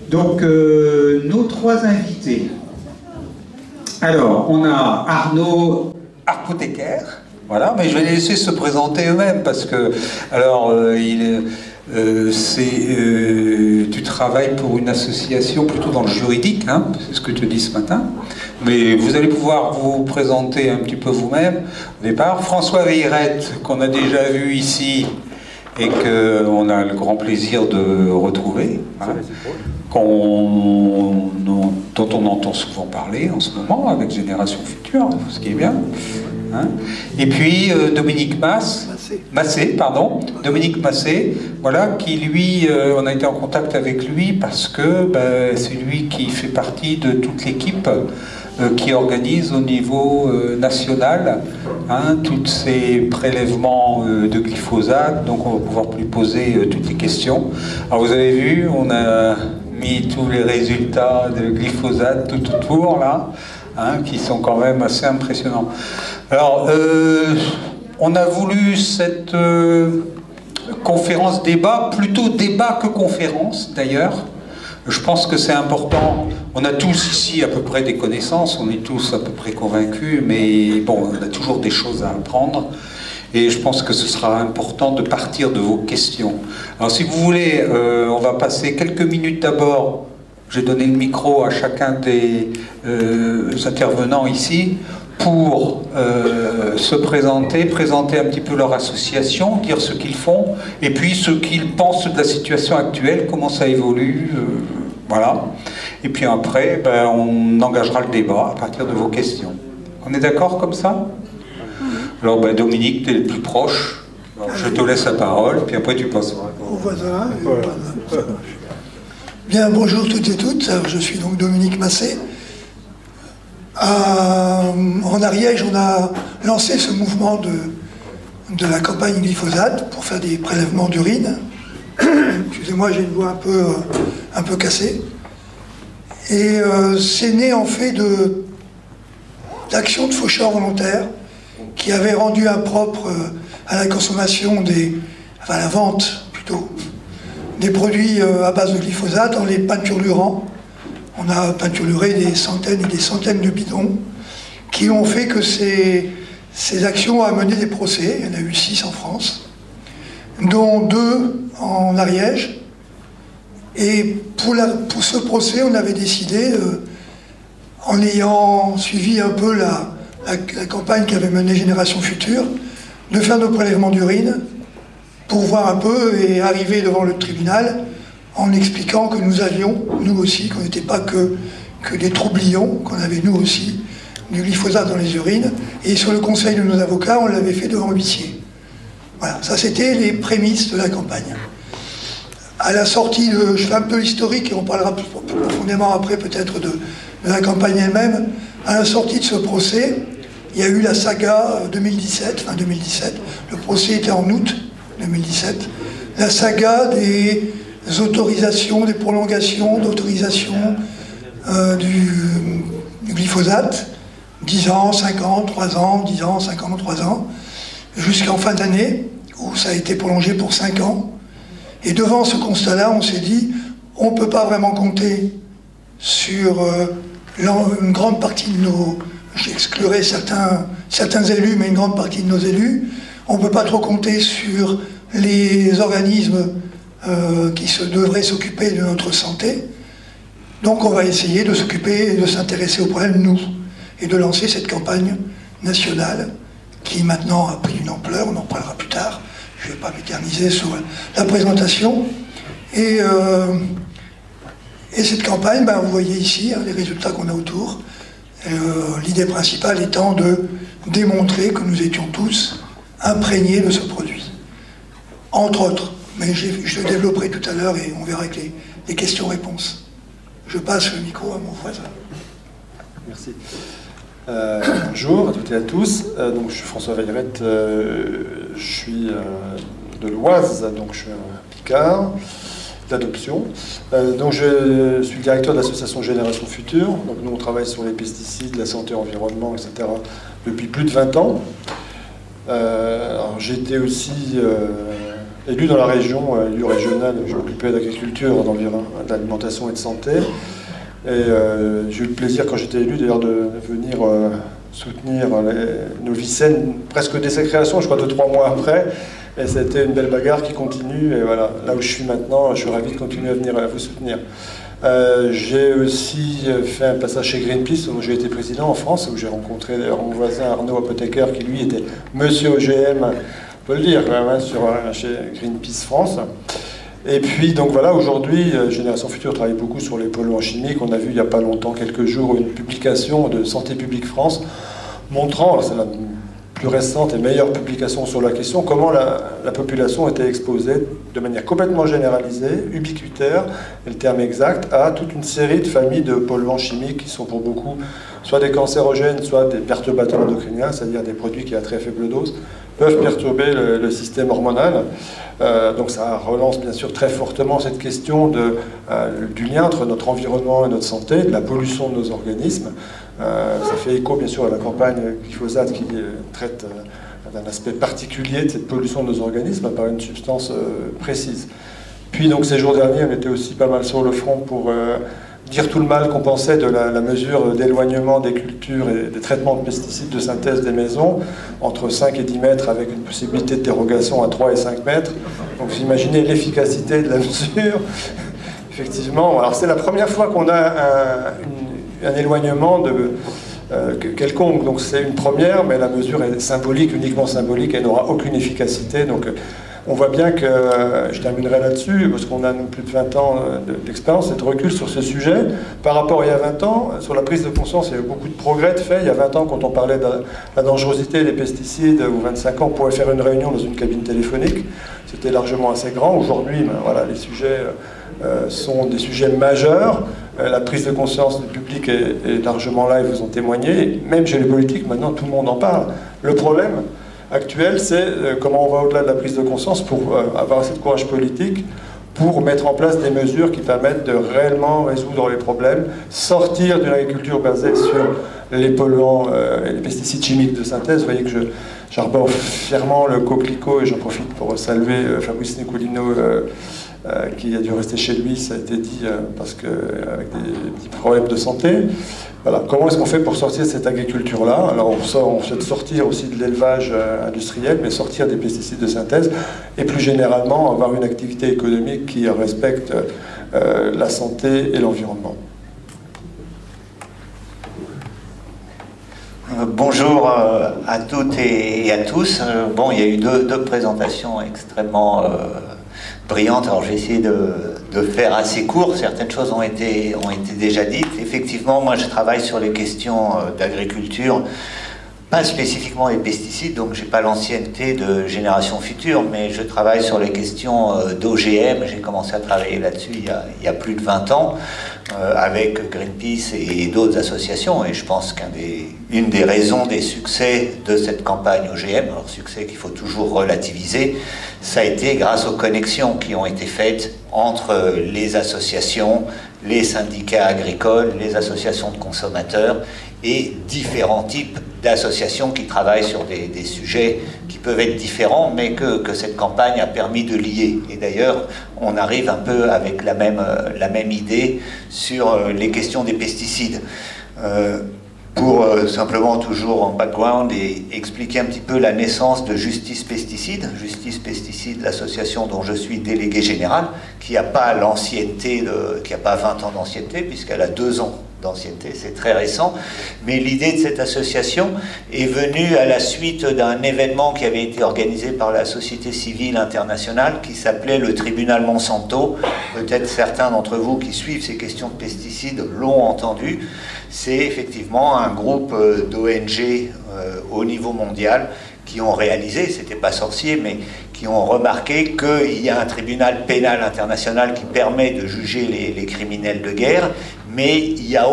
Donc, nos trois invités. Alors, on a Arnaud, apothicaire. Voilà, mais je vais les laisser se présenter eux-mêmes parce que, alors, tu travailles pour une association plutôt dans le juridique, hein, c'est ce que tu dis ce matin. Mais vous allez pouvoir vous présenter un petit peu vous-même au départ. François Veillerette, qu'on a déjà vu ici et qu'on a le grand plaisir de retrouver, hein, dont on entend souvent parler en ce moment avec Génération Future, ce qui est bien. Hein. Et puis Dominique Massé, Dominique Massé, voilà, qui lui, on a été en contact avec lui parce que c'est lui qui fait partie de toute l'équipe qui organise au niveau national, hein, tous ces prélèvements de glyphosate, donc on va pouvoir lui poser toutes les questions. Alors vous avez vu, on a mis tous les résultats de glyphosate tout autour là, hein, qui sont quand même assez impressionnants. Alors, on a voulu cette conférence-débat, plutôt débat que conférence d'ailleurs. Je pense que c'est important. On a tous ici à peu près des connaissances, on est tous à peu près convaincus, mais bon, on a toujours des choses à apprendre. Et je pense que ce sera important de partir de vos questions. Alors si vous voulez, on va passer quelques minutes d'abord. J'ai donné le micro à chacun des intervenants ici pour se présenter un petit peu leur association, dire ce qu'ils font, et puis ce qu'ils pensent de la situation actuelle, comment ça évolue, voilà. Et puis après, on engagera le débat à partir de vos questions. On est d'accord comme ça? Alors Dominique, tu es le plus proche, alors, je te laisse la parole, puis après tu passeras. Au voisin. Voilà. Bien, bonjour toutes et toutes, je suis donc Dominique Massé. En Ariège, on a lancé ce mouvement de la campagne glyphosate pour faire des prélèvements d'urine. Excusez-moi, j'ai une voix un peu cassée. Et c'est né en fait d'actions de faucheurs volontaires qui avaient rendu impropre à la consommation à la vente plutôt, des produits à base de glyphosate en les peinturlurant. On a peinturluré des centaines et des centaines de bidons qui ont fait que ces actions ont mené des procès. Il y en a eu 6 en France, dont 2 en Ariège. Et pour ce procès, on avait décidé, en ayant suivi un peu la campagne qu'avait menée Génération Future, de faire nos prélèvements d'urine pour voir un peu et arriver devant le tribunal en expliquant que nous avions, nous aussi, qu'on n'était pas que des troublions, qu'on avait nous aussi du glyphosate dans les urines. Et sur le conseil de nos avocats, on l'avait fait devant l'huissier. Voilà, ça c'était les prémices de la campagne. À la sortie je fais un peu l'historique et on parlera plus profondément après peut-être de la campagne elle-même. À la sortie de ce procès, il y a eu la saga 2017, fin 2017. Le procès était en août 2017. La saga des autorisations, des prolongations d'autorisation du glyphosate, 10 ans, 5 ans, 3 ans, 10 ans, 5 ans, 3 ans, jusqu'en fin d'année, où ça a été prolongé pour 5 ans. Et devant ce constat-là, on s'est dit, on ne peut pas vraiment compter sur une grande partie de nos... J'exclurai certains élus, mais une grande partie de nos élus. On ne peut pas trop compter sur les organismes qui devraient s'occuper de notre santé. Donc on va essayer de s'occuper et de s'intéresser au problème, nous, et de lancer cette campagne nationale qui maintenant a pris une ampleur, on en parlera plus tard. Je ne vais pas m'éterniser sur la présentation. Et cette campagne, vous voyez ici les résultats qu'on a autour. L'idée principale étant de démontrer que nous étions tous imprégnés de ce produit. Entre autres, mais je le développerai tout à l'heure et on verra avec les questions-réponses. Je passe le micro à mon voisin. Merci. Bonjour à toutes et à tous. Donc, je suis François Veillerette, je suis de l'Oise, donc je suis un Picard d'adoption. Donc je suis le directeur de l'association Génération Future. Donc nous on travaille sur les pesticides, la santé, l'environnement, etc. depuis plus de 20 ans. J'ai été aussi élu dans la région, élu régional, je m'occupais d'agriculture, d'alimentation et de santé. Et j'ai eu le plaisir, quand j'étais élu, d'ailleurs, de venir soutenir nos Vicènes presque dès sa création, je crois 2-3 mois après. Et c'était une belle bagarre qui continue. Et voilà, là où je suis maintenant, je suis ravi de continuer à venir vous soutenir. J'ai aussi fait un passage chez Greenpeace, où j'ai été président en France, où j'ai rencontré d'ailleurs mon voisin Arnaud Apothécaire, qui lui était monsieur OGM, on peut le dire quand même, hein, chez Greenpeace France. Et puis donc voilà, aujourd'hui, Génération Future travaille beaucoup sur les polluants chimiques. On a vu il n'y a pas longtemps, quelques jours, une publication de Santé publique France montrant, c'est la plus récente et meilleure publication sur la question, comment la population était exposée de manière complètement généralisée, ubiquitaire, et le terme exact, à toute une série de familles de polluants chimiques qui sont pour beaucoup soit des cancérogènes, soit des perturbateurs endocriniens, c'est-à-dire des produits qui à très faible dose peuvent perturber le système hormonal. Donc ça relance bien sûr très fortement cette question du lien entre notre environnement et notre santé, de la pollution de nos organismes. Ça fait écho bien sûr à la campagne glyphosate qui traite d'un aspect particulier de cette pollution de nos organismes par une substance précise. Puis donc ces jours derniers, on était aussi pas mal sur le front pour dire tout le mal qu'on pensait de la mesure d'éloignement des cultures et des traitements de pesticides de synthèse des maisons, entre 5 et 10 mètres avec une possibilité de dérogation à 3 et 5 mètres. Donc vous imaginez l'efficacité de la mesure. Effectivement, alors c'est la première fois qu'on a un éloignement quelconque, donc c'est une première, mais la mesure est symbolique, uniquement symbolique, et n'aura aucune efficacité. Donc on voit bien que, je terminerai là-dessus, parce qu'on a plus de 20 ans d'expérience et de recul sur ce sujet. Par rapport à il y a 20 ans, sur la prise de conscience, il y a eu beaucoup de progrès de fait. Il y a 20 ans, quand on parlait de la dangerosité des pesticides, ou 25 ans, on pouvait faire une réunion dans une cabine téléphonique. C'était largement assez grand. Aujourd'hui, ben, voilà, les sujets sont des sujets majeurs. La prise de conscience du public est largement là, ils vous ont témoigné. Même chez les politiques, maintenant, tout le monde en parle. Le problème actuel, c'est comment on va au-delà de la prise de conscience pour avoir assez de courage politique pour mettre en place des mesures qui permettent de réellement résoudre les problèmes, sortir d'une agriculture basée sur les polluants et les pesticides chimiques de synthèse. Vous voyez que j'arbore fièrement le coquelicot, et j'en profite pour saluer Fabrice Nicolino, qui a dû rester chez lui, ça a été dit, parce qu'avec des petits problèmes de santé. Voilà. Comment est-ce qu'on fait pour sortir de cette agriculture-là? Alors on souhaite sortir aussi de l'élevage industriel, mais sortir des pesticides de synthèse, et plus généralement avoir une activité économique qui respecte la santé et l'environnement. Bonjour à toutes et à tous. Bon, il y a eu deux présentations extrêmement brillantes. Alors je vais essayer de faire assez court. Certaines choses ont été déjà dites. Effectivement, moi je travaille sur les questions d'agriculture, pas spécifiquement les pesticides, donc j'ai pas l'ancienneté de Génération Future, mais je travaille sur les questions d'OGM. J'ai commencé à travailler là-dessus il y a plus de 20 ans avec Greenpeace et d'autres associations, et je pense qu'une des raisons des succès de cette campagne OGM, alors succès qu'il faut toujours relativiser, ça a été grâce aux connexions qui ont été faites entre les associations, les syndicats agricoles, les associations de consommateurs et différents types d'associations qui travaillent sur des sujets qui peuvent être différents, mais que cette campagne a permis de lier. Et d'ailleurs, on arrive un peu avec la même idée sur les questions des pesticides. Pour simplement, toujours en background, et expliquer un petit peu la naissance de Justice Pesticides. Justice Pesticides, l'association dont je suis délégué général, qui n'a pas l'ancienneté, qui n'a pas 20 ans d'ancienneté, puisqu'elle a 2 ans d'ancienneté, c'est très récent, mais l'idée de cette association est venue à la suite d'un événement qui avait été organisé par la Société Civile Internationale qui s'appelait le Tribunal Monsanto. Peut-être certains d'entre vous qui suivent ces questions de pesticides l'ont entendu. C'est effectivement un groupe d'ONG au niveau mondial qui ont réalisé, c'était pas sorcier, mais qui ont remarqué qu'il y a un tribunal pénal international qui permet de juger les criminels de guerre, mais il n'y a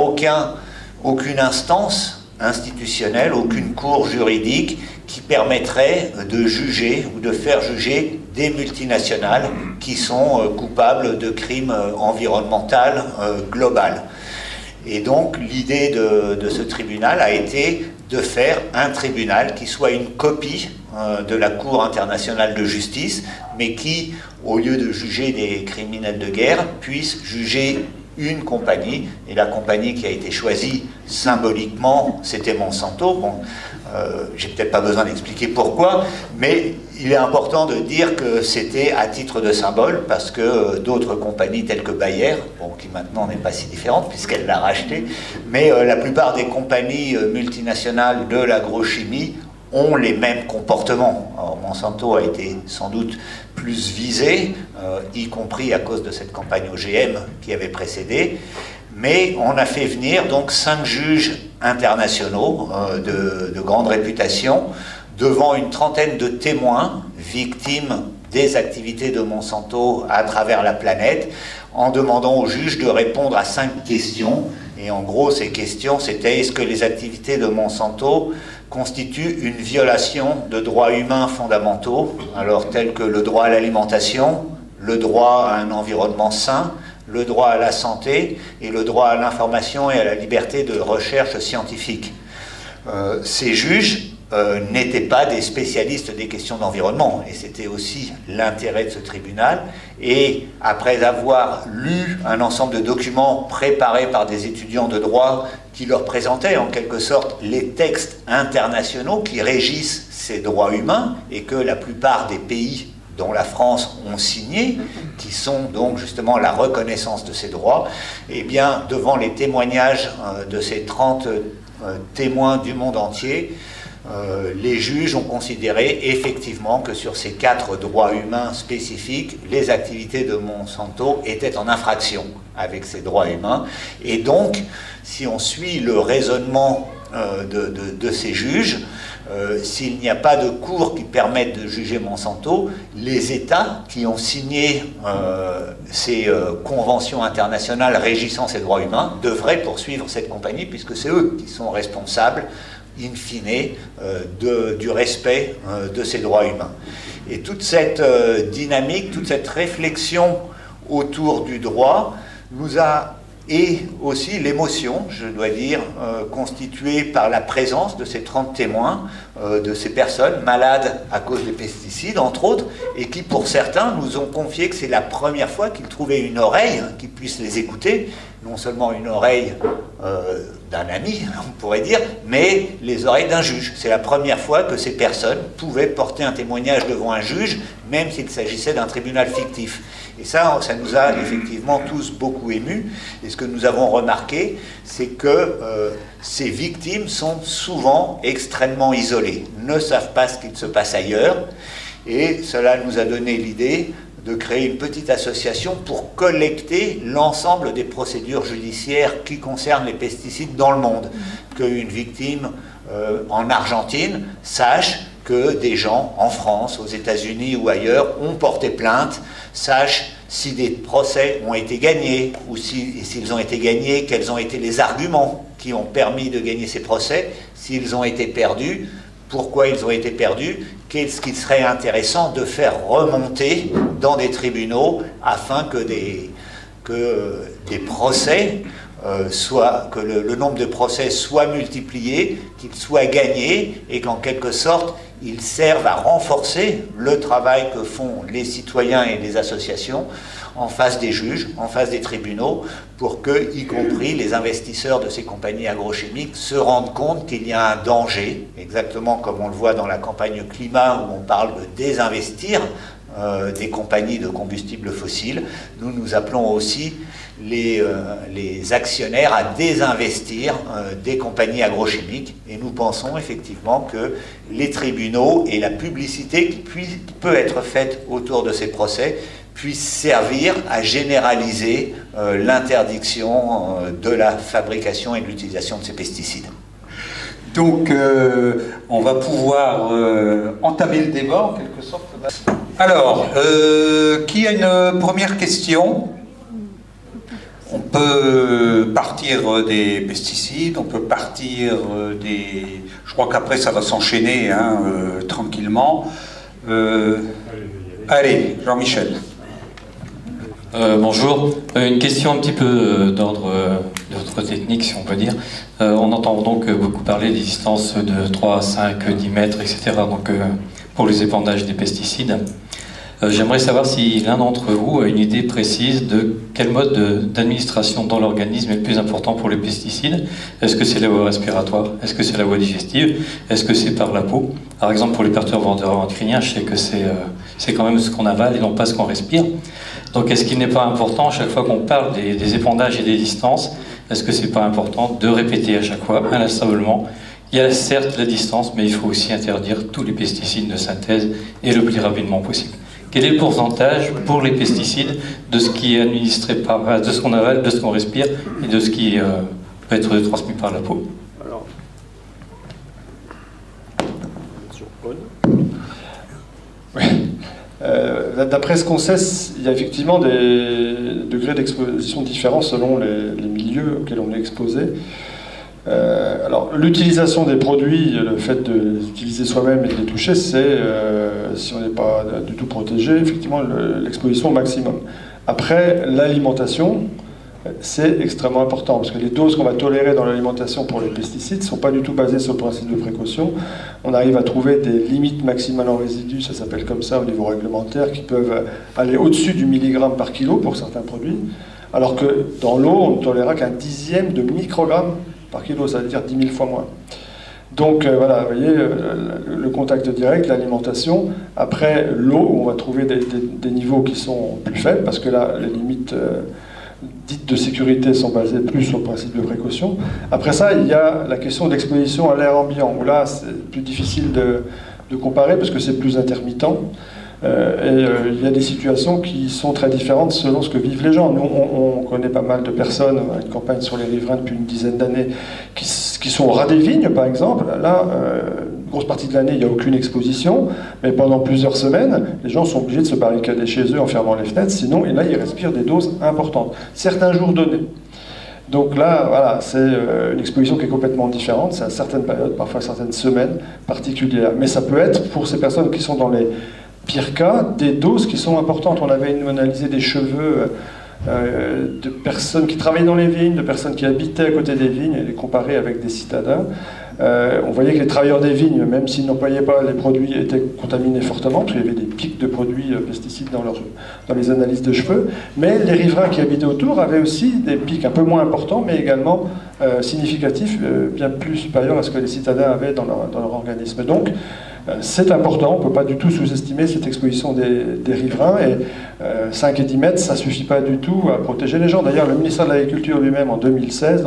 aucune instance institutionnelle, aucune cour juridique qui permettrait de juger ou de faire juger des multinationales qui sont coupables de crimes environnementaux globaux. Et donc l'idée de ce tribunal a été de faire un tribunal qui soit une copie de la Cour internationale de justice, mais qui, au lieu de juger des criminels de guerre, puisse juger une compagnie, et la compagnie qui a été choisie symboliquement, c'était Monsanto. Bon, j'ai peut-être pas besoin d'expliquer pourquoi, mais il est important de dire que c'était à titre de symbole, parce que d'autres compagnies telles que Bayer, bon, qui maintenant n'est pas si différente puisqu'elle l'a racheté, mais la plupart des compagnies multinationales de l'agrochimie ont les mêmes comportements. Alors, Monsanto a été sans doute plus visé, y compris à cause de cette campagne OGM qui avait précédé, mais on a fait venir donc 5 juges internationaux de grande réputation devant une trentaine de témoins victimes des activités de Monsanto à travers la planète, en demandant aux juges de répondre à 5 questions. Et en gros, ces questions, c'était: est-ce que les activités de Monsanto constituent une violation de droits humains fondamentaux, alors tels que le droit à l'alimentation, le droit à un environnement sain, le droit à la santé et le droit à l'information et à la liberté de recherche scientifique. Ces juges n'étaient pas des spécialistes des questions d'environnement, et c'était aussi l'intérêt de ce tribunal. Et après avoir lu un ensemble de documents préparés par des étudiants de droit qui leur présentaient en quelque sorte les textes internationaux qui régissent ces droits humains, et que la plupart des pays dont la France ont signé, qui sont donc justement la reconnaissance de ces droits, et bien devant les témoignages de ces 30 témoins du monde entier, les juges ont considéré effectivement que sur ces 4 droits humains spécifiques, les activités de Monsanto étaient en infraction avec ces droits humains. Et donc, si on suit le raisonnement de ces juges, s'il n'y a pas de cours qui permettent de juger Monsanto, les États qui ont signé ces conventions internationales régissant ces droits humains devraient poursuivre cette compagnie, puisque c'est eux qui sont responsables in fine du respect de ces droits humains. Et toute cette dynamique, toute cette réflexion autour du droit nous a, et aussi l'émotion, je dois dire, constituée par la présence de ces 30 témoins, de ces personnes malades à cause des pesticides, entre autres, et qui, pour certains, nous ont confié que c'est la première fois qu'ils trouvaient une oreille qui puisse les écouter, non seulement une oreille d'un ami, on pourrait dire, mais les oreilles d'un juge. C'est la première fois que ces personnes pouvaient porter un témoignage devant un juge, même s'il s'agissait d'un tribunal fictif. Et ça nous a effectivement tous beaucoup émus. Et ce que nous avons remarqué, c'est que ces victimes sont souvent extrêmement isolées, ne savent pas ce qu'il se passe ailleurs. Et cela nous a donné l'idée de créer une petite association pour collecter l'ensemble des procédures judiciaires qui concernent les pesticides dans le monde. Qu'une victime en Argentine sache que des gens en France, aux États-Unis ou ailleurs ont porté plainte, sache si des procès ont été gagnés, ou s'ils ont été gagnés, quels ont été les arguments qui ont permis de gagner ces procès, s'ils ont été perdus, pourquoi ils ont été perdus, qu'est-ce qu'il serait intéressant de faire remonter dans des tribunaux afin que des procès que le nombre de procès soit multiplié, qu'ils soient gagnés, et qu'en quelque sorte ils servent à renforcer le travail que font les citoyens et les associations en face des juges, en face des tribunaux, pour que, y compris les investisseurs de ces compagnies agrochimiques, se rendent compte qu'il y a un danger, exactement comme on le voit dans la campagne climat où on parle de désinvestir des compagnies de combustibles fossiles. Nous appelons aussi les actionnaires à désinvestir des compagnies agrochimiques, et nous pensons effectivement que les tribunaux et la publicité qui peut être faite autour de ces procès puissent servir à généraliser l'interdiction de la fabrication et de l'utilisation de ces pesticides. Donc, on va pouvoir entamer le débat en quelque sorte. Alors, qui a une première question? On peut partir des pesticides, on peut partir des... Je crois qu'après ça va s'enchaîner tranquillement. Allez, Jean-Michel. Bonjour. Une question un petit peu d'ordre technique, si on peut dire. On entend donc beaucoup parler des distances de 3, 5, 10 mètres, etc. Donc, pour les épandages des pesticides. J'aimerais savoir si l'un d'entre vous a une idée précise de quel mode d'administration dans l'organisme est le plus important pour les pesticides. Est-ce que c'est la voie respiratoire? Est-ce que c'est la voie digestive? Est-ce que c'est par la peau? Par exemple, pour les perturbateurs endocriniens, je sais que c'est quand même ce qu'on avale et non pas ce qu'on respire. Donc est-ce qu'il n'est pas important, à chaque fois qu'on parle des épandages et des distances, est-ce que c'est pas important de répéter à chaque fois, inlassablement, il y a certes la distance, mais il faut aussi interdire tous les pesticides de synthèse et le plus rapidement possible. Quel est le pourcentage pour les pesticides de ce qui est administré de ce qu'on avale, de ce qu'on respire et de ce qui peut être transmis par la peau? Alors, oui. D'après ce qu'on sait, il y a effectivement des degrés d'exposition différents selon les milieux auxquels on est exposé. Alors, l'utilisation des produits, le fait de les utiliser soi-même et de les toucher, c'est, si on n'est pas du tout protégé, effectivement l'exposition au maximum. Après, l'alimentation, c'est extrêmement important, parce que les doses qu'on va tolérer dans l'alimentation pour les pesticides ne sont pas du tout basées sur le principe de précaution. On arrive à trouver des limites maximales en résidus, ça s'appelle comme ça au niveau réglementaire, qui peuvent aller au-dessus du milligramme par kilo pour certains produits, alors que dans l'eau, on ne tolérera qu'un dixième de microgramme par kilo, ça veut dire 10 000 fois moins. Donc voilà, vous voyez, le contact direct, l'alimentation. Après, l'eau, on va trouver des niveaux qui sont plus faibles, parce que là, les limites dites de sécurité sont basées plus sur le principe de précaution. Après ça, il y a la question de l'exposition à l'air ambiant, où là, c'est plus difficile de comparer, parce que c'est plus intermittent. Il y a des situations qui sont très différentes selon ce que vivent les gens. Nous, on connaît pas mal de personnes, on a une campagne sur les riverains depuis une dizaine d'années, qui sont au ras des vignes, par exemple. Là, une grosse partie de l'année, il n'y a aucune exposition, mais pendant plusieurs semaines, les gens sont obligés de se barricader chez eux en fermant les fenêtres, sinon, et là, ils respirent des doses importantes, certains jours donnés. Donc là, voilà, c'est une exposition qui est complètement différente, c'est à certaines périodes, parfois certaines semaines particulières. Mais ça peut être, pour ces personnes qui sont dans les pire cas, des doses qui sont importantes. On avait analysé des cheveux de personnes qui travaillaient dans les vignes, de personnes qui habitaient à côté des vignes, et les comparer avec des citadins. On voyait que les travailleurs des vignes, même s'ils n'employaient pas les produits, étaient contaminés fortement, parce qu'il y avait des pics de produits pesticides dans les analyses de cheveux. Mais les riverains qui habitaient autour avaient aussi des pics un peu moins importants, mais également significatifs, bien plus supérieurs à ce que les citadins avaient dans leur organisme. Donc, c'est important, on ne peut pas du tout sous-estimer cette exposition des riverains, et 5 et 10 mètres, ça ne suffit pas du tout à protéger les gens. D'ailleurs, le ministère de l'Agriculture lui-même, en 2016,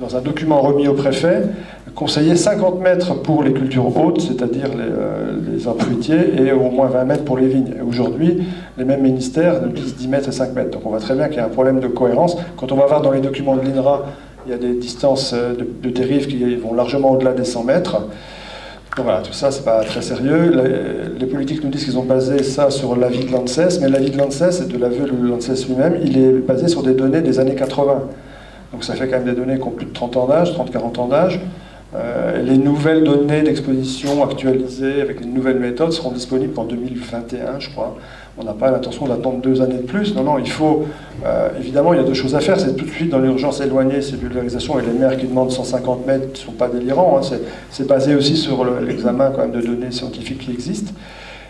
dans un document remis au préfet, conseillait 50 mètres pour les cultures hautes, c'est-à-dire les arbres fruitiers, et au moins 20 mètres pour les vignes. Aujourd'hui, les mêmes ministères nous disent 10 mètres et 5 mètres. Donc on voit très bien qu'il y a un problème de cohérence. Quand on va voir dans les documents de l'INRA, il y a des distances de dérive qui vont largement au-delà des 100 mètres. Donc voilà, tout ça, c'est pas très sérieux. Les politiques nous disent qu'ils ont basé ça sur l'avis de l'ANSES, mais l'avis de l'ANSES, et de l'aveu de l'ANSES lui-même, il est basé sur des données des années 80. Donc ça fait quand même des données qui ont plus de 30 ans d'âge, 30-40 ans d'âge. Les nouvelles données d'exposition actualisées avec les nouvelles méthodes seront disponibles en 2021, je crois. On n'a pas l'intention d'attendre 2 années de plus. Non, non, il faut... évidemment, il y a 2 choses à faire. C'est tout de suite dans l'urgence éloignée, c'est vulgarisation, et les maires qui demandent 150 mètres ne sont pas délirants. Hein. C'est basé aussi sur l'examen quand même de données scientifiques qui existent.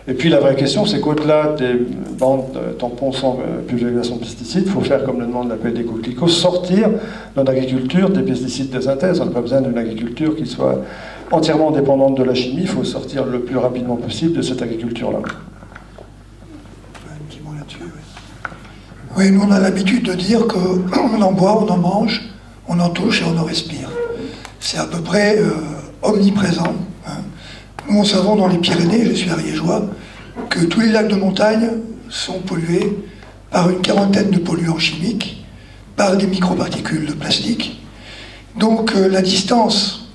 Et puis la vraie question, c'est qu'au-delà des bandes tampons sans pulvérisation de pesticides, il faut faire comme le demande l'appel des coquelicots, sortir dans l'agriculture des pesticides de synthèse. On n'a pas besoin d'une agriculture qui soit entièrement dépendante de la chimie, il faut sortir le plus rapidement possible de cette agriculture-là. Un petit mot là-dessus, oui. Oui, nous on a l'habitude de dire qu'on en boit, on en mange, on en touche et on en respire. C'est à peu près omniprésent. Hein. Nous, savons dans les Pyrénées, je suis ariégeois, que tous les lacs de montagne sont pollués par une quarantaine de polluants chimiques, par des microparticules de plastique. Donc la distance,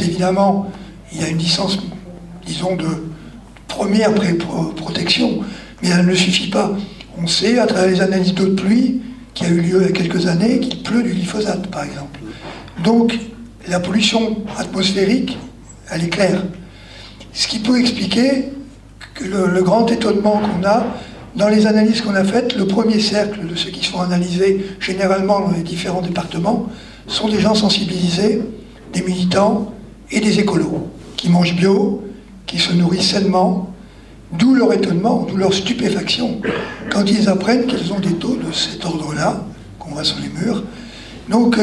évidemment, il y a une distance, disons, de première protection, mais elle ne suffit pas. On sait, à travers les analyses d'eau de pluie, qui a eu lieu il y a quelques années, qu'il pleut du glyphosate, par exemple. Donc, la pollution atmosphérique, elle est claire. Ce qui peut expliquer que le grand étonnement qu'on a, dans les analyses qu'on a faites, le premier cercle de ceux qui sont analysés, généralement dans les différents départements, sont des gens sensibilisés, des militants et des écolos, qui mangent bio, qui se nourrissent sainement, D'où leur étonnement, d'où leur stupéfaction, quand ils apprennent qu'ils ont des taux de cet ordre-là, qu'on voit sur les murs. Donc,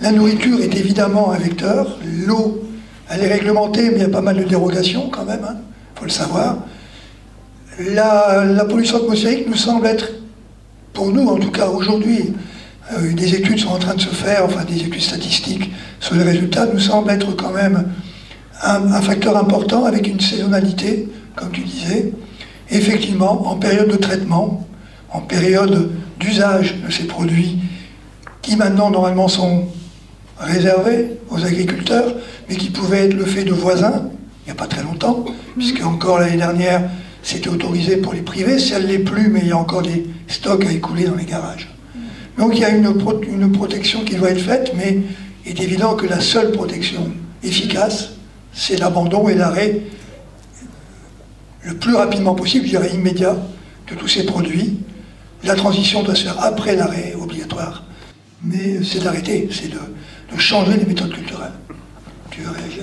la nourriture est évidemment un vecteur. L'eau, elle est réglementée, mais il y a pas mal de dérogations quand même, hein, faut le savoir. La pollution atmosphérique nous semble être, pour nous en tout cas aujourd'hui, des études sont en train de se faire, enfin des études statistiques sur les résultats, nous semble être quand même un facteur important avec une saisonnalité, comme tu disais. Effectivement, en période de traitement, en période d'usage de ces produits qui maintenant normalement sont réservés aux agriculteurs, mais qui pouvaient être le fait de voisins, il n'y a pas très longtemps, puisque encore l'année dernière, c'était autorisé pour les privés, ça ne l'est plus, mais il y a encore des stocks à écouler dans les garages. Donc il y a une protection qui doit être faite, mais il est évident que la seule protection efficace, c'est l'abandon et l'arrêt le plus rapidement possible, je dirais immédiat, de tous ces produits. La transition doit se faire après l'arrêt obligatoire, mais c'est d'arrêter, c'est de changer les méthodes culturelles. Tu veux réagir?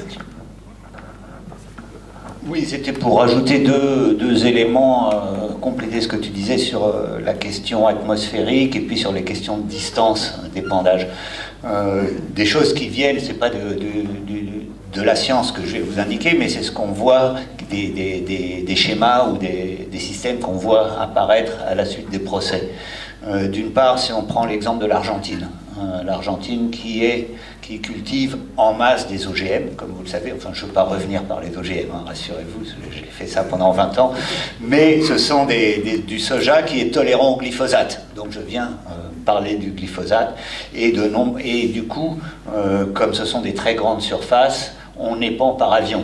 Oui, c'était pour rajouter deux éléments, compléter ce que tu disais sur la question atmosphérique et puis sur les questions de distance d'épandage. Des choses qui viennent, c'est pas de la science que je vais vous indiquer, mais c'est ce qu'on voit, des schémas ou des systèmes qu'on voit apparaître à la suite des procès. D'une part, si on prend l'exemple de l'Argentine, l'Argentine qui cultive en masse des OGM, comme vous le savez, enfin je ne veux pas revenir par les OGM, hein, rassurez-vous, j'ai fait ça pendant 20 ans, mais ce sont du soja qui est tolérant au glyphosate. Donc je viens parler du glyphosate, et du coup, comme ce sont des très grandes surfaces, on épand par avion.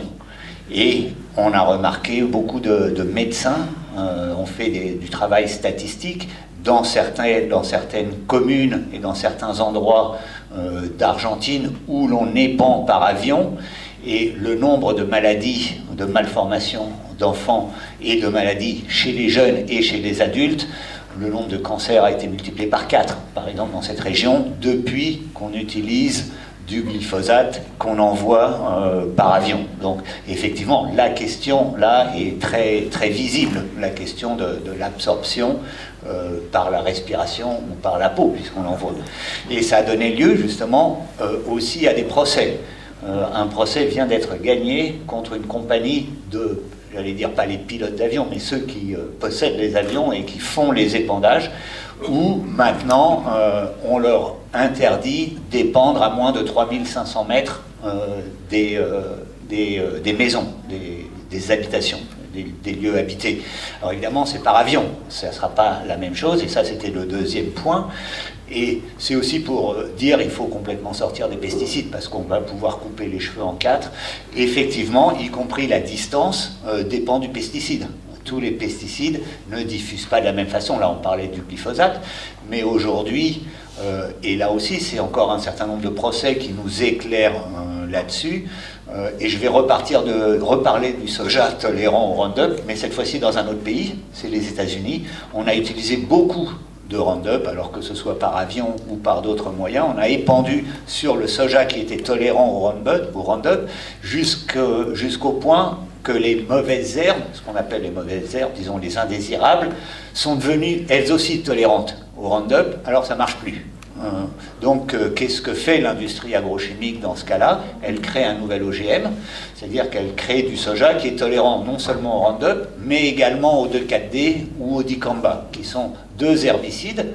Et on a remarqué beaucoup de médecins ont fait du travail statistique dans certaines communes et dans certains endroits d'Argentine où l'on épand par avion, et le nombre de maladies, de malformations d'enfants et de maladies chez les jeunes et chez les adultes, le nombre de cancers a été multiplié par 4, par exemple dans cette région, depuis qu'on utilise du glyphosate qu'on envoie par avion. Donc effectivement, la question là est très, très visible, la question de l'absorption par la respiration ou par la peau, puisqu'on l'envoie. Et ça a donné lieu justement aussi à des procès. Un procès vient d'être gagné contre une compagnie de, j'allais dire pas les pilotes d'avion, mais ceux qui possèdent les avions et qui font les épandages, où maintenant on leur interdit d'épandre à moins de 3500 mètres des maisons, des habitations, des lieux habités. Alors évidemment, c'est par avion, ça ne sera pas la même chose, et ça c'était le deuxième point. Et c'est aussi pour dire qu'il faut complètement sortir des pesticides, parce qu'on va pouvoir couper les cheveux en 4. Effectivement, y compris la distance dépend du pesticide. Tous les pesticides ne diffusent pas de la même façon. Là, on parlait du glyphosate, mais aujourd'hui, et là aussi, c'est encore un certain nombre de procès qui nous éclairent là-dessus. Et je vais reparler du soja tolérant au Roundup, mais cette fois-ci dans un autre pays, c'est les États-Unis. On a utilisé beaucoup de Roundup, alors que ce soit par avion ou par d'autres moyens. On a épandu sur le soja qui était tolérant au Roundup jusqu'au point que les mauvaises herbes, ce qu'on appelle les mauvaises herbes, disons les indésirables, sont devenues elles aussi tolérantes au Roundup, alors ça ne marche plus. Donc qu'est-ce que fait l'industrie agrochimique dans ce cas-là? Elle crée un nouvel OGM, c'est-à-dire qu'elle crée du soja qui est tolérant non seulement au Roundup, mais également au 2,4-D ou au dicamba, qui sont deux herbicides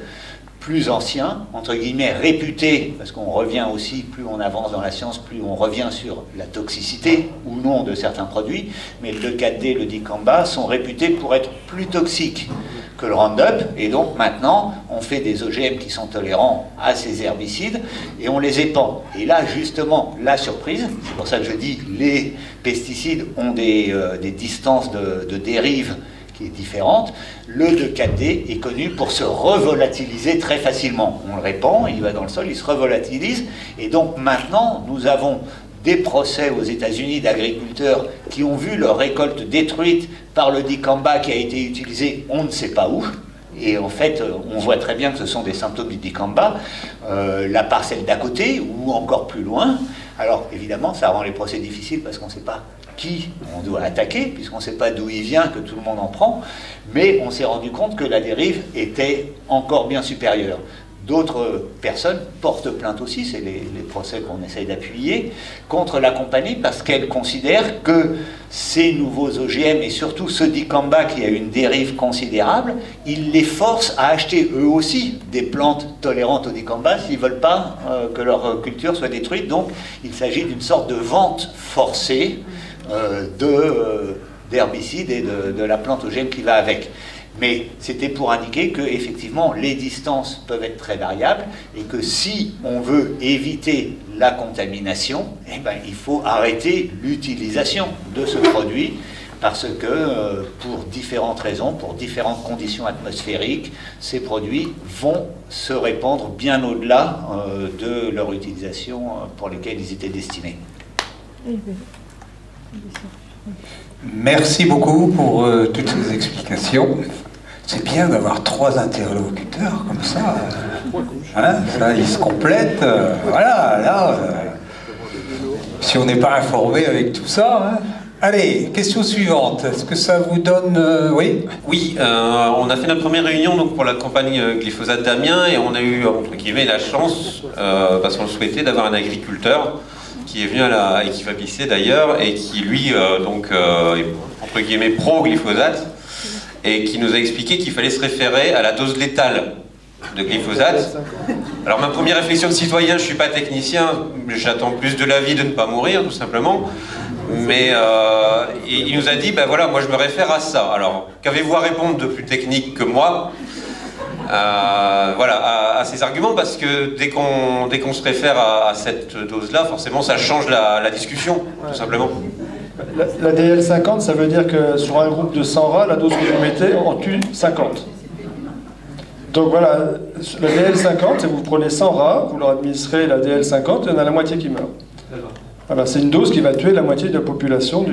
plus anciens, entre guillemets réputés, parce qu'on revient aussi, plus on avance dans la science, plus on revient sur la toxicité ou non de certains produits, mais le 2,4-D, le dicamba sont réputés pour être plus toxiques que le Roundup, et donc maintenant on fait des OGM qui sont tolérants à ces herbicides et on les épand. Et là justement, la surprise, c'est pour ça que je dis les pesticides ont des distances de dérive qui est différente. Le 2,4-D est connu pour se revolatiliser très facilement. On le répand, il va dans le sol, il se revolatilise, et donc maintenant nous avons des procès aux États-Unis d'agriculteurs qui ont vu leur récolte détruite par le dicamba qui a été utilisé on ne sait pas où. Et en fait, on voit très bien que ce sont des symptômes du dicamba, la parcelle d'à côté ou encore plus loin. Alors évidemment, ça rend les procès difficiles parce qu'on ne sait pas qui on doit attaquer, puisqu'on ne sait pas d'où il vient, que tout le monde en prend, mais on s'est rendu compte que la dérive était encore bien supérieure. D'autres personnes portent plainte aussi, c'est les procès qu'on essaye d'appuyer, contre la compagnie parce qu'elles considèrent que ces nouveaux OGM, et surtout ceux d'Icamba qui a une dérive considérable, ils les forcent à acheter eux aussi des plantes tolérantes au dicamba s'ils ne veulent pas que leur culture soit détruite. Donc il s'agit d'une sorte de vente forcée d'herbicides et de la plante OGM qui va avec. Mais c'était pour indiquer que effectivement les distances peuvent être très variables et que si on veut éviter la contamination, eh ben, il faut arrêter l'utilisation de ce produit parce que pour différentes raisons, pour différentes conditions atmosphériques, ces produits vont se répandre bien au-delà de leur utilisation pour lesquelles ils étaient destinés. Merci beaucoup pour toutes ces explications. C'est bien d'avoir 3 interlocuteurs comme ça. Hein, ça ils se complètent. Voilà, là, si on n'est pas informé avec tout ça. Hein. Allez, question suivante. Est-ce que ça vous donne... oui. Oui, on a fait notre première réunion donc, pour la campagne glyphosate d'Amiens et on a eu, entre guillemets, la chance, parce qu'on le souhaitait, d'avoir un agriculteur qui est venu à la Equifabicée d'ailleurs et qui lui est entre guillemets pro-glyphosate et qui nous a expliqué qu'il fallait se référer à la dose létale de glyphosate. Alors ma première réflexion de citoyen, je ne suis pas technicien, j'attends plus de la vie de ne pas mourir tout simplement, mais il nous a dit, ben voilà, moi je me réfère à ça. Alors qu'avez-vous à répondre de plus technique que moi voilà, à ces arguments, parce que dès qu'on se réfère à cette dose-là, forcément ça change la discussion, tout simplement. La DL50, ça veut dire que sur un groupe de 100 rats, la dose que vous mettez, on tue 50. Donc voilà, la DL50, si vous prenez 100 rats, vous leur administrez la DL50, il y en a la moitié qui meurt. Voilà, c'est une dose qui va tuer la moitié de la population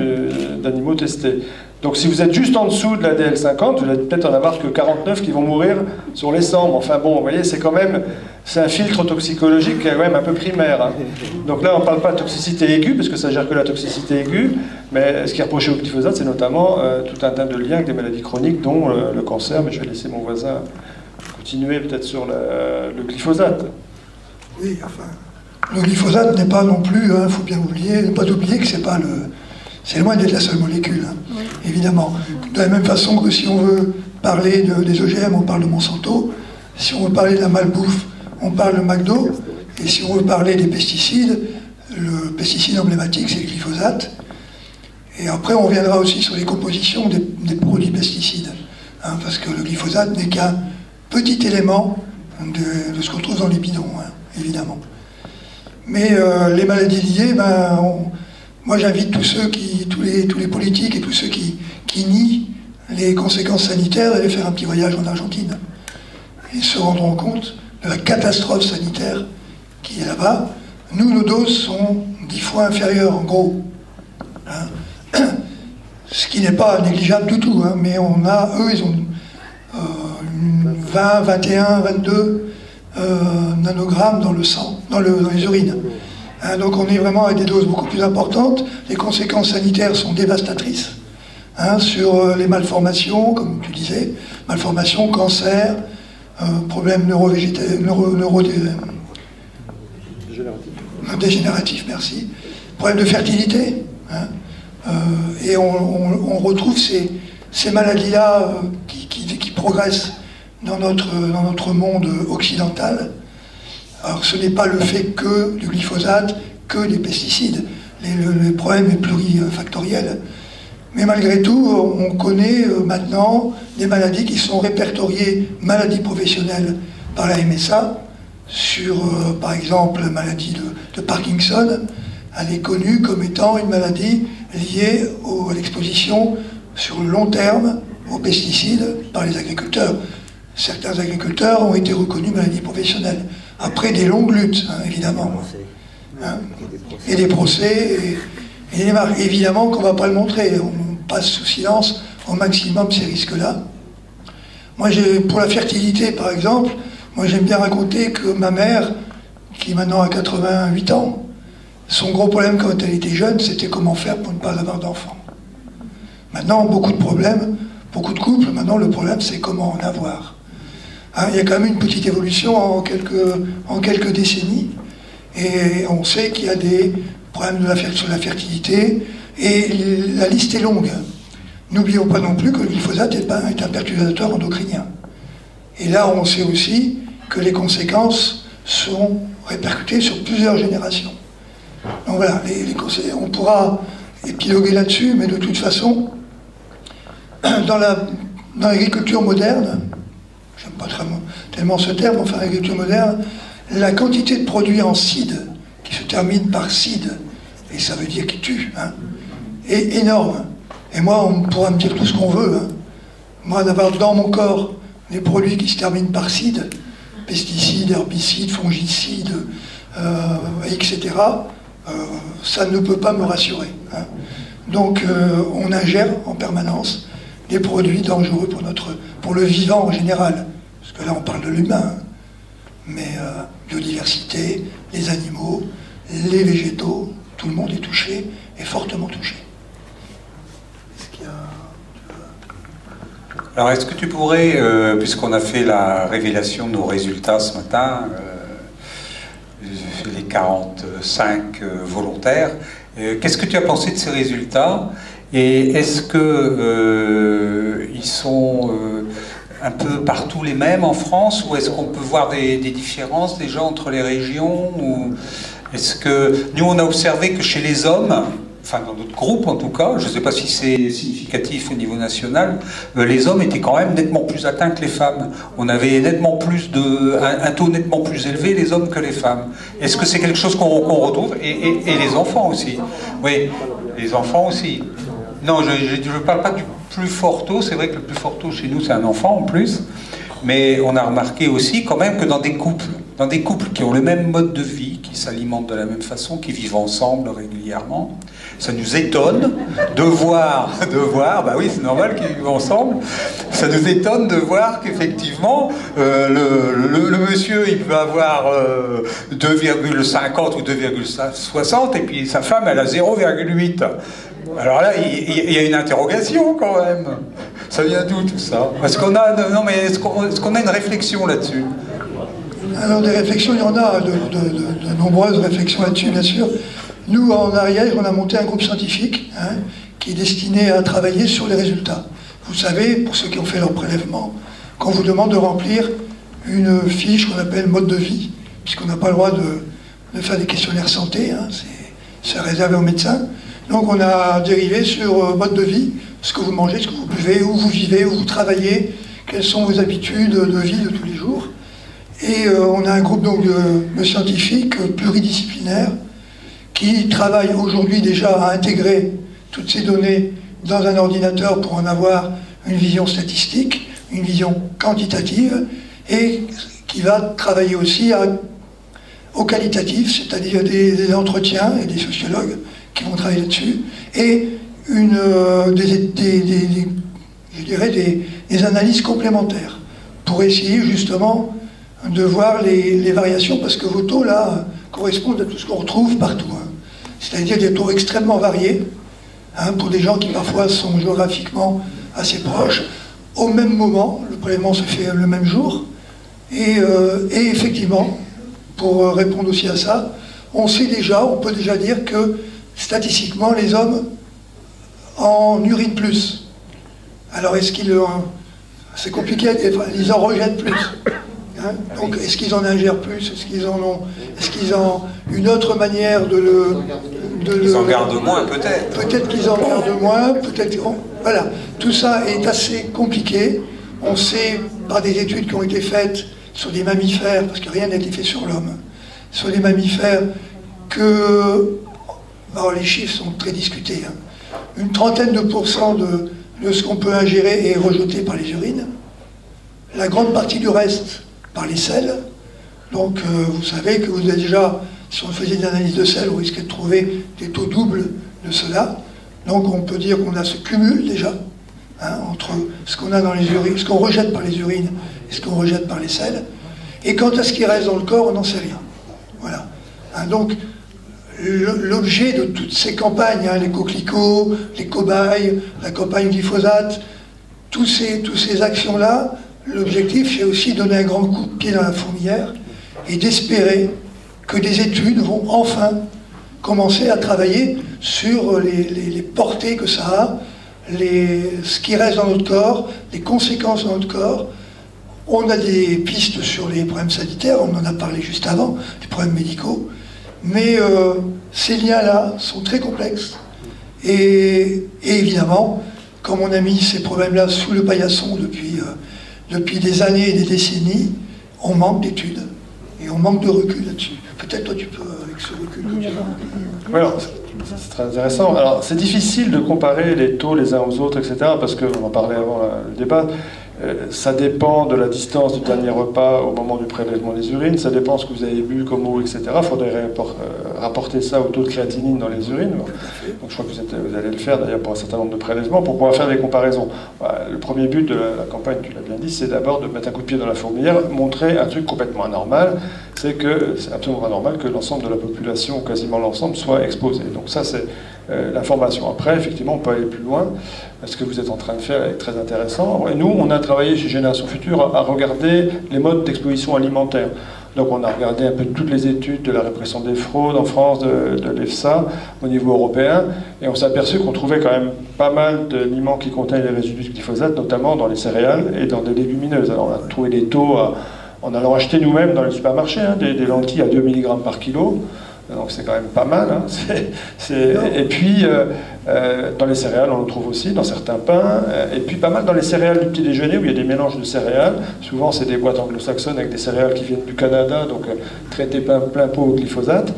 d'animaux testés. Donc si vous êtes juste en dessous de la DL50, vous allez peut-être en avoir que 49 qui vont mourir sur les 100. Enfin bon, vous voyez, c'est quand même, c'est un filtre toxicologique qui est quand même un peu primaire. Hein. Donc là, on ne parle pas de toxicité aiguë, parce que ça gère que la toxicité aiguë, mais ce qui est reproché au glyphosate, c'est notamment tout un tas de liens avec des maladies chroniques, dont le cancer, mais je vais laisser mon voisin continuer peut-être sur le glyphosate. Oui, enfin, le glyphosate n'est pas non plus, il faut bien oublier, ne pas oublier que c'est pas le... C'est loin d'être la seule molécule, hein, oui. Évidemment. De la même façon que si on veut parler des OGM, on parle de Monsanto. Si on veut parler de la malbouffe, on parle de McDo. Et si on veut parler des pesticides, le pesticide emblématique, c'est le glyphosate. Et après, on reviendra aussi sur les compositions des produits pesticides. Hein, parce que le glyphosate n'est qu'un petit élément de ce qu'on trouve dans les bidons, hein, évidemment. Mais les maladies liées, moi j'invite tous les politiques et tous ceux qui nient les conséquences sanitaires d'aller faire un petit voyage en Argentine. Ils se rendront compte de la catastrophe sanitaire qui est là-bas. Nous, nos doses sont 10 fois inférieures, en gros. Hein. Ce qui n'est pas négligeable du tout, hein, mais eux, ils ont 20, 21, 22 nanogrammes dans le sang, dans les urines. Hein, donc on est vraiment à des doses beaucoup plus importantes. Les conséquences sanitaires sont dévastatrices. Hein, sur les malformations, comme tu disais, malformations, cancer, problèmes dégénératifs, merci, problèmes de fertilité. Hein, et on retrouve ces maladies-là qui progressent dans notre monde occidental. Alors ce n'est pas le fait que du glyphosate, que des pesticides. Le problème est plurifactoriel. Mais malgré tout, on connaît maintenant des maladies qui sont répertoriées maladies professionnelles par la MSA, sur par exemple la maladie de Parkinson. Elle est connue comme étant une maladie liée à l'exposition sur le long terme aux pesticides par les agriculteurs. Certains agriculteurs ont été reconnus maladies professionnelles, après des longues luttes, hein, évidemment. Hein, et des procès, et des marques. Évidemment qu'on ne va pas le montrer, on passe sous silence au maximum ces risques-là. Moi, pour la fertilité, par exemple, moi j'aime bien raconter que ma mère, qui maintenant a 88 ans, son gros problème quand elle était jeune, c'était comment faire pour ne pas avoir d'enfants. Maintenant, beaucoup de problèmes, beaucoup de couples, maintenant le problème c'est comment en avoir. Hein, il y a quand même une petite évolution en quelques décennies, et on sait qu'il y a des problèmes sur la fertilité, et la liste est longue. N'oublions pas non plus que le glyphosate est un perturbateur endocrinien. Et là, on sait aussi que les conséquences sont répercutées sur plusieurs générations. Donc voilà, on pourra épiloguer là-dessus, mais de toute façon, dans l'agriculture moderne, j'aime pas tellement ce terme, enfin l'agriculture moderne, la quantité de produits en cide, qui se termine par cide, et ça veut dire qui tue, hein, est énorme. Et moi, on pourra me dire tout ce qu'on veut. Hein. Moi, d'avoir dans mon corps des produits qui se terminent par cide, pesticides, herbicides, fongicides, etc., ça ne peut pas me rassurer. Hein. Donc, on ingère en permanence des produits dangereux pour le vivant en général. Parce que là, on parle de l'humain. Hein. Mais biodiversité, les animaux, les végétaux, tout le monde est touché, et fortement touché. Alors, est-ce que tu pourrais, puisqu'on a fait la révélation de nos résultats ce matin, les 45 volontaires, qu'est-ce que tu as pensé de ces résultats? Et est-ce que ils sont un peu partout les mêmes en France, ou est-ce qu'on peut voir des différences déjà entre les régions, ou est-ce que nous on a observé que chez les hommes, enfin dans notre groupe en tout cas, je ne sais pas si c'est significatif au niveau national, les hommes étaient quand même nettement plus atteints que les femmes. On avait nettement plus un taux nettement plus élevé les hommes que les femmes. Est-ce que c'est quelque chose qu'on retrouve, et les enfants aussi? Oui, les enfants aussi. Non, je ne parle pas du plus fort taux, c'est vrai que le plus fort taux chez nous c'est un enfant en plus, mais on a remarqué aussi quand même que dans des couples qui ont le même mode de vie, qui s'alimentent de la même façon, qui vivent ensemble régulièrement, ça nous étonne de voir, bah oui c'est normal qu'ils vivent ensemble, ça nous étonne de voir qu'effectivement le monsieur il peut avoir 2,50 ou 2,60 et puis sa femme elle a 0,8. Alors là, il y a une interrogation quand même. Ça vient d'où tout ça? Est-ce qu'on a une réflexion là-dessus? Alors des réflexions, il y en a, de nombreuses réflexions là-dessus, bien sûr. Nous, en Ariège, on a monté un groupe scientifique qui est destiné à travailler sur les résultats. Vous savez, pour ceux qui ont fait leur prélèvement, qu'on vous demande de remplir une fiche qu'on appelle mode de vie, puisqu'on n'a pas le droit de faire des questionnaires santé, hein, c'est réservé aux médecins. Donc on a dérivé sur mode de vie, ce que vous mangez, ce que vous buvez, où vous vivez, où vous travaillez, quelles sont vos habitudes de vie de tous les jours. Et on a un groupe donc, de scientifiques pluridisciplinaires qui travaillent aujourd'hui déjà à intégrer toutes ces données dans un ordinateur pour en avoir une vision statistique, une vision quantitative, et qui va travailler aussi au qualitatif, c'est-à-dire des entretiens et des sociologues qui vont travailler là-dessus, et des analyses complémentaires pour essayer justement de voir les variations, parce que vos taux là correspondent à tout ce qu'on retrouve partout, hein. C'est-à-dire des taux extrêmement variés, hein, pour des gens qui parfois sont géographiquement assez proches, au même moment, le prélèvement se fait le même jour, et effectivement, pour répondre aussi à ça, on peut déjà dire que statistiquement, les hommes en urinent plus. Alors, est-ce qu'ils... C'est compliqué, ils en rejettent plus. Hein? Donc, est-ce qu'ils en ingèrent plus? Est-ce qu'ils ont une autre manière Ils en gardent moins, peut-être. Peut-être qu'ils en gardent moins, peut-être... Voilà. Tout ça est assez compliqué. On sait, par des études qui ont été faites sur des mammifères, parce que rien n'a été fait sur l'homme, sur des mammifères que... Alors les chiffres sont très discutés. Hein. Une trentaine de pourcents de ce qu'on peut ingérer est rejeté par les urines. La grande partie du reste par les selles. Donc vous savez que vous avez déjà, si on faisait une analyse de sel, vous risquez de trouver des taux doubles de cela. Donc on peut dire qu'on a ce cumul déjà, hein, entre ce qu'on a dans les urines, ce qu'on rejette par les urines et ce qu'on rejette par les selles. Et quant à ce qui reste dans le corps, on n'en sait rien. Voilà. Hein, donc l'objet de toutes ces campagnes, hein, les coquelicots, les cobayes, la campagne glyphosate, toutes ces actions-là, l'objectif c'est aussi donner un grand coup de pied dans la fourmilière et d'espérer que des études vont enfin commencer à travailler sur les portées que ça a, ce qui reste dans notre corps, les conséquences dans notre corps. On a des pistes sur les problèmes sanitaires, on en a parlé juste avant, les problèmes médicaux, mais ces liens-là sont très complexes. Et évidemment, comme on a mis ces problèmes-là sous le paillasson depuis des années et des décennies, on manque d'études et on manque de recul là-dessus. Peut-être toi tu peux, avec ce recul. Oui, c'est très intéressant. Alors, c'est difficile de comparer les taux les uns aux autres, etc., parce qu'on en parlait avant le débat. Ça dépend de la distance du dernier repas au moment du prélèvement des urines, ça dépend de ce que vous avez bu comme eau, etc. Il faudrait rapporter ça au taux de créatinine dans les urines. Donc, je crois que vous allez le faire d'ailleurs pour un certain nombre de prélèvements pour pouvoir faire des comparaisons. Le premier but de la campagne, tu l'as bien dit, c'est d'abord de mettre un coup de pied dans la fourmilière, montrer un truc complètement anormal, c'est que c'est absolument anormal que l'ensemble de la population, ou quasiment l'ensemble, soit exposé. Donc ça, c'est l'information. Après, effectivement, on peut aller plus loin. Ce que vous êtes en train de faire est très intéressant. Et nous, on a travaillé chez Génération Future à regarder les modes d'exposition alimentaire. Donc on a regardé un peu toutes les études de la répression des fraudes en France, de l'EFSA, au niveau européen, et on s'est aperçu qu'on trouvait quand même pas mal d'aliments qui contenaient les résidus de glyphosate, notamment dans les céréales et dans des légumineuses. Alors on a trouvé des taux en allant acheter nous-mêmes dans les supermarchés, hein, des lentilles à 2 mg par kilo. Donc c'est quand même pas mal. Hein. Et puis, dans les céréales, on le trouve aussi, dans certains pains. Et puis pas mal dans les céréales du petit déjeuner, où il y a des mélanges de céréales. Souvent, c'est des boîtes anglo-saxonnes avec des céréales qui viennent du Canada, donc traitées plein pot au glyphosate.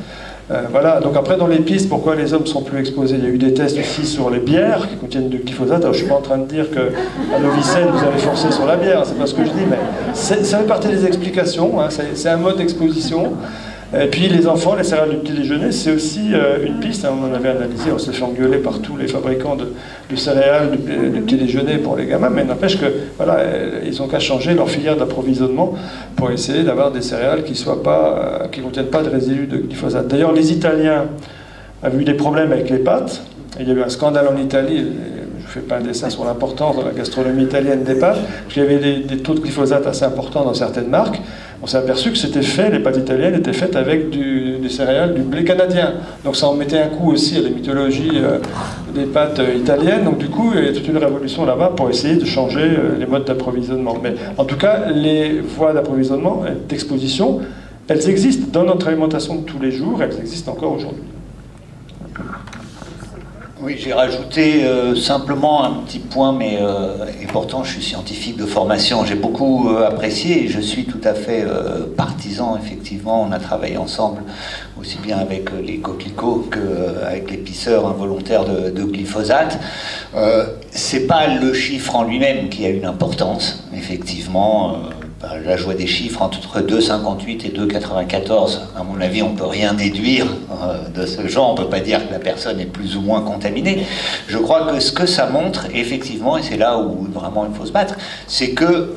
Voilà. Donc après, dans les pistes, pourquoi les hommes sont plus exposés? Il y a eu des tests aussi sur les bières qui contiennent du glyphosate. Alors, je ne suis pas en train de dire qu'à Novicène, vous avez forcé sur la bière. C'est pas ce que je dis, mais ça fait partie des explications. Hein. C'est un mode d'exposition. Et puis les enfants, les céréales du petit déjeuner, c'est aussi une piste. On en avait analysé, on s'est fait engueuler par tous les fabricants de céréales du petit déjeuner pour les gamins, mais n'empêche que voilà, ils n'ont qu'à changer leur filière d'approvisionnement pour essayer d'avoir des céréales qui ne contiennent pas de résidus de glyphosate. D'ailleurs, les Italiens avaient eu des problèmes avec les pâtes. Il y a eu un scandale en Italie. Je ne fais pas un dessin sur l'importance de la gastronomie italienne des pâtes, parce qu'il y avait des taux de glyphosate assez importants dans certaines marques. On s'est aperçu que les pâtes italiennes étaient faites avec des céréales, du blé canadien. Donc ça en mettait un coup aussi à la mythologie des pâtes italiennes. Donc du coup, il y a toute une révolution là-bas pour essayer de changer les modes d'approvisionnement. Mais en tout cas, les voies d'approvisionnement, d'exposition, elles existent dans notre alimentation de tous les jours, elles existent encore aujourd'hui. Oui, j'ai rajouté simplement un petit point, mais et pourtant je suis scientifique de formation, j'ai beaucoup apprécié et je suis tout à fait partisan, effectivement. On a travaillé ensemble aussi bien avec les coquelicots qu'avec les pisseurs involontaires de glyphosate. C'est pas le chiffre en lui-même qui a une importance, effectivement. Là, je vois des chiffres entre 2,58 et 2,94. À mon avis, on ne peut rien déduire de ce genre. On ne peut pas dire que la personne est plus ou moins contaminée. Je crois que ce que ça montre, effectivement, et c'est là où vraiment il faut se battre, c'est que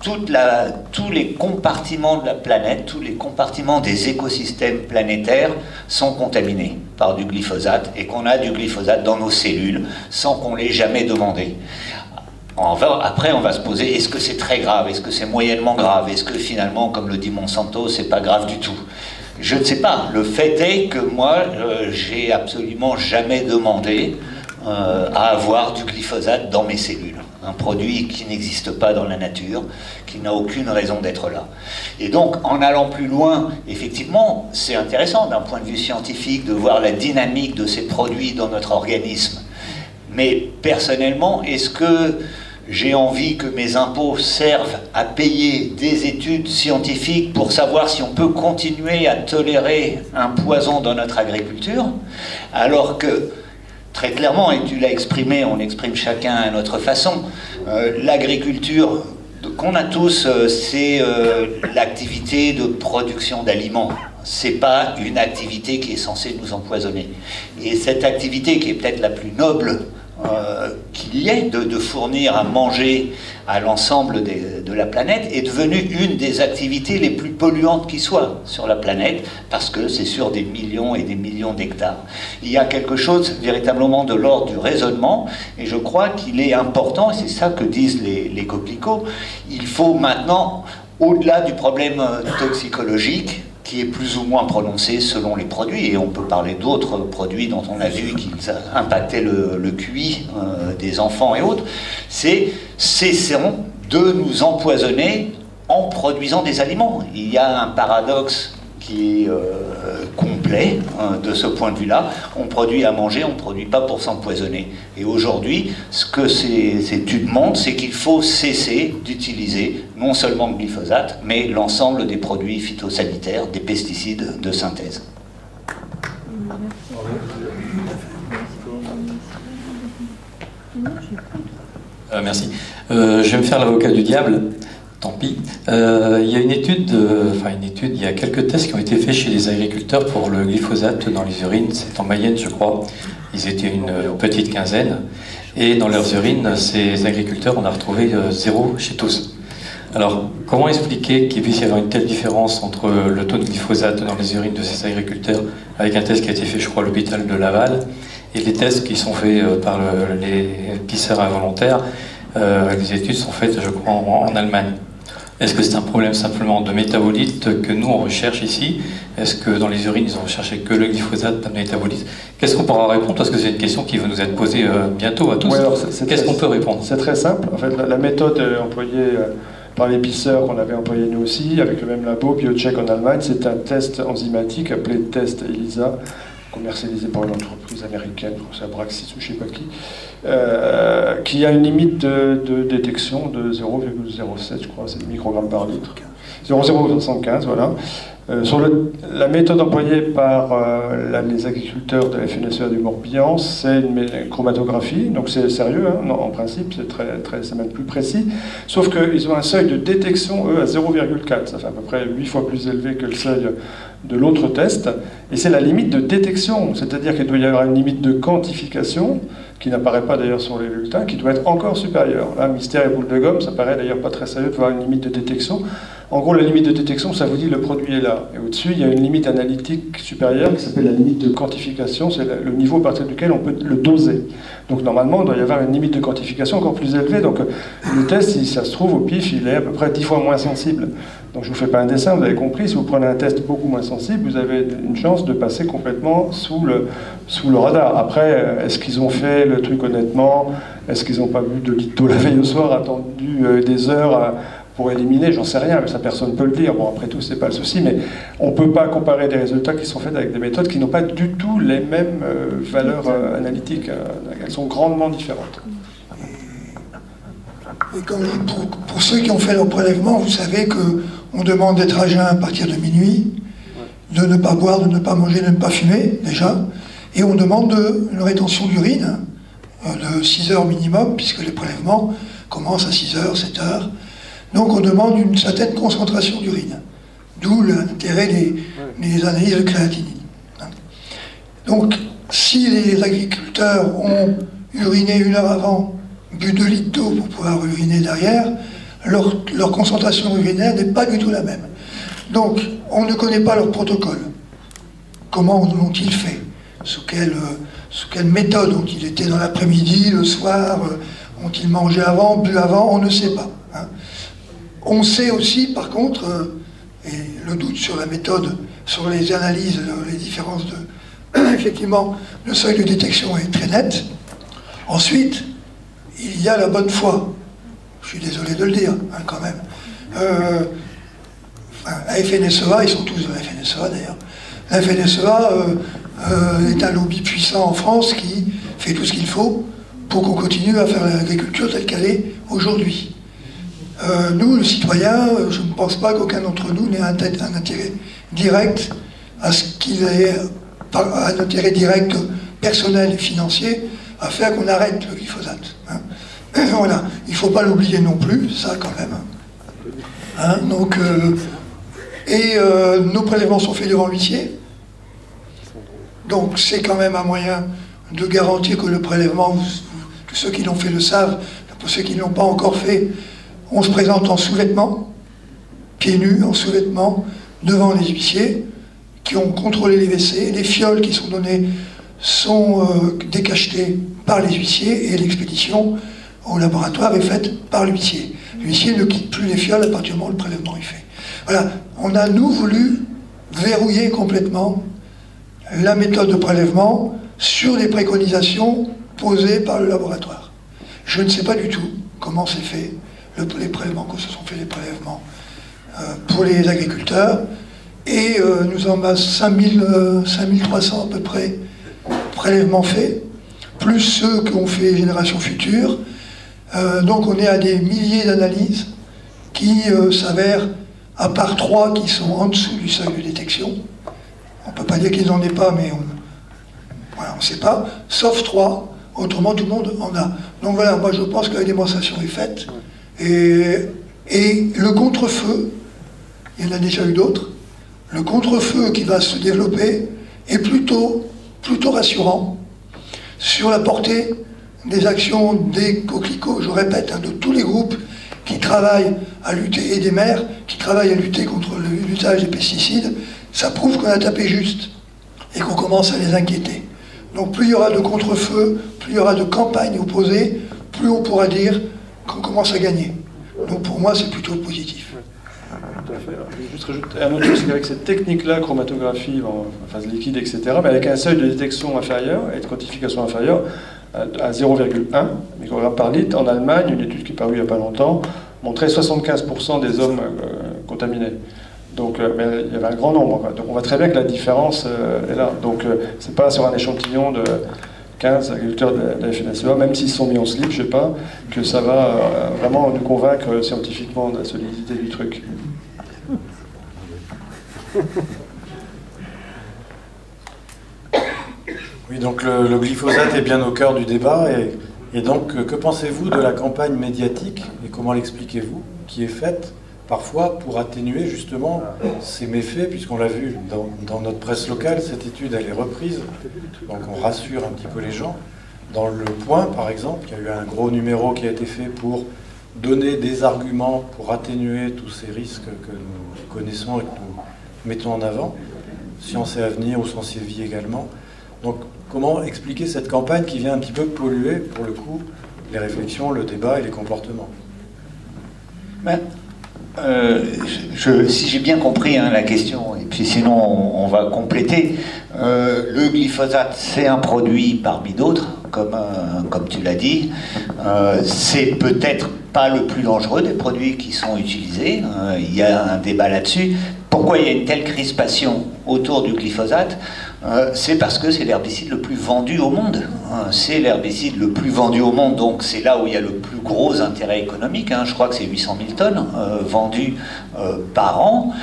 tous les compartiments de la planète, tous les compartiments des écosystèmes planétaires sont contaminés par du glyphosate et qu'on a du glyphosate dans nos cellules sans qu'on l'ait jamais demandé. Après, on va se poser, est-ce que c'est très grave? Est-ce que c'est moyennement grave? Est-ce que finalement, comme le dit Monsanto, c'est pas grave du tout? Je ne sais pas. Le fait est que moi, j'ai absolument jamais demandé à avoir du glyphosate dans mes cellules. Un produit qui n'existe pas dans la nature, qui n'a aucune raison d'être là. Et donc, en allant plus loin, effectivement, c'est intéressant d'un point de vue scientifique de voir la dynamique de ces produits dans notre organisme. Mais personnellement, est-ce que j'ai envie que mes impôts servent à payer des études scientifiques pour savoir si on peut continuer à tolérer un poison dans notre agriculture, alors que, très clairement, et tu l'as exprimé, on l'exprime chacun à notre façon, l'agriculture qu'on a tous, c'est l'activité de production d'aliments. C'est pas une activité qui est censée nous empoisonner. Et cette activité qui est peut-être la plus noble qu'il y ait, de fournir à manger à l'ensemble de la planète, est devenue une des activités les plus polluantes qui soient sur la planète, parce que c'est sur des millions et des millions d'hectares. Il y a quelque chose véritablement de l'ordre du raisonnement, et je crois qu'il est important, et c'est ça que disent les coquelicots, il faut maintenant, au-delà du problème toxicologique, qui est plus ou moins prononcé selon les produits, et on peut parler d'autres produits dont on a vu qu'ils impactaient le QI des enfants et autres, c'est cessons de nous empoisonner en produisant des aliments. Il y a un paradoxe qui est complet de ce point de vue-là. On produit à manger, on ne produit pas pour s'empoisonner. Et aujourd'hui, ce que ces études montrent, c'est qu'il faut cesser d'utiliser non seulement le glyphosate, mais l'ensemble des produits phytosanitaires, des pesticides de synthèse. Merci. Je vais me faire l'avocat du diable. Tant pis. Il y a une étude, il y a quelques tests qui ont été faits chez les agriculteurs pour le glyphosate dans les urines. C'est en Mayenne, je crois. Ils étaient une petite quinzaine. Et dans leurs urines, ces agriculteurs, on a retrouvé 0 chez tous. Alors, comment expliquer qu'il puisse y avoir une telle différence entre le taux de glyphosate dans les urines de ces agriculteurs, avec un test qui a été fait, je crois, à l'hôpital de Laval, et les tests qui sont faits par les pisseurs involontaires, les études sont faites, je crois, en Allemagne. Est-ce que c'est un problème simplement de métabolites que nous on recherche ici? Est-ce que dans les urines ils ont recherché que le glyphosate, pas de métabolites? Qu'est-ce qu'on pourra répondre? Parce que c'est une question qui va nous être posée bientôt à tous. Ouais, qu'est-ce qu'on peut répondre? C'est très simple. En fait, la méthode employée par les pisseurs qu'on avait employé nous aussi, avec le même labo, BioCheck en Allemagne, c'est un test enzymatique appelé test ELISA, commercialisé par une entreprise américaine, c'est Abraxis ou je ne sais pas qui a une limite de détection de 0,07, je crois, c'est microgrammes par litre. 0,075, voilà. Sur la méthode employée par les agriculteurs de la FNSEA du Morbihan, c'est une chromatographie, donc c'est sérieux, hein, non, en principe, c'est même plus précis, sauf qu'ils ont un seuil de détection, eux, à 0,4, ça fait à peu près 8 fois plus élevé que le seuil de l'autre test, et c'est la limite de détection, c'est-à-dire qu'il doit y avoir une limite de quantification, qui n'apparaît pas d'ailleurs sur les résultats, qui doit être encore supérieure. Là, mystère et boule de gomme, ça paraît d'ailleurs pas très sérieux de voir une limite de détection. En gros, la limite de détection, ça vous dit le produit est là. Et au-dessus, il y a une limite analytique supérieure qui s'appelle la limite de quantification, c'est le niveau à partir duquel on peut le doser. Donc normalement, il doit y avoir une limite de quantification encore plus élevée. Donc le test, si ça se trouve au pif, il est à peu près 10 fois moins sensible. Donc je ne vous fais pas un dessin, vous avez compris, si vous prenez un test beaucoup moins sensible, vous avez une chance de passer complètement sous le radar. Après, est-ce qu'ils ont fait le truc honnêtement? Est-ce qu'ils n'ont pas bu de litres d'eau la veille au soir, attendu des heures pour éliminer? J'en sais rien, mais ça personne ne peut le dire. Bon, après tout, c'est pas le souci, mais on ne peut pas comparer des résultats qui sont faits avec des méthodes qui n'ont pas du tout les mêmes valeurs analytiques. Elles sont grandement différentes. Et comme pour ceux qui ont fait leur prélèvement, vous savez qu'on demande d'être à jeun à partir de minuit, de ne pas boire, de ne pas manger, de ne pas fumer, déjà, et on demande une rétention d'urine de 6 heures minimum, puisque les prélèvements commencent à 6 heures, 7 heures. Donc on demande une certaine concentration d'urine, d'où l'intérêt des analyses de créatinine. Donc si les agriculteurs ont uriné 1 heure avant, bu 2 litres d'eau pour pouvoir uriner derrière, leur concentration urinaire n'est pas du tout la même. Donc, on ne connaît pas leur protocole. Comment l'ont-ils fait? Sous quelle méthode ont-ils été dans l'après-midi, le soir? Ont-ils mangé avant, bu avant? On ne sait pas. Hein. On sait aussi, par contre, et le doute sur la méthode, sur les analyses, les différences de... Effectivement, le seuil de détection est très net. Ensuite, il y a la bonne foi. Je suis désolé de le dire, hein, quand même. La FNSEA, ils sont tous de la FNSEA d'ailleurs. La FNSEA est un lobby puissant en France qui fait tout ce qu'il faut pour qu'on continue à faire l'agriculture telle qu'elle est aujourd'hui. Nous, le citoyen, je ne pense pas qu'aucun d'entre nous n'ait un intérêt direct à ce qu'il ait un intérêt direct personnel et financier à faire qu'on arrête le glyphosate. Hein. Voilà, il ne faut pas l'oublier non plus, ça quand même. Hein, donc, nos prélèvements sont faits devant l'huissier. Donc c'est quand même un moyen de garantir que le prélèvement, ceux qui l'ont fait le savent, pour ceux qui ne l'ont pas encore fait, on se présente en sous-vêtements, pieds nus, en sous-vêtements, devant les huissiers, qui ont contrôlé les WC. Les fioles qui sont données sont décachetées par les huissiers et l'expédition au laboratoire est faite par l'huissier. L'huissier ne quitte plus les fioles à partir du moment où le prélèvement est fait. Voilà, on a, nous, voulu verrouiller complètement la méthode de prélèvement sur les préconisations posées par le laboratoire. Je ne sais pas du tout comment c'est fait, les prélèvements, que se sont faits les prélèvements pour les agriculteurs, et nous en avons 5300 à peu près prélèvements faits, plus ceux qu'ont fait Génération Future. Donc on est à des milliers d'analyses qui s'avèrent, à part 3 qui sont en dessous du seuil de détection. On ne peut pas dire qu'ils n'en aient pas, mais voilà, on ne sait pas, sauf 3, autrement tout le monde en a. Donc voilà, moi je pense que la démonstration est faite, et le contre-feu, il y en a déjà eu d'autres, le contre-feu qui va se développer est plutôt rassurant sur la portée des actions des coquelicots, je répète, de tous les groupes qui travaillent à lutter, et des maires qui travaillent à lutter contre l'usage des pesticides. Ça prouve qu'on a tapé juste et qu'on commence à les inquiéter. Donc plus il y aura de contre-feu, plus il y aura de campagnes opposées, plus on pourra dire qu'on commence à gagner. Donc pour moi, c'est plutôt positif. Tout à fait. Je vais juste rajouter un autre truc, c'est qu'avec cette technique-là, chromatographie en phase liquide, etc., mais avec un seuil de détection inférieur et de quantification inférieure à 0,1 microgrammes par litre, en Allemagne, une étude qui est parue il n'y a pas longtemps, montrait 75% des hommes contaminés. Donc il y avait un grand nombre, quoi. Donc on voit très bien que la différence est là. Donc c'est pas sur un échantillon de 15 agriculteurs de la FNSEA, même s'ils sont mis en slip, je sais pas, que ça va vraiment nous convaincre scientifiquement de la solidité du truc. Oui, donc le glyphosate est bien au cœur du débat, et donc que pensez-vous de la campagne médiatique, et comment l'expliquez-vous, qui est faite parfois pour atténuer justement ces méfaits, puisqu'on l'a vu dans notre presse locale, cette étude elle est reprise, donc on rassure un petit peu les gens. Dans Le Point par exemple, il y a eu un gros numéro qui a été fait pour donner des arguments pour atténuer tous ces risques que nous connaissons et que nous mettons en avant, Science et Avenir ou Science et Vie également. Donc comment expliquer cette campagne qui vient un petit peu polluer, pour le coup, les réflexions, le débat et les comportements? Si j'ai bien compris la question, et puis sinon on va compléter, le glyphosate c'est un produit parmi d'autres, comme tu l'as dit, c'est peut-être pas le plus dangereux des produits qui sont utilisés, il y a un débat là-dessus. Pourquoi il y a une telle crispation autour du glyphosate? C'est parce que c'est l'herbicide le plus vendu au monde. C'est l'herbicide le plus vendu au monde, donc c'est là où il y a le plus gros intérêt économique. Je crois que c'est 800 000 tonnes vendues par an.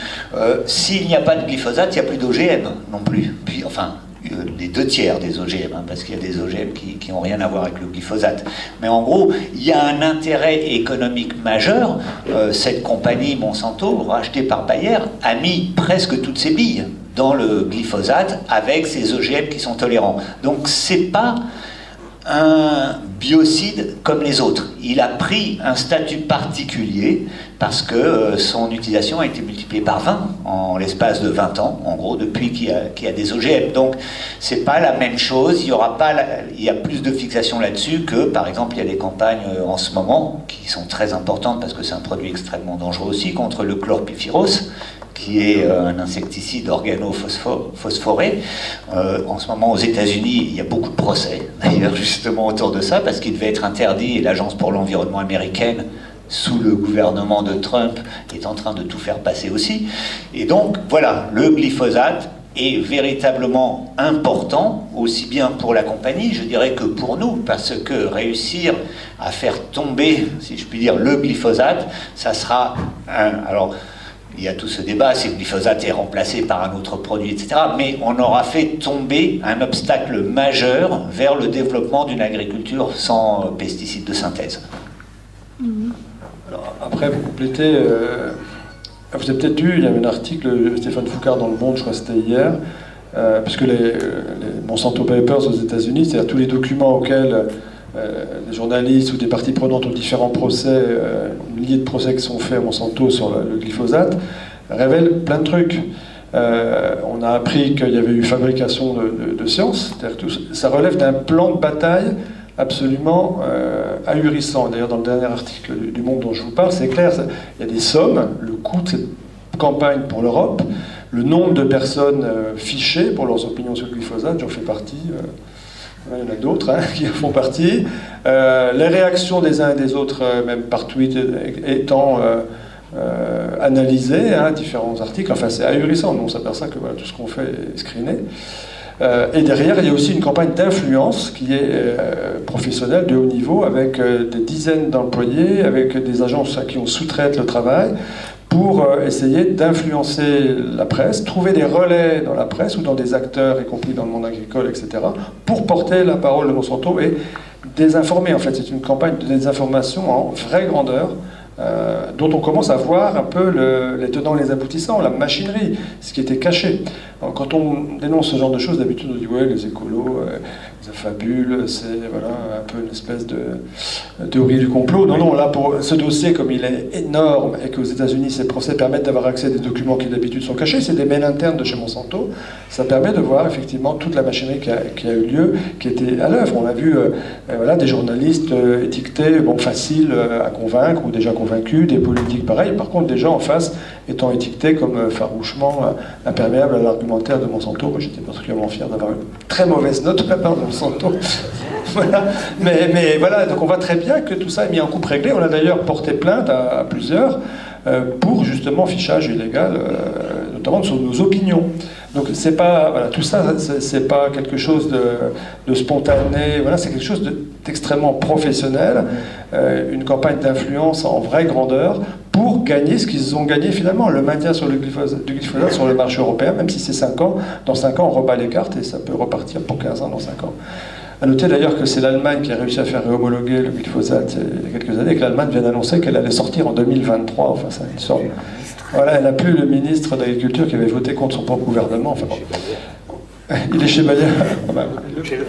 S'il n'y a pas de glyphosate, il n'y a plus d'OGM non plus. Puis, enfin, les 2/3 des OGM, parce qu'il y a des OGM qui n'ont rien à voir avec le glyphosate. Mais en gros, il y a un intérêt économique majeur. Cette compagnie Monsanto, rachetée par Bayer, a mis presque toutes ses billes dans le glyphosate avec ces OGM qui sont tolérants. Donc c'est pas un biocide comme les autres. Il a pris un statut particulier parce que son utilisation a été multipliée par 20 en l'espace de 20 ans, en gros, depuis qu'il y a des OGM. Donc c'est pas la même chose, il y a plus de fixation là-dessus que, par exemple, il y a des campagnes en ce moment qui sont très importantes parce que c'est un produit extrêmement dangereux aussi, contre le chlorpyrifos, qui est un insecticide organophosphoré. En ce moment, aux États-Unis, il y a beaucoup de procès, d'ailleurs, justement autour de ça, parce qu'il devait être interdit, et l'Agence pour l'environnement américaine, sous le gouvernement de Trump, est en train de tout faire passer aussi. Et donc, voilà, le glyphosate est véritablement important, aussi bien pour la compagnie, je dirais, que pour nous, parce que réussir à faire tomber, si je puis dire, le glyphosate, ça sera alors, il y a tout ce débat, si le glyphosate est remplacé par un autre produit, etc. Mais on aura fait tomber un obstacle majeur vers le développement d'une agriculture sans pesticides de synthèse. Alors, après, vous complétez, vous avez peut-être lu, il y avait un article de Stéphane Foucard dans Le Monde, je crois que c'était hier, puisque les Monsanto Papers aux États-Unis, c'est-à-dire tous les documents auxquels des journalistes ou des parties prenantes aux différents procès, une lignée de procès qui sont faits à Monsanto sur le glyphosate, révèle plein de trucs. On a appris qu'il y avait eu fabrication de science, c'est-à-dire que ça relève d'un plan de bataille absolument ahurissant. D'ailleurs, dans le dernier article du Monde dont je vous parle, c'est clair, il y a des sommes, le coût de cette campagne pour l'Europe, le nombre de personnes fichées pour leurs opinions sur le glyphosate, j'en fais partie, il y en a d'autres qui en font partie, les réactions des uns et des autres, même par tweet, étant analysées, différents articles, enfin c'est ahurissant, on s'aperçoit que voilà, tout ce qu'on fait est screené. Et derrière, il y a aussi une campagne d'influence qui est professionnelle, de haut niveau, avec des dizaines d'employés, avec des agences à qui on sous-traite le travail, pour essayer d'influencer la presse, trouver des relais dans la presse ou dans des acteurs, y compris dans le monde agricole, etc., pour porter la parole de Monsanto et désinformer. En fait, c'est une campagne de désinformation en vraie grandeur, dont on commence à voir un peu les tenants et les aboutissants, la machinerie, ce qui était caché. Alors, quand on dénonce ce genre de choses, d'habitude on dit ouais, les écolos, ils affabulent, c'est voilà, un peu une espèce de théorie du complot. Non, non, là, pour ce dossier, comme il est énorme et qu'aux États-Unis ces procès permettent d'avoir accès à des documents qui d'habitude sont cachés, c'est des mails internes de chez Monsanto, ça permet de voir effectivement toute la machinerie qui a eu lieu, qui était à l'œuvre. On a vu voilà, des journalistes étiquetés, bon, faciles à convaincre ou déjà convaincus, des politiques pareils, par contre des gens en face étant étiquetés comme farouchement imperméables à l'argumentaire de Monsanto. Moi j'étais particulièrement fier d'avoir une très mauvaise note de la part de Monsanto. Voilà. Mais voilà, donc on voit très bien que tout ça est mis en coupe réglée. On a d'ailleurs porté plainte à plusieurs pour justement fichage illégal, notamment sur nos opinions. Donc c'est pas, voilà, tout ça, c'est pas quelque chose de spontané, voilà, c'est quelque chose d'extrêmement professionnel, une campagne d'influence en vraie grandeur pour gagner ce qu'ils ont gagné finalement, le maintien du glyphosate sur le marché européen, même si c'est 5 ans, dans 5 ans on rebat les cartes et ça peut repartir pour 15 ans dans 5 ans. A noter d'ailleurs que c'est l'Allemagne qui a réussi à faire réhomologuer le glyphosate il y a quelques années, que l'Allemagne vient d'annoncer qu'elle allait sortir en 2023, enfin ça une sorte... Voilà, elle n'a plus le ministre de l'Agriculture qui avait voté contre son propre gouvernement. Enfin, bon. Il est chez Bayer.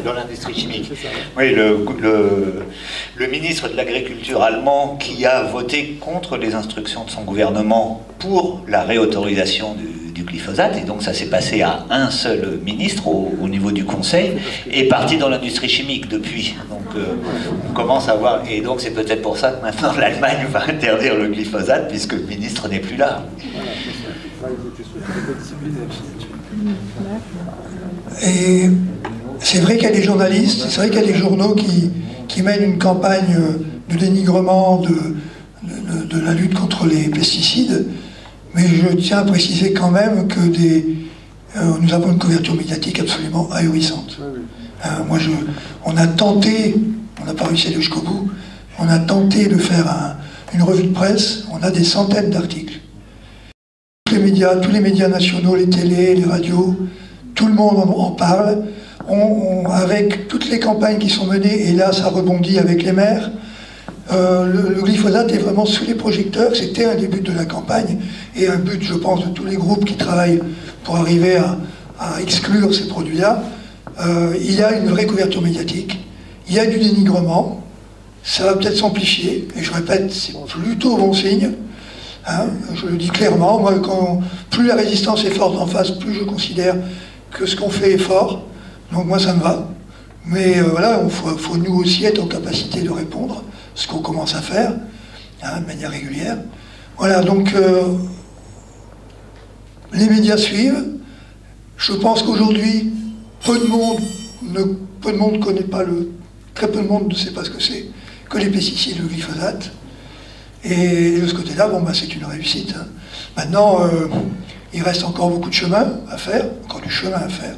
Dans l'industrie chimique. Oui, le ministre de l'Agriculture allemand qui a voté contre les instructions de son gouvernement pour la réautorisation du glyphosate, et donc ça s'est passé à un seul ministre au niveau du Conseil, est parti dans l'industrie chimique depuis. Donc on commence à voir, et donc c'est peut-être pour ça que maintenant l'Allemagne va interdire le glyphosate puisque le ministre n'est plus là. Et c'est vrai qu'il y a des journalistes, c'est vrai qu'il y a des journaux qui mènent une campagne de dénigrement de la lutte contre les pesticides, mais je tiens à préciser quand même que nous avons une couverture médiatique absolument ahurissante. On a tenté, on n'a pas réussi à aller jusqu'au bout, on a tenté de faire une revue de presse, on a des centaines d'articles. Tous les médias nationaux, les télés, les radios, tout le monde en parle. Avec toutes les campagnes qui sont menées, et là ça rebondit avec les maires, le glyphosate est vraiment sous les projecteurs. C'était un des buts de la campagne, et un but, je pense, de tous les groupes qui travaillent pour arriver à exclure ces produits-là. Il y a une vraie couverture médiatique, il y a du dénigrement, ça va peut-être s'amplifier, et je répète, c'est plutôt bon signe. Hein, je le dis clairement, moi, plus la résistance est forte en face, plus je considère que ce qu'on fait est fort. Donc moi ça me va. Mais voilà, il faut nous aussi être en capacité de répondre, ce qu'on commence à faire, hein, de manière régulière. Voilà, donc les médias suivent. Je pense qu'aujourd'hui, peu de monde connaît pas très peu de monde ne sait pas ce que c'est que les pesticides, le glyphosate. Et de ce côté-là, bon, bah, c'est une réussite. Hein. Maintenant, il reste encore beaucoup de chemin à faire, encore du chemin à faire.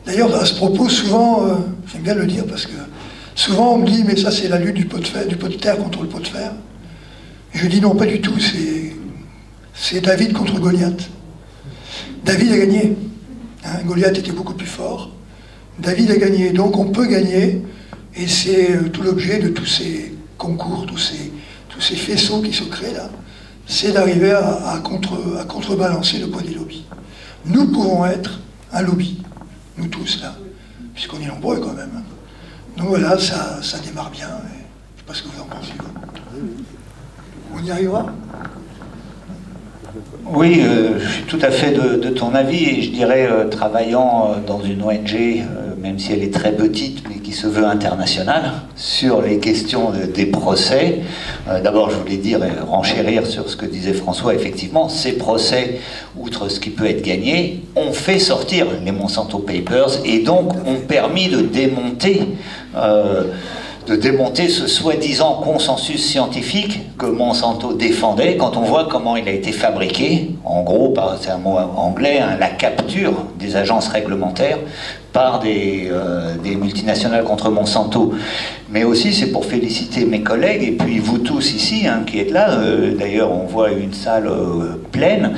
D'ailleurs, à ce propos, souvent, j'aime bien le dire parce que souvent on me dit, mais ça c'est la lutte du pot de terre contre le pot de fer. Et je dis non, pas du tout, c'est David contre Goliath. David a gagné. Hein, Goliath était beaucoup plus fort. David a gagné, donc on peut gagner, et c'est tout l'objet de tous ces concours, tous ces faisceaux qui se créent là, c'est d'arriver à contrebalancer le poids des lobbies. Nous pouvons être un lobby, nous tous là, puisqu'on est nombreux quand même. Donc voilà, ça démarre bien. Je ne sais pas ce que vous en pensez. On y arrivera? Oui, je suis tout à fait de ton avis, et je dirais, travaillant dans une ONG, même si elle est très petite, mais qui se veut internationale, sur les questions des procès, d'abord je voulais dire, et renchérir sur ce que disait François, effectivement, ces procès, outre ce qui peut être gagné, ont fait sortir les Monsanto Papers, et donc ont permis de démonter ce soi-disant consensus scientifique que Monsanto défendait, quand on voit comment il a été fabriqué, en gros, c'est un mot anglais, hein, la capture des agences réglementaires par des multinationales contre Monsanto. Mais aussi, c'est pour féliciter mes collègues, et puis vous tous ici, hein, qui êtes là, d'ailleurs on voit une salle pleine,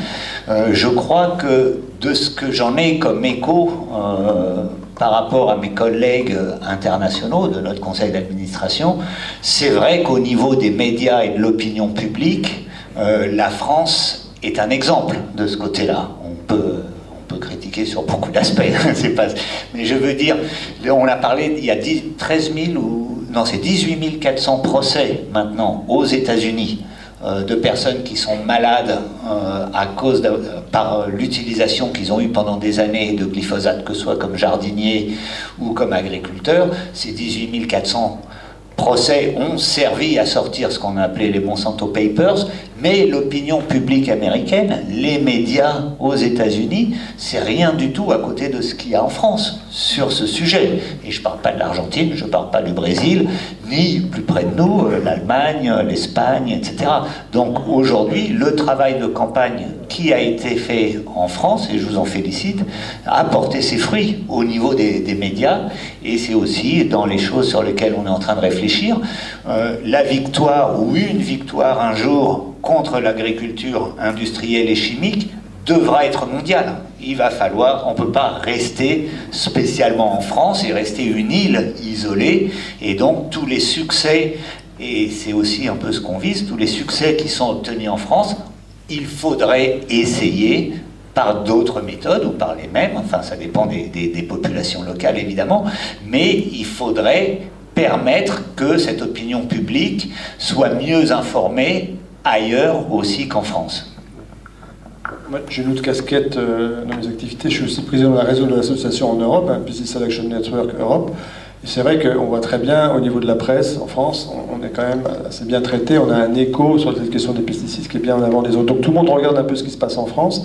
je crois que de ce que j'en ai comme écho, par rapport à mes collègues internationaux de notre conseil d'administration, c'est vrai qu'au niveau des médias et de l'opinion publique, la France est un exemple de ce côté-là. On peut critiquer sur beaucoup d'aspects, mais je veux dire, on a parlé, il y a 13 000 non, c'est 18 400 procès maintenant aux États-Unis de personnes qui sont malades par l'utilisation qu'ils ont eue pendant des années de glyphosate, que ce soit comme jardinier ou comme agriculteur. Ces 18 400 procès ont servi à sortir ce qu'on a appelé les Monsanto Papers, mais l'opinion publique américaine, les médias aux États-Unis, c'est rien du tout à côté de ce qu'il y a en France sur ce sujet. Et je ne parle pas de l'Argentine, je ne parle pas du Brésil, ni plus près de nous, l'Allemagne, l'Espagne, etc. Donc aujourd'hui, le travail de campagne qui a été fait en France, et je vous en félicite, a porté ses fruits au niveau des médias, et c'est aussi dans les choses sur lesquelles on est en train de réfléchir. La victoire, ou une victoire un jour, contre l'agriculture industrielle et chimique devra être mondiale. Il va falloir, on ne peut pas rester spécialement en France et rester une île isolée, et donc tous les succès, et c'est aussi un peu ce qu'on vise, tous les succès qui sont obtenus en France, il faudrait essayer par d'autres méthodes ou par les mêmes, enfin ça dépend des populations locales évidemment, mais il faudrait permettre que cette opinion publique soit mieux informée ailleurs aussi qu'en France. Moi, j'ai une autre casquette dans mes activités. Je suis aussi président d'un réseau de l'association en Europe, Pesticide Action Network Europe. Et c'est vrai qu'on voit très bien au niveau de la presse en France, on est quand même assez bien traité. On a un écho sur cette question des pesticides qui est bien en avant des autres. Donc tout le monde regarde un peu ce qui se passe en France.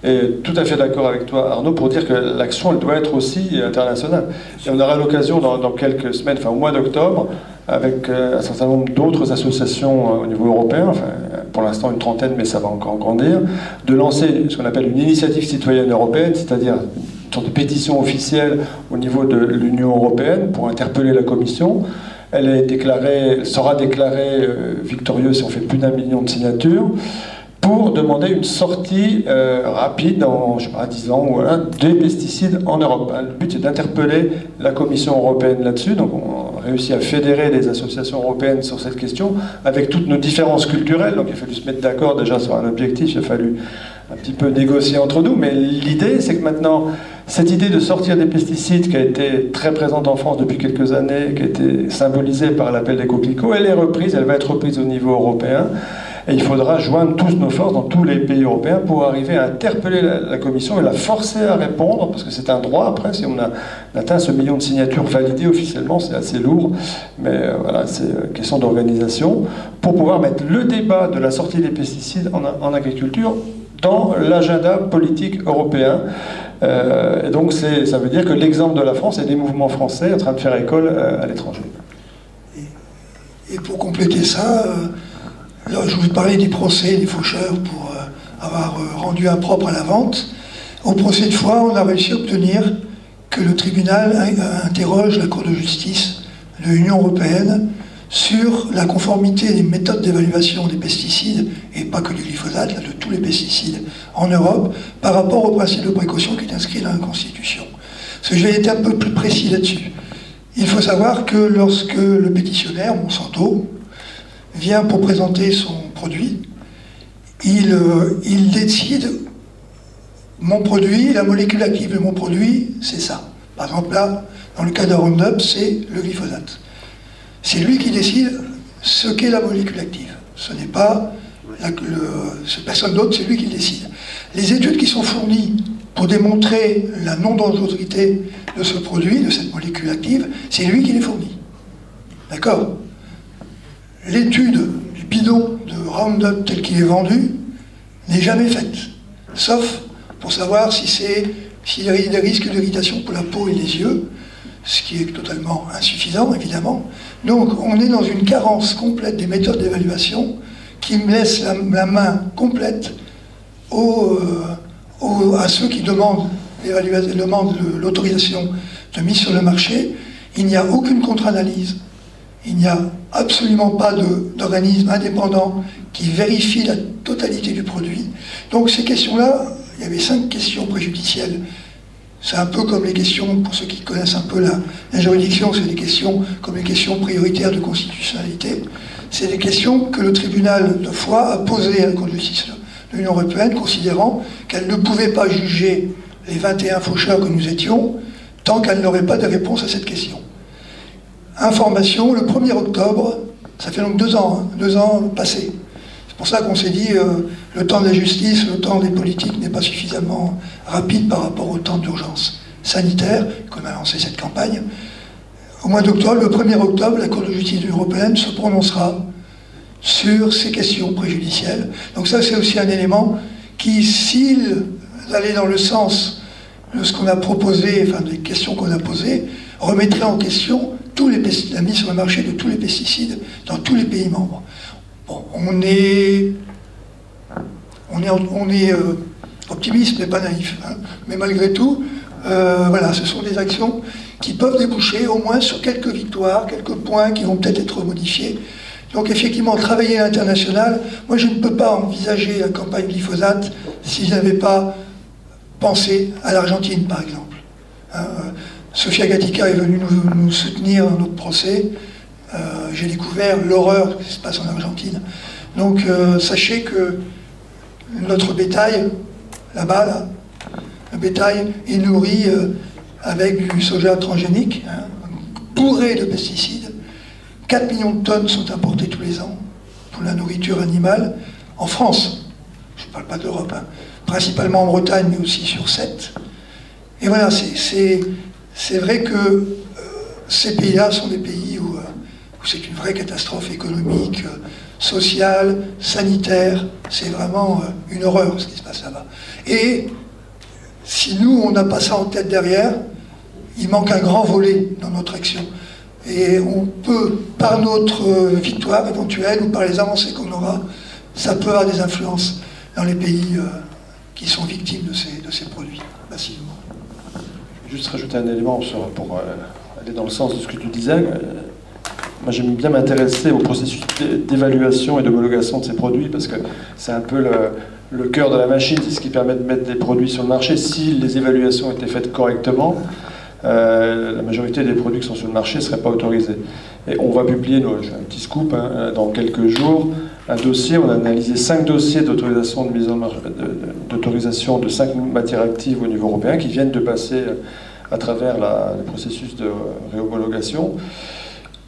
Et tout à fait d'accord avec toi, Arnaud, pour dire que l'action, elle doit être aussi internationale. Et on aura l'occasion dans quelques semaines, enfin au mois d'octobre, avec un certain nombre d'autres associations au niveau européen, enfin, pour l'instant une trentaine, mais ça va encore grandir, de lancer ce qu'on appelle une initiative citoyenne européenne, c'est-à-dire une sorte de pétition officielle au niveau de l'Union européenne pour interpeller la Commission. Elle sera déclarée victorieuse si on fait plus d'1 million de signatures, pour demander une sortie rapide, dans, je sais pas, 10 ans, voilà, des pesticides en Europe. Le but, c'est d'interpeller la Commission européenne là-dessus. Donc, on a réussi à fédérer les associations européennes sur cette question, avec toutes nos différences culturelles. Donc, il a fallu se mettre d'accord déjà sur un objectif, il a fallu un petit peu négocier entre nous. Mais l'idée, c'est que maintenant, cette idée de sortir des pesticides, qui a été très présente en France depuis quelques années, qui a été symbolisée par l'appel des coquelicots, elle est reprise, elle va être reprise au niveau européen. Et il faudra joindre tous nos forces dans tous les pays européens pour arriver à interpeller la Commission et la forcer à répondre, parce que c'est un droit après, si on a atteint ce million de signatures validées officiellement, c'est assez lourd, mais voilà, c'est une question d'organisation, pour pouvoir mettre le débat de la sortie des pesticides en agriculture dans l'agenda politique européen. Et donc ça veut dire que l'exemple de la France et des mouvements français en train de faire école à l'étranger. Et pour compléter ça, là, je vous parlais des procès des faucheurs pour avoir rendu impropre à la vente. Au procès de foi, on a réussi à obtenir que le tribunal interroge la Cour de justice de l'Union européenne sur la conformité des méthodes d'évaluation des pesticides, et pas que du glyphosate, là, de tous les pesticides en Europe, par rapport au principe de précaution qui est inscrit dans la Constitution. Parce que je vais être un peu plus précis là-dessus. Il faut savoir que lorsque le pétitionnaire, Monsanto, vient pour présenter son produit, il décide, mon produit, la molécule active de mon produit, c'est ça. Par exemple, là, dans le cas de Roundup, c'est le glyphosate. C'est lui qui décide ce qu'est la molécule active. Ce n'est pas personne d'autre, c'est lui qui le décide. Les études qui sont fournies pour démontrer la non-dangerosité de ce produit, de cette molécule active, c'est lui qui les fournit. D'accord? L'étude du bidon de Roundup tel qu'il est vendu n'est jamais faite, sauf pour savoir s'il y a des risques d'irritation pour la peau et les yeux, ce qui est totalement insuffisant, évidemment. Donc, on est dans une carence complète des méthodes d'évaluation qui me laisse la main complète à ceux qui demandent l'autorisation de mise sur le marché. Il n'y a aucune contre-analyse, il n'y a absolument pas d'organisme indépendant qui vérifie la totalité du produit. Donc ces questions-là, il y avait 5 questions préjudicielles. C'est un peu comme les questions, pour ceux qui connaissent un peu la juridiction, c'est des questions comme les questions prioritaires de constitutionnalité. C'est des questions que le tribunal de Foix a posées à la Cour de justice de l'Union européenne, considérant qu'elle ne pouvait pas juger les 21 faucheurs que nous étions tant qu'elle n'aurait pas de réponse à cette question. Information, le 1er octobre, ça fait donc 2 ans, 2 ans passés. C'est pour ça qu'on s'est dit, le temps de la justice, le temps des politiques n'est pas suffisamment rapide par rapport au temps d'urgence sanitaire, qu'on a lancé cette campagne. Au mois d'octobre, le 1er octobre, la Cour de justice européenne se prononcera sur ces questions préjudicielles. Donc ça, c'est aussi un élément qui, s'il allait dans le sens de ce qu'on a proposé, enfin des questions qu'on a posées, remettrait en question la mise sur le marché de tous les pesticides dans tous les pays membres. Bon, on est optimiste, mais pas naïf. Hein. Mais malgré tout, voilà, ce sont des actions qui peuvent déboucher au moins sur quelques victoires, quelques points qui vont peut-être être modifiés. Donc effectivement, travailler à l'international, moi je ne peux pas envisager la campagne glyphosate si je n'avais pas pensé à l'Argentine, par exemple. Sofia Gatica est venue nous soutenir dans notre procès. J'ai découvert l'horreur qui se passe en Argentine. Donc sachez que notre bétail, là-bas, le bétail est nourri avec du soja transgénique, hein, bourré de pesticides. 4 millions de tonnes sont importées tous les ans pour la nourriture animale en France. Je ne parle pas d'Europe, hein, principalement en Bretagne, mais aussi sur 7. Et voilà, c'est vrai que ces pays-là sont des pays où c'est une vraie catastrophe économique, sociale, sanitaire. C'est vraiment une horreur ce qui se passe là-bas. Et si nous, on n'a pas ça en tête derrière, il manque un grand volet dans notre action. Et on peut, par notre victoire éventuelle ou par les avancées qu'on aura, ça peut avoir des influences dans les pays qui sont victimes de ces produits, massivement. Juste rajouter un élément pour aller dans le sens de ce que tu disais. Moi, j'aime bien m'intéresser au processus d'évaluation et d'homologation de ces produits parce que c'est un peu le cœur de la machine, c'est ce qui permet de mettre des produits sur le marché. Si les évaluations étaient faites correctement, la majorité des produits qui sont sur le marché ne seraient pas autorisés. Et on va publier, j'ai un petit scoop, hein, dans quelques jours, un dossier. On a analysé 5 dossiers d'autorisation de mise en marché, d'autorisation de 5 matières actives au niveau européen qui viennent de passer à travers le processus de réhomologation.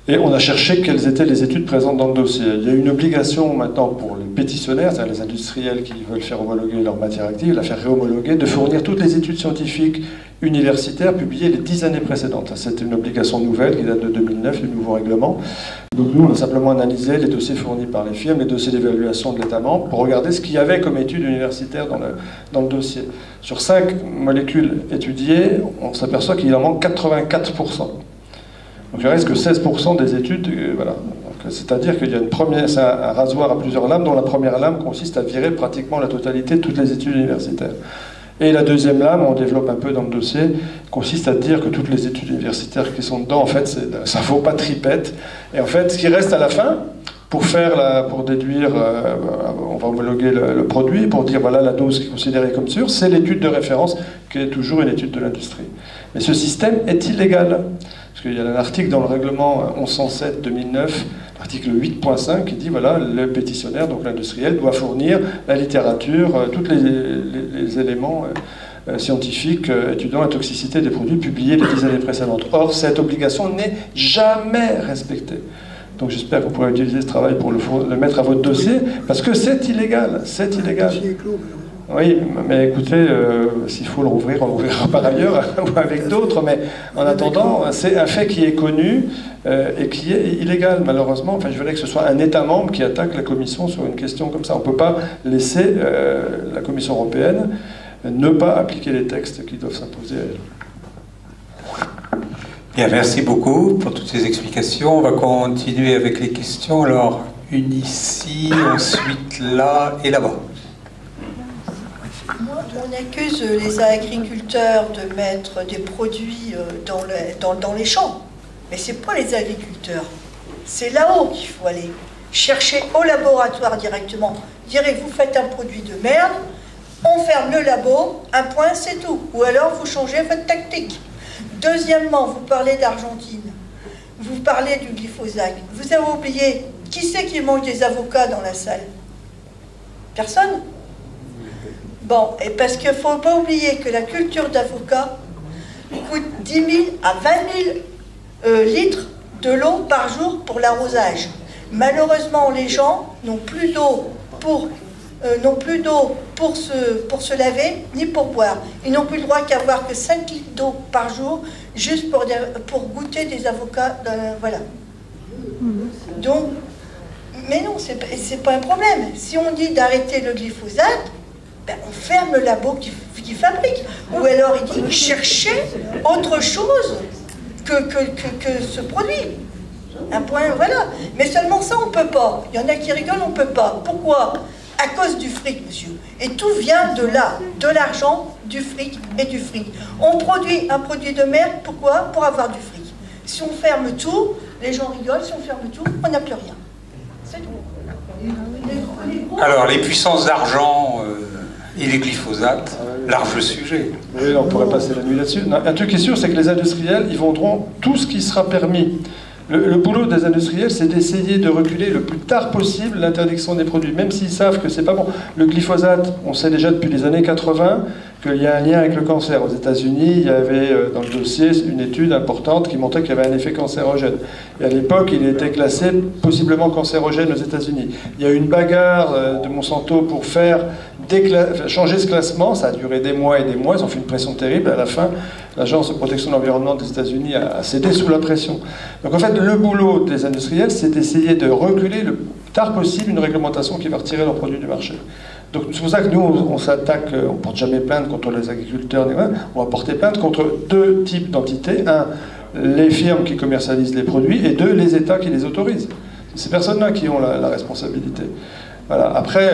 Et on a cherché quelles étaient les études présentes dans le dossier. Il y a une obligation maintenant pour les pétitionnaires, c'est-à-dire les industriels qui veulent faire homologuer leur matière active, la faire réhomologuer, de fournir toutes les études scientifiques universitaires publiées les 10 années précédentes. C'est une obligation nouvelle qui date de 2009, du nouveau règlement. Donc nous, on a simplement analysé les dossiers fournis par les firmes, les dossiers d'évaluation de l'État membre, pour regarder ce qu'il y avait comme études universitaires dans le dossier. Sur 5 molécules étudiées, on s'aperçoit qu'il en manque 84%. Donc il ne reste que 16% des études, voilà. C'est-à-dire qu'il y a c'est un rasoir à plusieurs lames, dont la première lame consiste à virer pratiquement la totalité de toutes les études universitaires. Et la deuxième lame, on développe un peu dans le dossier, consiste à dire que toutes les études universitaires qui sont dedans, en fait, ça ne vaut pas tripette. Et en fait, ce qui reste à la fin, pour déduire, on va homologuer le produit, pour dire voilà la dose qui est considérée comme sûre, c'est l'étude de référence qui est toujours une étude de l'industrie. Mais ce système est illégal. Parce qu'il y a un article dans le règlement 1107-2009, l'article 8.5, qui dit voilà, le pétitionnaire, donc l'industriel, doit fournir la littérature, tous les éléments scientifique étudiant la toxicité des produits publiés les 10 années précédentes. Or, cette obligation n'est jamais respectée. Donc j'espère que vous pourrez utiliser ce travail pour le mettre à votre dossier, parce que c'est illégal, c'est illégal. Oui, mais écoutez, s'il faut le rouvrir, on le rouvrira par ailleurs ou avec d'autres, mais en attendant, c'est un fait qui est connu et qui est illégal, malheureusement. Enfin, je voulais que ce soit un État membre qui attaque la Commission sur une question comme ça. On ne peut pas laisser la Commission européenne ne pas appliquer les textes qui doivent s'imposer à elle. Bien, merci beaucoup pour toutes ces explications. On va continuer avec les questions. Alors, une ici, ensuite là et là-bas. On accuse les agriculteurs de mettre des produits dans les champs. Mais ce n'est pas les agriculteurs. C'est là-haut qu'il faut aller. Chercher au laboratoire directement. Direz, vous faites un produit de merde, on ferme le labo, un point, c'est tout. Ou alors, vous changez votre tactique. Deuxièmement, vous parlez d'Argentine. Vous parlez du glyphosate. Vous avez oublié, qui c'est qui mange des avocats dans la salle? Personne? Bon, et parce qu'il ne faut pas oublier que la culture d'avocat coûte 10 000 à 20 000 litres de l'eau par jour pour l'arrosage. Malheureusement, les gens n'ont plus d'eau pour se laver ni pour boire. Ils n'ont plus le droit qu'à avoir que 5 litres d'eau par jour juste pour goûter des avocats. Voilà. Donc, mais non, c'est pas un problème. Si on dit d'arrêter le glyphosate, ben on ferme le labo qui fabrique. Ou alors il dit chercher autre chose que ce produit. Un point, voilà. Mais seulement ça, on ne peut pas. Il y en a qui rigolent, on ne peut pas. Pourquoi? À cause du fric, monsieur. Et tout vient de là, de l'argent, du fric et du fric. On produit un produit de merde, pourquoi? Pour avoir du fric. Si on ferme tout, les gens rigolent, si on ferme tout, on n'a plus rien. C'est tout. Alors, les puissances d'argent et les glyphosates, large sujet. Oui, on pourrait passer la nuit là-dessus. Un truc qui est sûr, c'est que les industriels, ils vendront tout ce qui sera permis. Le boulot des industriels, c'est d'essayer de reculer le plus tard possible l'interdiction des produits, même s'ils savent que c'est pas bon. Le glyphosate, on sait déjà depuis les années 80 qu'il y a un lien avec le cancer. Aux États-Unis, il y avait dans le dossier une étude importante qui montrait qu'il y avait un effet cancérogène. Et à l'époque, il était classé possiblement cancérogène aux États-Unis. Il y a eu une bagarre de Monsanto pour changer ce classement. Ça a duré des mois et des mois. Ils ont fait une pression terrible. À la fin, l'Agence de protection de l'environnement des États-Unis a cédé sous la pression. Donc en fait, le boulot des industriels, c'est d'essayer de reculer le plus tard possible une réglementation qui va retirer leurs produits du marché. Donc c'est pour ça que nous, on s'attaque, on ne porte jamais plainte contre les agriculteurs, on va porter plainte contre deux types d'entités. Un, les firmes qui commercialisent les produits, et deux, les États qui les autorisent. C'est ces personnes-là qui ont la responsabilité. Voilà. Après,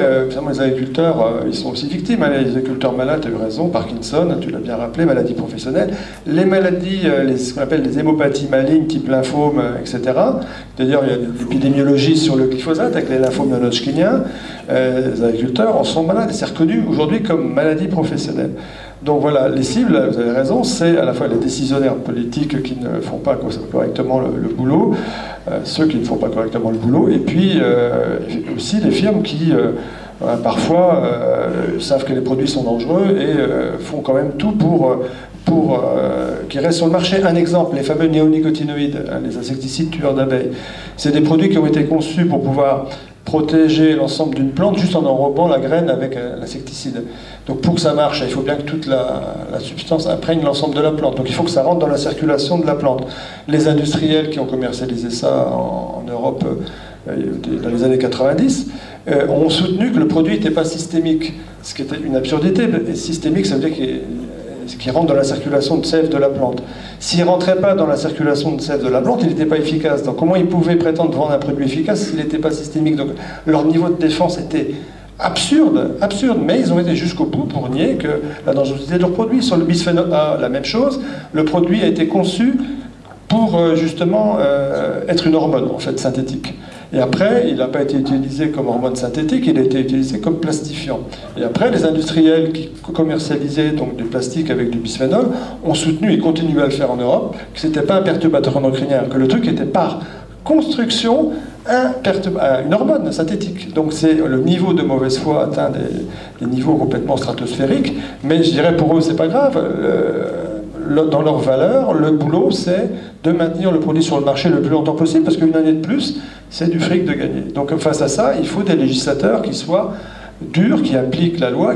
les agriculteurs, ils sont aussi victimes. Hein. Les agriculteurs malades, tu as eu raison, Parkinson, tu l'as bien rappelé, maladies professionnelles. Les maladies, ce qu'on appelle les hémopathies malignes, type lymphome, etc. D'ailleurs, il y a des épidémiologies sur le glyphosate, avec les lymphomes non-hodgkiniens. Les agriculteurs en sont malades, et c'est reconnu aujourd'hui comme maladie professionnelle. Donc voilà, les cibles, vous avez raison, c'est à la fois les décisionnaires politiques qui ne font pas correctement le boulot, ceux qui ne font pas correctement le boulot, et puis aussi les firmes qui parfois savent que les produits sont dangereux et font quand même tout pour qu'ils restent sur le marché. Un exemple, les fameux néonicotinoïdes, les insecticides tueurs d'abeilles. C'est des produits qui ont été conçus pour pouvoir protéger l'ensemble d'une plante juste en enrobant la graine avec l'insecticide. Donc pour que ça marche, il faut bien que toute la substance imprègne l'ensemble de la plante. Donc il faut que ça rentre dans la circulation de la plante. Les industriels qui ont commercialisé ça en Europe dans les années 90 ont soutenu que le produit n'était pas systémique, ce qui était une absurdité. Et systémique, ça veut dire qu'il rentre dans la circulation de sève de la plante. S'il ne rentrait pas dans la circulation de sève de la plante, il n'était pas efficace. Donc comment ils pouvaient prétendre vendre un produit efficace s'il n'était pas systémique? Donc leur niveau de défense était absurde, mais ils ont été jusqu'au bout pour nier que la dangerosité de leur produit. Sur le bisphénol A, la même chose. Le produit a été conçu pour justement être une hormone en fait synthétique. Et après, il n'a pas été utilisé comme hormone synthétique, il a été utilisé comme plastifiant. Et après, les industriels qui commercialisaient donc du plastique avec du bisphénol ont soutenu et continuent à le faire en Europe que ce n'était pas un perturbateur endocrinien, que le truc était construction une hormone synthétique. Donc c'est le niveau de mauvaise foi atteint des niveaux complètement stratosphériques, mais je dirais pour eux c'est pas grave. Dans leur valeur, le boulot c'est de maintenir le produit sur le marché le plus longtemps possible, parce qu'une année de plus, c'est du fric de gagner. Donc face à ça, il faut des législateurs qui soient durs, qui appliquent la loi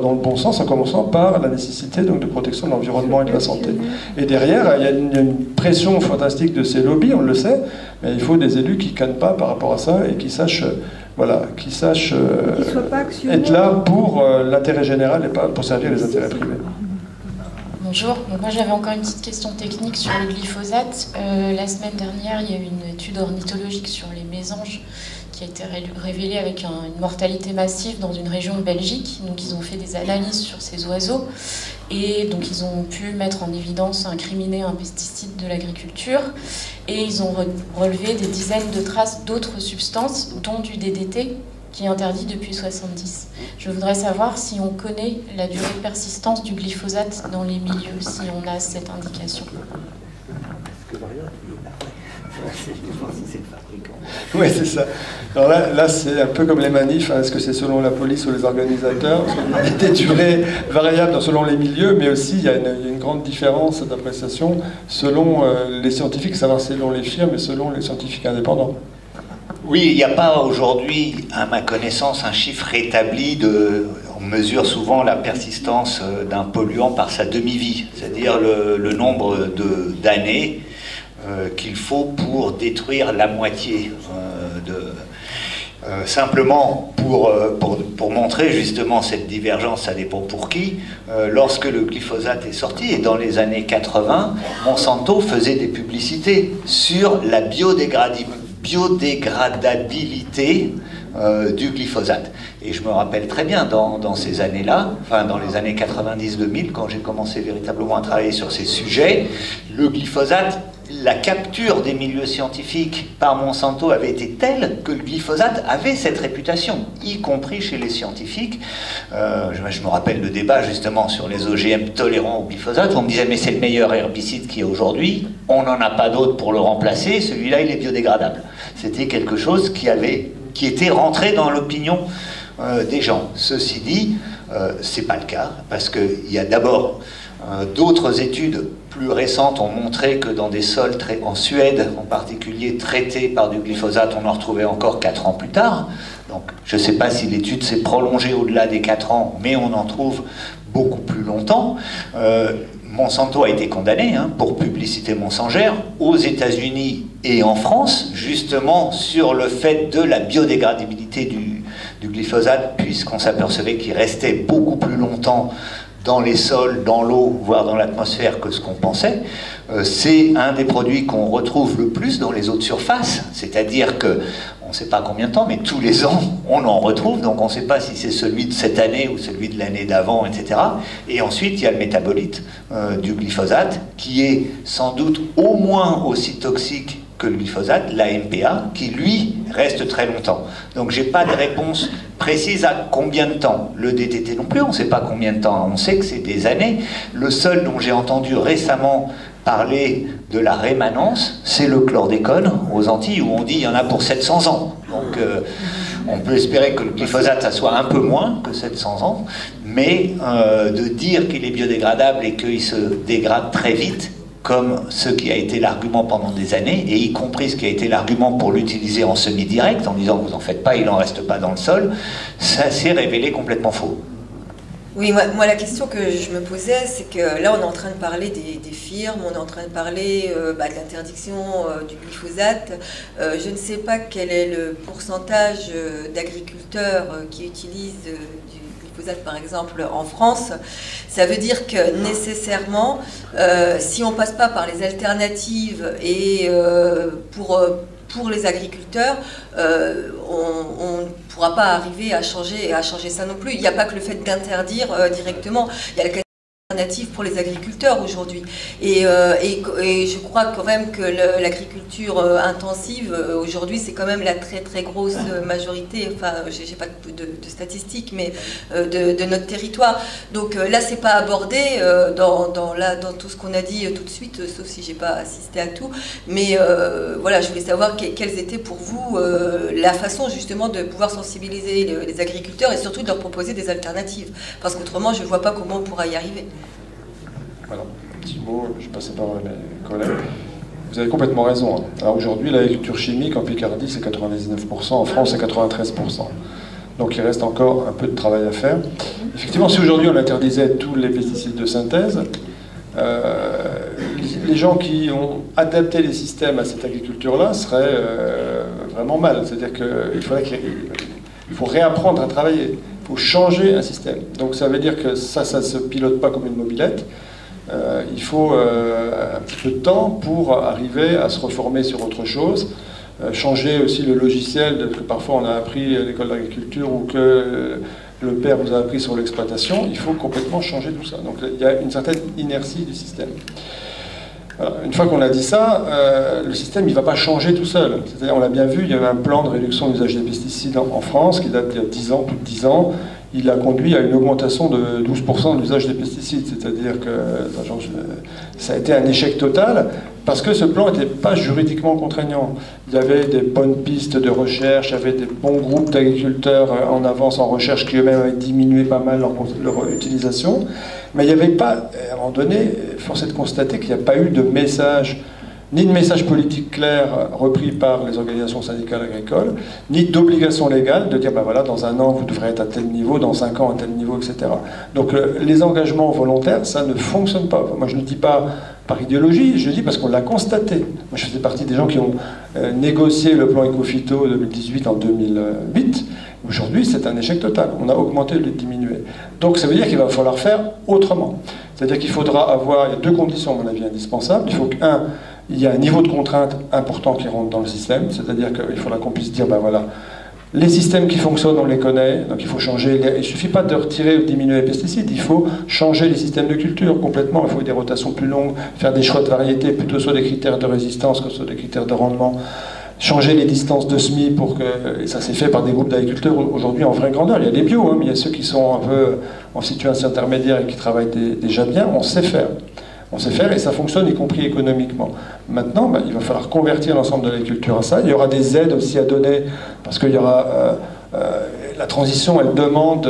dans le bon sens, en commençant par la nécessité donc, de protection de l'environnement et de la santé. Et derrière, il y a une pression fantastique de ces lobbies, on le sait, mais il faut des élus qui ne cannent pas par rapport à ça et qui sachent, être là pour l'intérêt général et pas pour servir les intérêts privés. Bonjour, donc moi j'avais encore une petite question technique sur le glyphosate. La semaine dernière, il y a eu une étude ornithologique sur les mésanges qui a été révélée avec une mortalité massive dans une région de Belgique. Donc ils ont fait des analyses sur ces oiseaux et donc ils ont pu mettre en évidence, incriminer un pesticide de l'agriculture et ils ont relevé des dizaines de traces d'autres substances, dont du DDT, qui est interdit depuis 70. Je voudrais savoir si on connaît la durée de persistance du glyphosate dans les milieux, si on a cette indication. Oui, c'est ça. Alors là c'est un peu comme les manifs. Est-ce que c'est selon la police ou les organisateurs? Il y a des durées variables selon les milieux, mais aussi il y a une grande différence d'appréciation selon les scientifiques, savoir selon les firmes et selon les scientifiques indépendants. Oui, il n'y a pas aujourd'hui, à ma connaissance, un chiffre établi on mesure souvent la persistance d'un polluant par sa demi-vie, c'est-à-dire le nombre d'années qu'il faut pour détruire la moitié simplement pour montrer justement cette divergence, ça dépend pour qui, lorsque le glyphosate est sorti, et dans les années 80, Monsanto faisait des publicités sur la biodégradabilité du glyphosate. Et je me rappelle très bien, dans ces années-là, enfin dans les années 90-2000, quand j'ai commencé véritablement à travailler sur ces sujets, le glyphosate, la capture des milieux scientifiques par Monsanto avait été telle que le glyphosate avait cette réputation, y compris chez les scientifiques. Je me rappelle le débat justement sur les OGM tolérants au glyphosate, où on me disait mais c'est le meilleur herbicide qu'il y a aujourd'hui, on n'en a pas d'autre pour le remplacer, celui-là il est biodégradable. C'était quelque chose qui était rentré dans l'opinion des gens. Ceci dit, c'est pas le cas, parce qu'il y a d'abord d'autres études plus récentes ont montré que dans des sols, en Suède en particulier, traités par du glyphosate, on en retrouvait encore 4 ans plus tard. Donc je ne sais pas si l'étude s'est prolongée au-delà des 4 ans, mais on en trouve beaucoup plus longtemps. Monsanto a été condamné pour publicité mensongère aux États-Unis et en France, justement sur le fait de la biodégradabilité du glyphosate, puisqu'on s'apercevait qu'il restait beaucoup plus longtemps dans les sols, dans l'eau, voire dans l'atmosphère que ce qu'on pensait. C'est un des produits qu'on retrouve le plus dans les eaux de surface, c'est-à-dire que on ne sait pas combien de temps, mais tous les ans, on en retrouve, donc on ne sait pas si c'est celui de cette année ou celui de l'année d'avant, etc. Et ensuite, il y a le métabolite du glyphosate, qui est sans doute au moins aussi toxique que le glyphosate, la MPA, qui lui reste très longtemps. Donc j'ai pas de réponse précise à combien de temps. Le DDT non plus, on ne sait pas combien de temps, on sait que c'est des années. Le seul dont j'ai entendu récemment parler de la rémanence, c'est le chlordécone aux Antilles, où on dit il y en a pour 700 ans. Donc on peut espérer que le glyphosate, ça soit un peu moins que 700 ans, mais de dire qu'il est biodégradable et qu'il se dégrade très vite, comme ce qui a été l'argument pendant des années, et y compris ce qui a été l'argument pour l'utiliser en semi-direct, en disant vous en faites pas, il n'en reste pas dans le sol, ça s'est révélé complètement faux. Oui, moi la question que je me posais, c'est que là on est en train de parler des firmes, on est en train de parler de l'interdiction du glyphosate. Je ne sais pas quel est le pourcentage d'agriculteurs qui utilisent du glyphosate par exemple en France. Ça veut dire que nécessairement, si on ne passe pas par les alternatives et pour les agriculteurs, on ne pourra pas arriver à changer ça non plus. Il n'y a pas que le fait d'interdire directement, il y a la question pour les agriculteurs aujourd'hui. Et je crois quand même que l'agriculture intensive, aujourd'hui, c'est quand même la très très grosse majorité, enfin, j'ai pas de statistiques, mais de notre territoire. Donc là, c'est pas abordé dans tout ce qu'on a dit tout de suite, sauf si j'ai pas assisté à tout. Mais voilà, je voulais savoir quelles étaient pour vous la façon justement de pouvoir sensibiliser les agriculteurs et surtout de leur proposer des alternatives. Parce qu'autrement, je ne vois pas comment on pourra y arriver. Voilà, un petit mot, je vais passer par mes collègues. Vous avez complètement raison. Hein. Alors aujourd'hui, l'agriculture chimique en Picardie, c'est 99%, en France, c'est 93%. Donc il reste encore un peu de travail à faire. Effectivement, si aujourd'hui on interdisait tous les pesticides de synthèse, les gens qui ont adapté les systèmes à cette agriculture-là seraient vraiment mal. C'est-à-dire qu'il faut réapprendre à travailler, il faut changer un système. Donc ça veut dire que ça ne se pilote pas comme une mobilette. Il faut un petit peu de temps pour arriver à se reformer sur autre chose, changer aussi le logiciel que parfois on a appris à l'école d'agriculture ou que le père vous a appris sur l'exploitation. Il faut complètement changer tout ça. Donc il y a une certaine inertie du système. Voilà. Une fois qu'on a dit ça, le système il ne va pas changer tout seul. C'est-à-dire, on l'a bien vu, il y avait un plan de réduction de l'usage des pesticides en France qui date d'il y a 10 ans, plus de 10 ans. Il a conduit à une augmentation de 12% de l'usage des pesticides. C'est-à-dire que ça a été un échec total parce que ce plan n'était pas juridiquement contraignant. Il y avait des bonnes pistes de recherche, il y avait des bons groupes d'agriculteurs en avance en recherche qui eux-mêmes avaient diminué pas mal leur utilisation. Mais il n'y avait pas, à un moment donné, force est de constater qu'il n'y a pas eu de message, ni de message politique clair repris par les organisations syndicales agricoles, ni d'obligation légale de dire, ben voilà, dans un an, vous devrez être à tel niveau, dans 5 ans, à tel niveau, etc. Donc les engagements volontaires, ça ne fonctionne pas. Moi, je ne dis pas par idéologie, je le dis parce qu'on l'a constaté. Moi, je faisais partie des gens qui ont négocié le plan Ecophyto 2018 en 2008. Aujourd'hui, c'est un échec total. On a augmenté, le diminué. Donc, ça veut dire qu'il va falloir faire autrement. C'est-à-dire qu'il faudra avoir... Il y a 2 conditions, à mon avis, indispensables. Il faut qu'un, il y a un niveau de contrainte important qui rentre dans le système. C'est-à-dire qu'il faudra qu'on puisse dire, ben voilà, les systèmes qui fonctionnent, on les connaît, donc il faut changer. Il ne suffit pas de retirer ou de diminuer les pesticides, il faut changer les systèmes de culture complètement. Il faut des rotations plus longues, faire des choix de variétés plutôt sur des critères de résistance que sur des critères de rendement. Changer les distances de semis pour que... Et ça s'est fait par des groupes d'agriculteurs aujourd'hui en vraie grandeur. Il y a des bio, hein, mais il y a ceux qui sont un peu en situation intermédiaire et qui travaillent déjà bien. On sait faire. On sait faire et ça fonctionne, y compris économiquement. Maintenant, ben, il va falloir convertir l'ensemble de l'agriculture à ça. Il y aura des aides aussi à donner, parce qu'il y aura... la transition, elle demande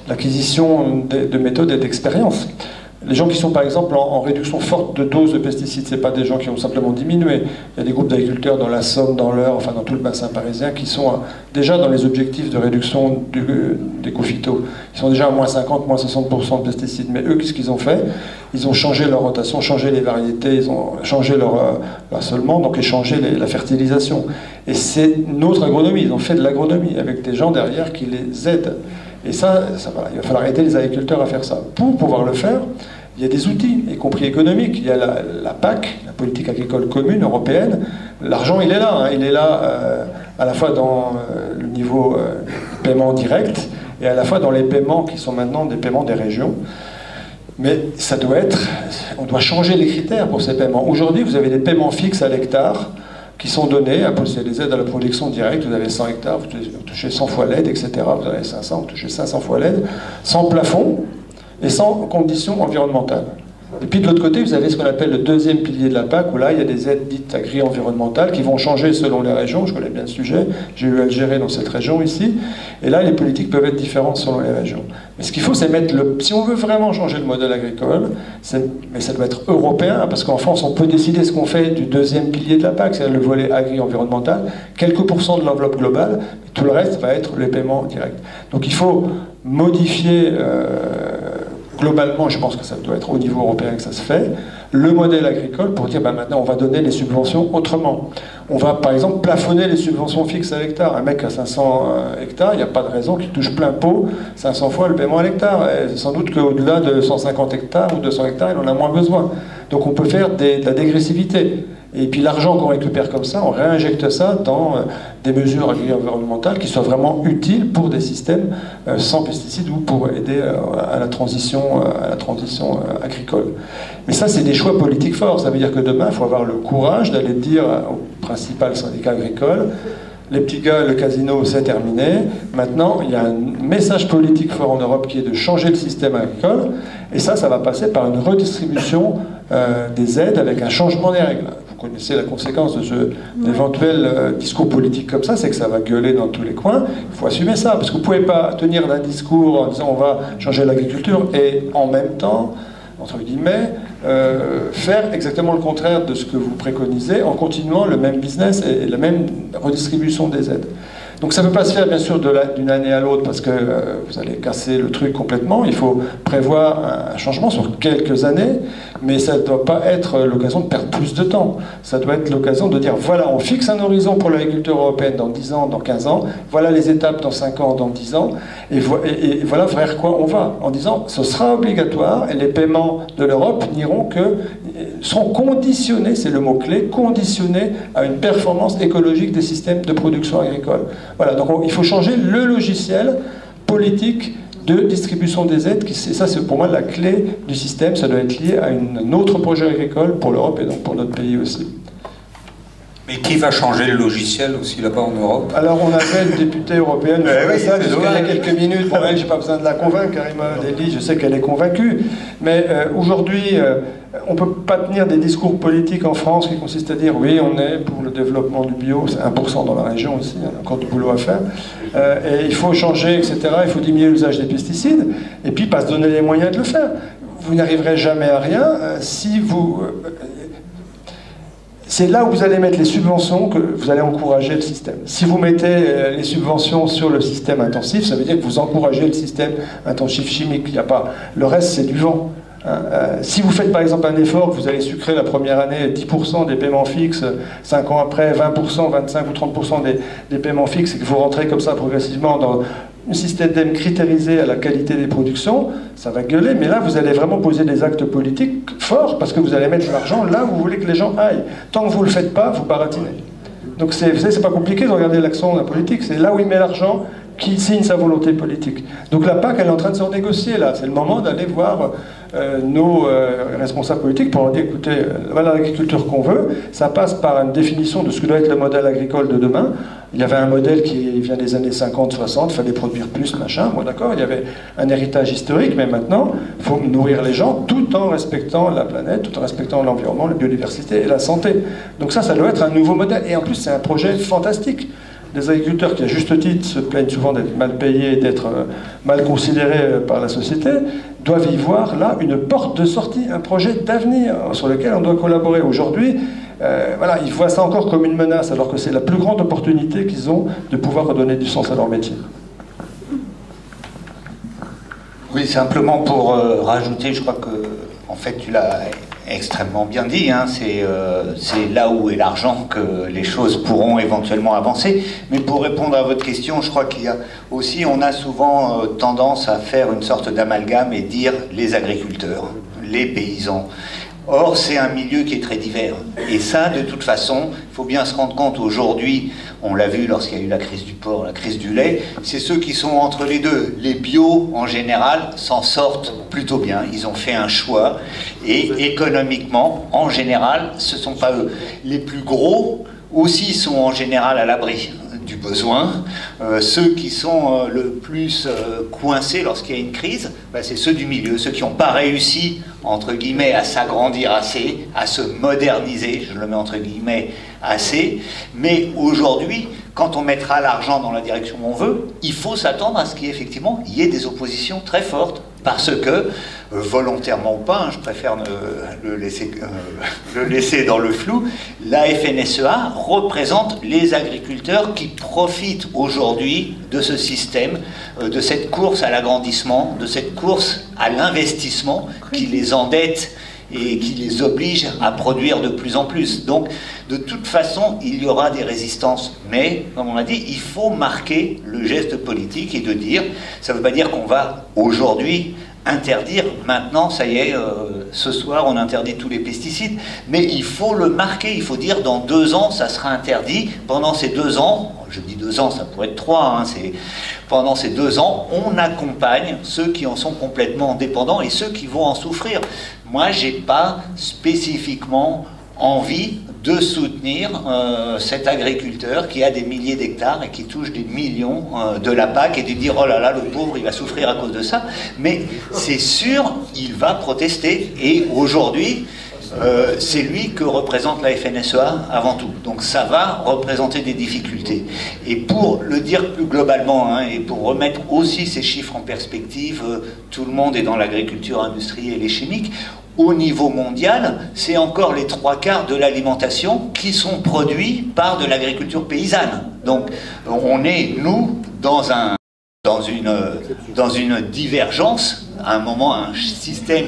l'acquisition de méthodes et d'expériences. Les gens qui sont par exemple en réduction forte de dose de pesticides, ce n'est pas des gens qui ont simplement diminué. Il y a des groupes d'agriculteurs dans la Somme, dans l'Eure, enfin dans tout le bassin parisien, qui sont déjà dans les objectifs de réduction d'Ecophyto. Ils sont déjà à moins 50, moins 60% de pesticides. Mais eux, qu'est-ce qu'ils ont fait? Ils ont changé leur rotation, changé les variétés, ils ont changé leur assolement, donc changé la fertilisation. Et c'est notre agronomie, ils ont fait de l'agronomie avec des gens derrière qui les aident. Et ça voilà, il va falloir aider les agriculteurs à faire ça. Pour pouvoir le faire, il y a des outils, y compris économiques. Il y a la PAC, la politique agricole commune européenne. L'argent, il est là. Hein. Il est là à la fois dans le niveau paiement direct et à la fois dans les paiements qui sont maintenant des paiements des régions. Mais ça doit être... On doit changer les critères pour ces paiements. Aujourd'hui, vous avez des paiements fixes à l'hectare qui sont donnés, après c'est des aides à la production directe, vous avez 100 hectares, vous touchez 100 fois l'aide, etc. Vous avez 500, vous touchez 500 fois l'aide, sans plafond et sans conditions environnementales. Et puis de l'autre côté, vous avez ce qu'on appelle le deuxième pilier de la PAC, où là, il y a des aides dites agri-environnementales qui vont changer selon les régions. Je connais bien le sujet, j'ai eu à le gérer dans cette région ici. Et là, les politiques peuvent être différentes selon les régions. Mais ce qu'il faut, c'est mettre le... Si on veut vraiment changer le modèle agricole, mais ça doit être européen, parce qu'en France, on peut décider ce qu'on fait du deuxième pilier de la PAC, c'est-à-dire le volet agri-environnemental, quelques pourcents de l'enveloppe globale, et tout le reste va être les paiements directs. Donc il faut modifier... globalement, je pense que ça doit être au niveau européen que ça se fait, le modèle agricole pour dire ben maintenant on va donner les subventions autrement. On va par exemple plafonner les subventions fixes à l'hectare. Un mec à 500 hectares, il n'y a pas de raison qu'il touche plein pot 500 fois le paiement à l'hectare. Sans doute qu'au-delà de 150 hectares ou 200 hectares, il en a moins besoin. Donc on peut faire de la dégressivité. Et puis l'argent qu'on récupère comme ça, on réinjecte ça dans des mesures agri-environnementales qui soient vraiment utiles pour des systèmes sans pesticides ou pour aider à la transition agricole. Mais ça, c'est des choix politiques forts. Ça veut dire que demain, il faut avoir le courage d'aller dire au principal syndicat agricole: les petits gars, le casino, c'est terminé. Maintenant, il y a un message politique fort en Europe qui est de changer le système agricole. Et ça va passer par une redistribution des aides avec un changement des règles. Vous connaissez la conséquence de ce éventuel discours politique comme ça, c'est que ça va gueuler dans tous les coins. Il faut assumer ça, parce que vous ne pouvez pas tenir d'un discours en disant on va changer l'agriculture et en même temps, entre guillemets, faire exactement le contraire de ce que vous préconisez en continuant le même business et la même redistribution des aides. Donc ça ne peut pas se faire bien sûr d'une année à l'autre parce que vous allez casser le truc complètement. Il faut prévoir un changement sur quelques années, mais ça ne doit pas être l'occasion de perdre plus de temps. Ça doit être l'occasion de dire voilà, on fixe un horizon pour l'agriculture européenne dans 10 ans, dans 15 ans, voilà les étapes dans 5 ans, dans 10 ans, et voilà vers quoi on va, en disant ce sera obligatoire et les paiements de l'Europe seront conditionnés, c'est le mot-clé, conditionnés à une performance écologique des systèmes de production agricole. Voilà, donc il faut changer le logiciel politique de distribution des aides, ça c'est pour moi la clé du système, ça doit être lié à un autre projet agricole pour l'Europe et donc pour notre pays aussi. Mais qui va changer le logiciel aussi là-bas en Europe? Alors on avait une députée européenne, il y a quelques minutes, bon, elle, j'ai pas besoin de la convaincre, Karima Deli, je sais qu'elle est convaincue, mais aujourd'hui, on ne peut pas tenir des discours politiques en France qui consistent à dire oui, on est pour le développement du bio, c'est 1% dans la région aussi, il y a encore du boulot à faire, et il faut changer, etc., il faut diminuer l'usage des pesticides, et puis pas se donner les moyens de le faire. Vous n'arriverez jamais à rien si vous... C'est là où vous allez mettre les subventions que vous allez encourager le système. Si vous mettez les subventions sur le système intensif, ça veut dire que vous encouragez le système intensif chimique. Il n'y a pas... Le reste, c'est du vent. Si vous faites par exemple un effort, que vous allez sucrer la première année 10% des paiements fixes, 5 ans après 20%, 25 ou 30% des paiements fixes, et que vous rentrez comme ça progressivement dans un système critériser à la qualité des productions, ça va gueuler, mais là vous allez vraiment poser des actes politiques forts parce que vous allez mettre l'argent là où vous voulez que les gens aillent. Tant que vous ne le faites pas, vous baratinez. Donc vous savez, c'est pas compliqué de regarder l'accent de la politique, c'est là où il met l'argent qui signe sa volonté politique. Donc la PAC, elle est en train de se renégocier là, c'est le moment d'aller voir nos responsables politiques pour leur dire écoutez, voilà l'agriculture qu'on veut, ça passe par une définition de ce que doit être le modèle agricole de demain. Il y avait un modèle qui vient des années 50-60, il fallait produire plus, machin, bon d'accord, il y avait un héritage historique, mais maintenant, il faut nourrir les gens tout en respectant la planète, tout en respectant l'environnement, la biodiversité et la santé. Donc ça doit être un nouveau modèle, et en plus c'est un projet fantastique. Des agriculteurs qui, à juste titre, se plaignent souvent d'être mal payés, d'être mal considérés par la société, doivent y voir là une porte de sortie, un projet d'avenir sur lequel on doit collaborer. Aujourd'hui, voilà, ils voient ça encore comme une menace, alors que c'est la plus grande opportunité qu'ils ont de pouvoir redonner du sens à leur métier. Oui, simplement pour rajouter, je crois que, en fait, tu l'as extrêmement bien dit, hein, c'est là où est l'argent que les choses pourront éventuellement avancer. Mais pour répondre à votre question, je crois qu'il y a aussi, on a souvent tendance à faire une sorte d'amalgame et dire les agriculteurs, les paysans. Or, c'est un milieu qui est très divers. Et ça, de toute façon, il faut bien se rendre compte aujourd'hui, on l'a vu lorsqu'il y a eu la crise du porc, la crise du lait, c'est ceux qui sont entre les deux. Les bio, en général, s'en sortent plutôt bien. Ils ont fait un choix. Et économiquement, en général, ce ne sont pas eux. Les plus gros aussi sont en général à l'abri du besoin. Ceux qui sont le plus coincés lorsqu'il y a une crise, c'est ceux du milieu, ceux qui n'ont pas réussi, entre guillemets, à s'agrandir assez, à se moderniser, je le mets entre guillemets, assez. Mais aujourd'hui, quand on mettra l'argent dans la direction qu'on veut, il faut s'attendre à ce qu'effectivement, il y ait des oppositions très fortes. Parce que, volontairement ou pas, je préfère le laisser dans le flou, la FNSEA représente les agriculteurs qui profitent aujourd'hui de ce système, de cette course à l'agrandissement, de cette course à l'investissement qui les endette et qui les oblige à produire de plus en plus. Donc, de toute façon, il y aura des résistances. Mais, comme on l'a dit, il faut marquer le geste politique et de dire, ça ne veut pas dire qu'on va aujourd'hui interdire, maintenant, ça y est, ce soir on interdit tous les pesticides, mais il faut le marquer, il faut dire dans 2 ans ça sera interdit. Pendant ces 2 ans, je dis 2 ans, ça pourrait être 3, hein, pendant ces 2 ans, on accompagne ceux qui en sont complètement dépendants et ceux qui vont en souffrir. Moi, j'ai pas spécifiquement envie de soutenir cet agriculteur qui a des milliers d'hectares et qui touche des millions de la PAC et de dire oh là là, le pauvre il va souffrir à cause de ça. Mais c'est sûr, il va protester et aujourd'hui c'est lui que représente la FNSEA avant tout. Donc ça va représenter des difficultés. Et pour le dire plus globalement, hein, et pour remettre aussi ces chiffres en perspective, tout le monde est dans l'agriculture industrielle et chimique. Au niveau mondial, c'est encore les 3/4 de l'alimentation qui sont produits par de l'agriculture paysanne. Donc on est, nous, dans une divergence, à un moment, un système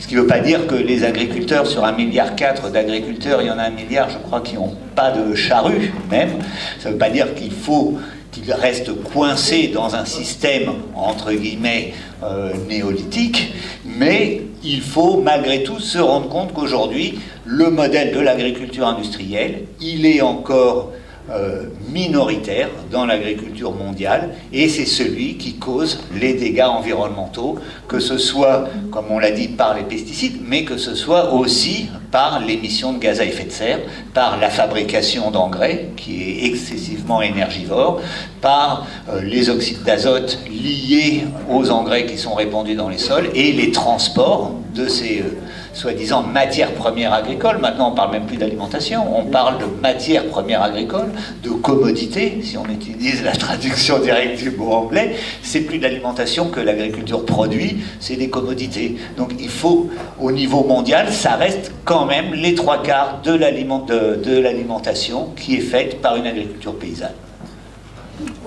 ce qui ne veut pas dire que les agriculteurs, sur 1,4 milliard d'agriculteurs, il y en a 1 milliard, je crois, qui n'ont pas de charrue, même. Ça ne veut pas dire qu'il faut qu'ils restent coincés dans un système, entre guillemets, néolithique, mais il faut malgré tout se rendre compte qu'aujourd'hui, le modèle de l'agriculture industrielle, il est encore minoritaire dans l'agriculture mondiale et c'est celui qui cause les dégâts environnementaux, que ce soit, comme on l'a dit, par les pesticides, mais que ce soit aussi par l'émission de gaz à effet de serre, par la fabrication d'engrais qui est excessivement énergivore, par les oxydes d'azote liés aux engrais qui sont répandus dans les sols et les transports de ces soi-disant matières premières agricoles. Maintenant, on ne parle même plus d'alimentation, on parle de matières premières agricoles, de commodités, si on utilise la traduction directe du mot anglais. C'est plus de l'alimentation que l'agriculture produit, c'est des commodités. Donc il faut, au niveau mondial, ça reste quand même les 3/4 de l'alimentation qui est faite par une agriculture paysanne.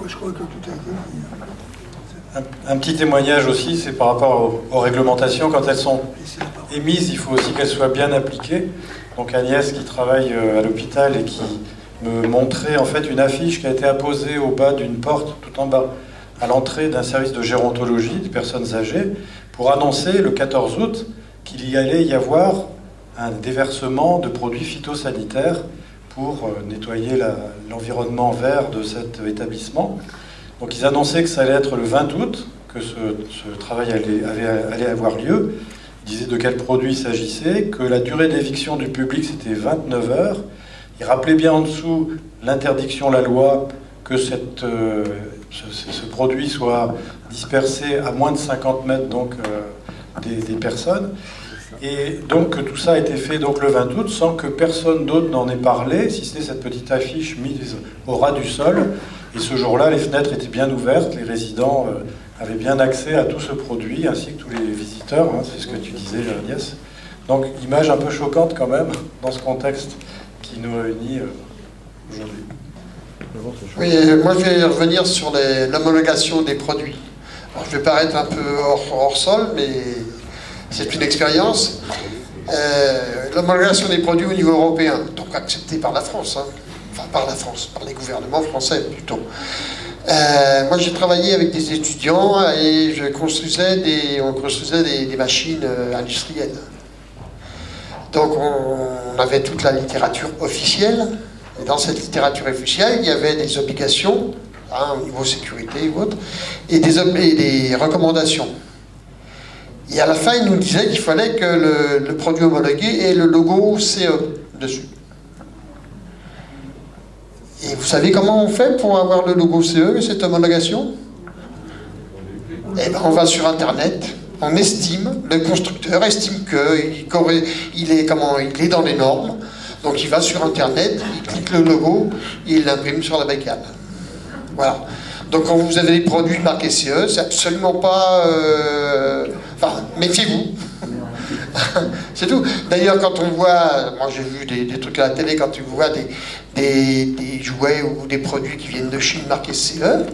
Je crois que tout a été dit. Un petit témoignage aussi, c'est par rapport aux réglementations. Quand elles sont émises, il faut aussi qu'elles soient bien appliquées. Donc Agnès, qui travaille à l'hôpital et qui me montrait en fait une affiche qui a été apposée au bas d'une porte, tout en bas, à l'entrée d'un service de gérontologie des personnes âgées, pour annoncer le 14 août qu'il y allait y avoir un déversement de produits phytosanitaires pour nettoyer l'environnement vert de cet établissement. Donc ils annonçaient que ça allait être le 20 août, que ce travail allait avoir lieu. Ils disaient de quel produit il s'agissait, que la durée d'éviction du public c'était 29 heures. Ils rappelaient bien en dessous l'interdiction, la loi, que ce produit soit dispersé à moins de 50 mètres donc, des personnes. Et donc tout ça a été fait donc, le 20 août sans que personne d'autre n'en ait parlé, si ce n'est cette petite affiche mise au ras du sol. Et ce jour-là, les fenêtres étaient bien ouvertes, les résidents avaient bien accès à tout ce produit, ainsi que tous les visiteurs, hein, c'est ce que tu disais, Agnès. Donc, image un peu choquante quand même, dans ce contexte qui nous réunit aujourd'hui. Oui, moi je vais revenir sur l'homologation des produits. Alors, je vais paraître un peu hors sol, mais c'est une expérience. L'homologation des produits au niveau européen, donc acceptée par la France, hein. Enfin, par la France, par les gouvernements français plutôt. Moi j'ai travaillé avec des étudiants et on construisait des machines industrielles. Donc on avait toute la littérature officielle, et dans cette littérature officielle il y avait des obligations, hein, au niveau sécurité ou autre, et des recommandations. Et à la fin il nous disait qu'il fallait que le produit homologué ait le logo CE dessus. Et vous savez comment on fait pour avoir le logo CE, cette homologation? Eh bien, on va sur Internet, on estime, le constructeur estime qu'il est dans les normes, donc il va sur Internet, il clique le logo, et il l'imprime sur la bécane. Voilà. Donc quand vous avez des produits marqués CE, c'est absolument pas... Enfin, méfiez-vous. C'est tout. D'ailleurs, quand on voit, moi j'ai vu des trucs à la télé, quand tu vois des jouets ou des produits qui viennent de Chine marqués CE,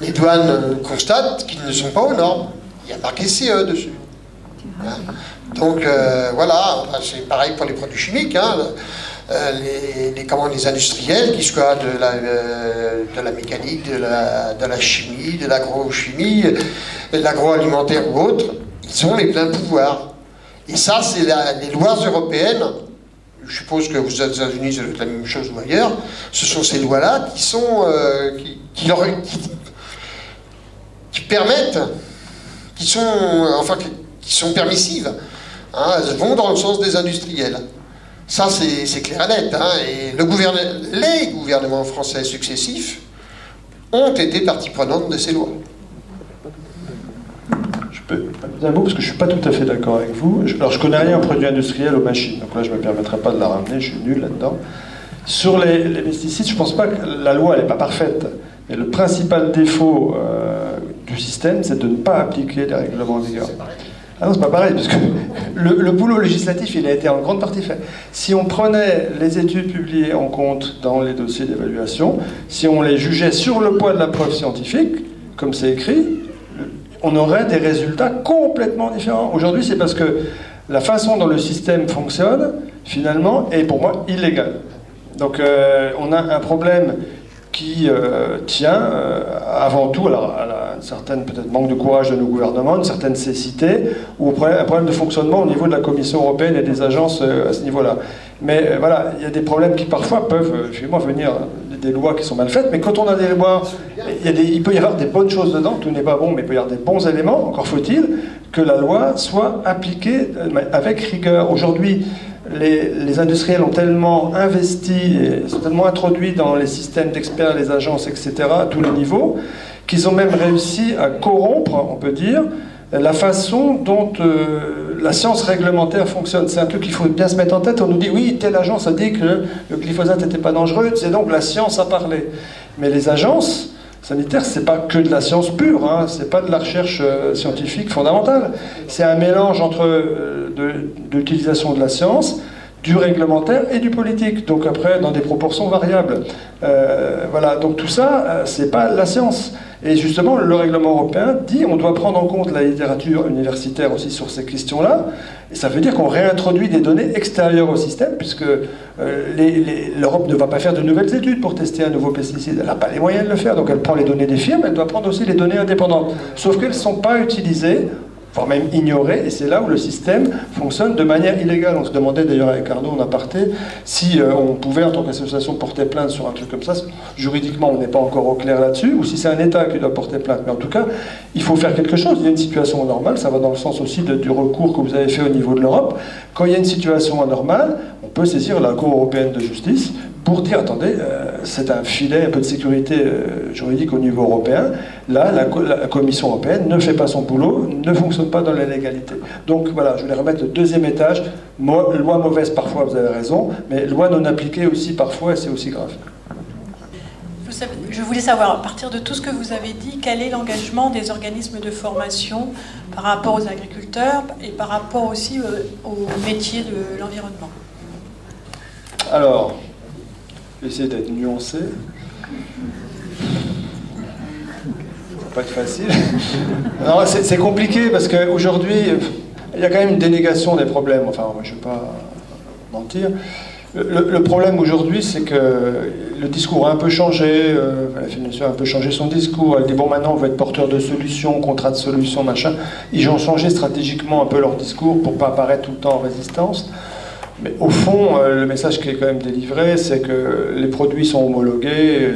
les douanes constatent qu'ils ne sont pas aux normes. Il y a marqué CE dessus. Donc voilà, c'est pareil pour les produits chimiques. Hein. Les industriels, qui soient de la mécanique, de la chimie, de l'agrochimie, de l'agroalimentaire ou autre, ils ont les pleins pouvoirs. Et ça, c'est les lois européennes. Je suppose que aux États-Unis, c'est la même chose ou ailleurs. Ce sont ces lois-là qui sont qui permettent, qui sont permissives. Hein, elles vont dans le sens des industriels. Ça, c'est clair et net. Hein, et les gouvernements français successifs ont été partie prenante de ces lois. Je peux dire un mot parce que je ne suis pas tout à fait d'accord avec vous. Alors, je connais rien aux produits industriels, aux machines. Donc là, je ne me permettrai pas de la ramener, je suis nul là-dedans. Sur les pesticides, je ne pense pas que la loi, elle n'est pas parfaite. Mais le principal défaut du système, c'est de ne pas appliquer les règlements en vigueur. Ah non, c'est pas pareil, parce que le boulot législatif, il a été en grande partie fait. Si on prenait les études publiées en compte dans les dossiers d'évaluation, si on les jugeait sur le poids de la preuve scientifique, comme c'est écrit, on aurait des résultats complètement différents. Aujourd'hui, c'est parce que la façon dont le système fonctionne, finalement, est pour moi illégale. Donc on a un problème qui tient avant tout alors, à un certain peut-être manque de courage de nos gouvernements, une certaine cécité, ou un problème de fonctionnement au niveau de la Commission européenne et des agences à ce niveau-là. Mais voilà, il y a des problèmes qui parfois peuvent effectivement venir des lois qui sont mal faites, mais quand on a des lois, il peut y avoir des bonnes choses dedans, tout n'est pas bon, mais il peut y avoir des bons éléments, encore faut-il que la loi soit appliquée avec rigueur. Aujourd'hui, les industriels ont tellement investi et sont tellement introduits dans les systèmes d'experts, les agences, etc., à tous les niveaux, qu'ils ont même réussi à corrompre, on peut dire, la façon dont la science réglementaire fonctionne. C'est un truc qu'il faut bien se mettre en tête. On nous dit, oui, telle agence a dit que le glyphosate n'était pas dangereux, c'est donc la science a parlé. Mais les agences sanitaires, c'est pas que de la science pure, hein, c'est pas de la recherche scientifique fondamentale. C'est un mélange entre de l'utilisation de la science, du réglementaire et du politique. Donc après, dans des proportions variables. Voilà, donc tout ça, c'est pas la science. Et justement, le règlement européen dit on doit prendre en compte la littérature universitaire aussi sur ces questions-là. Et ça veut dire qu'on réintroduit des données extérieures au système, puisque l'Europe ne va pas faire de nouvelles études pour tester un nouveau pesticide. Elle n'a pas les moyens de le faire, donc elle prend les données des firmes, elle doit prendre aussi les données indépendantes. Sauf qu'elles ne sont pas utilisées, voire même ignorées, et c'est là où le système fonctionne de manière illégale. On se demandait d'ailleurs avec Arnaud en aparté si on pouvait en tant qu'association porter plainte sur un truc comme ça. Juridiquement, on n'est pas encore au clair là-dessus, ou si c'est un État qui doit porter plainte. Mais en tout cas, il faut faire quelque chose. Il y a une situation anormale, ça va dans le sens aussi du recours que vous avez fait au niveau de l'Europe. Quand il y a une situation anormale, on peut saisir la Cour européenne de justice pour dire, attendez, c'est un filet, un peu de sécurité juridique au niveau européen. Là, la Commission européenne ne fait pas son boulot, ne fonctionne pas dans la légalité. Donc voilà, je voulais remettre le deuxième étage. Loi mauvaise parfois, vous avez raison, mais loi non appliquée aussi parfois, et c'est aussi grave. Je voulais savoir, à partir de tout ce que vous avez dit, quel est l'engagement des organismes de formation par rapport aux agriculteurs et par rapport aussi aux métiers de l'environnement? Alors, essayer d'être nuancé. Ça va pas être facile. Non, c'est compliqué parce qu'aujourd'hui, il y a quand même une dénégation des problèmes. Enfin, moi, je ne vais pas mentir. Le problème aujourd'hui, c'est que le discours a un peu changé. La FNSEA a un peu changé son discours. Elle dit, bon, maintenant, on va être porteur de solutions, contrat de solutions, machin. Ils ont changé stratégiquement un peu leur discours pour ne pas apparaître tout le temps en résistance. Mais au fond, le message qui est quand même délivré, c'est que les produits sont homologués,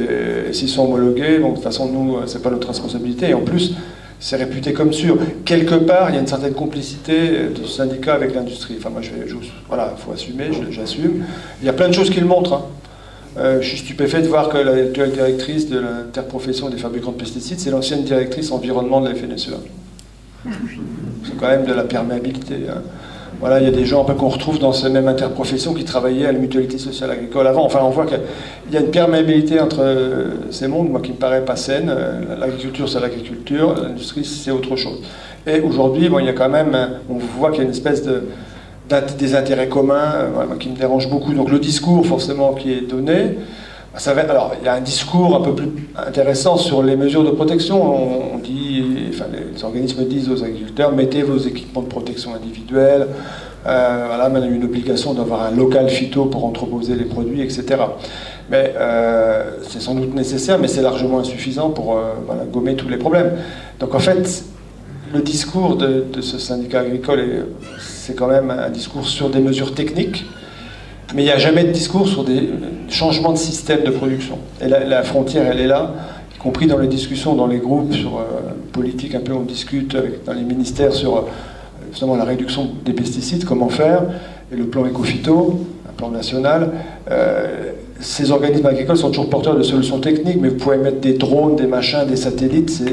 et s'ils sont homologués, bon, de toute façon, nous, c'est pas notre responsabilité, et en plus, c'est réputé comme sûr. Quelque part, il y a une certaine complicité du syndicat avec l'industrie. Enfin, moi, voilà, il faut assumer, j'assume. Il y a plein de choses qui le montrent. Hein. Je suis stupéfait de voir que l'actuelle directrice de l'interprofession des fabricants de pesticides, c'est l'ancienne directrice environnement de la FNSEA. C'est quand même de la perméabilité. Hein. Voilà, il y a des gens un peu qu'on retrouve dans ces mêmes interprofessions qui travaillaient à la mutualité sociale agricole avant. Enfin, on voit qu'il y a une perméabilité entre ces mondes, moi, qui me paraît pas saine. L'agriculture, c'est l'agriculture, l'industrie, c'est autre chose. Et aujourd'hui, bon, il y a quand même, on voit qu'il y a une espèce des intérêts communs voilà, qui me dérange beaucoup. Donc le discours, forcément, qui est donné, ça va, alors, il y a un discours un peu plus intéressant sur les mesures de protection. On dit, enfin, les organismes disent aux agriculteurs, mettez vos équipements de protection individuelle. Voilà, maintenant, il y a une obligation d'avoir un local phyto pour entreposer les produits, etc. Mais c'est sans doute nécessaire, mais c'est largement insuffisant pour voilà, gommer tous les problèmes. Donc en fait, le discours de ce syndicat agricole, c'est quand même un discours sur des mesures techniques, mais il n'y a jamais de discours sur des changements de système de production. Et la frontière, elle est là, y compris dans les discussions, dans les groupes sur politique, un peu on discute dans les ministères sur justement la réduction des pesticides, comment faire, et le plan éco-phyto, un plan national. Ces organismes agricoles sont toujours porteurs de solutions techniques, mais vous pouvez mettre des drones, des machins, des satellites,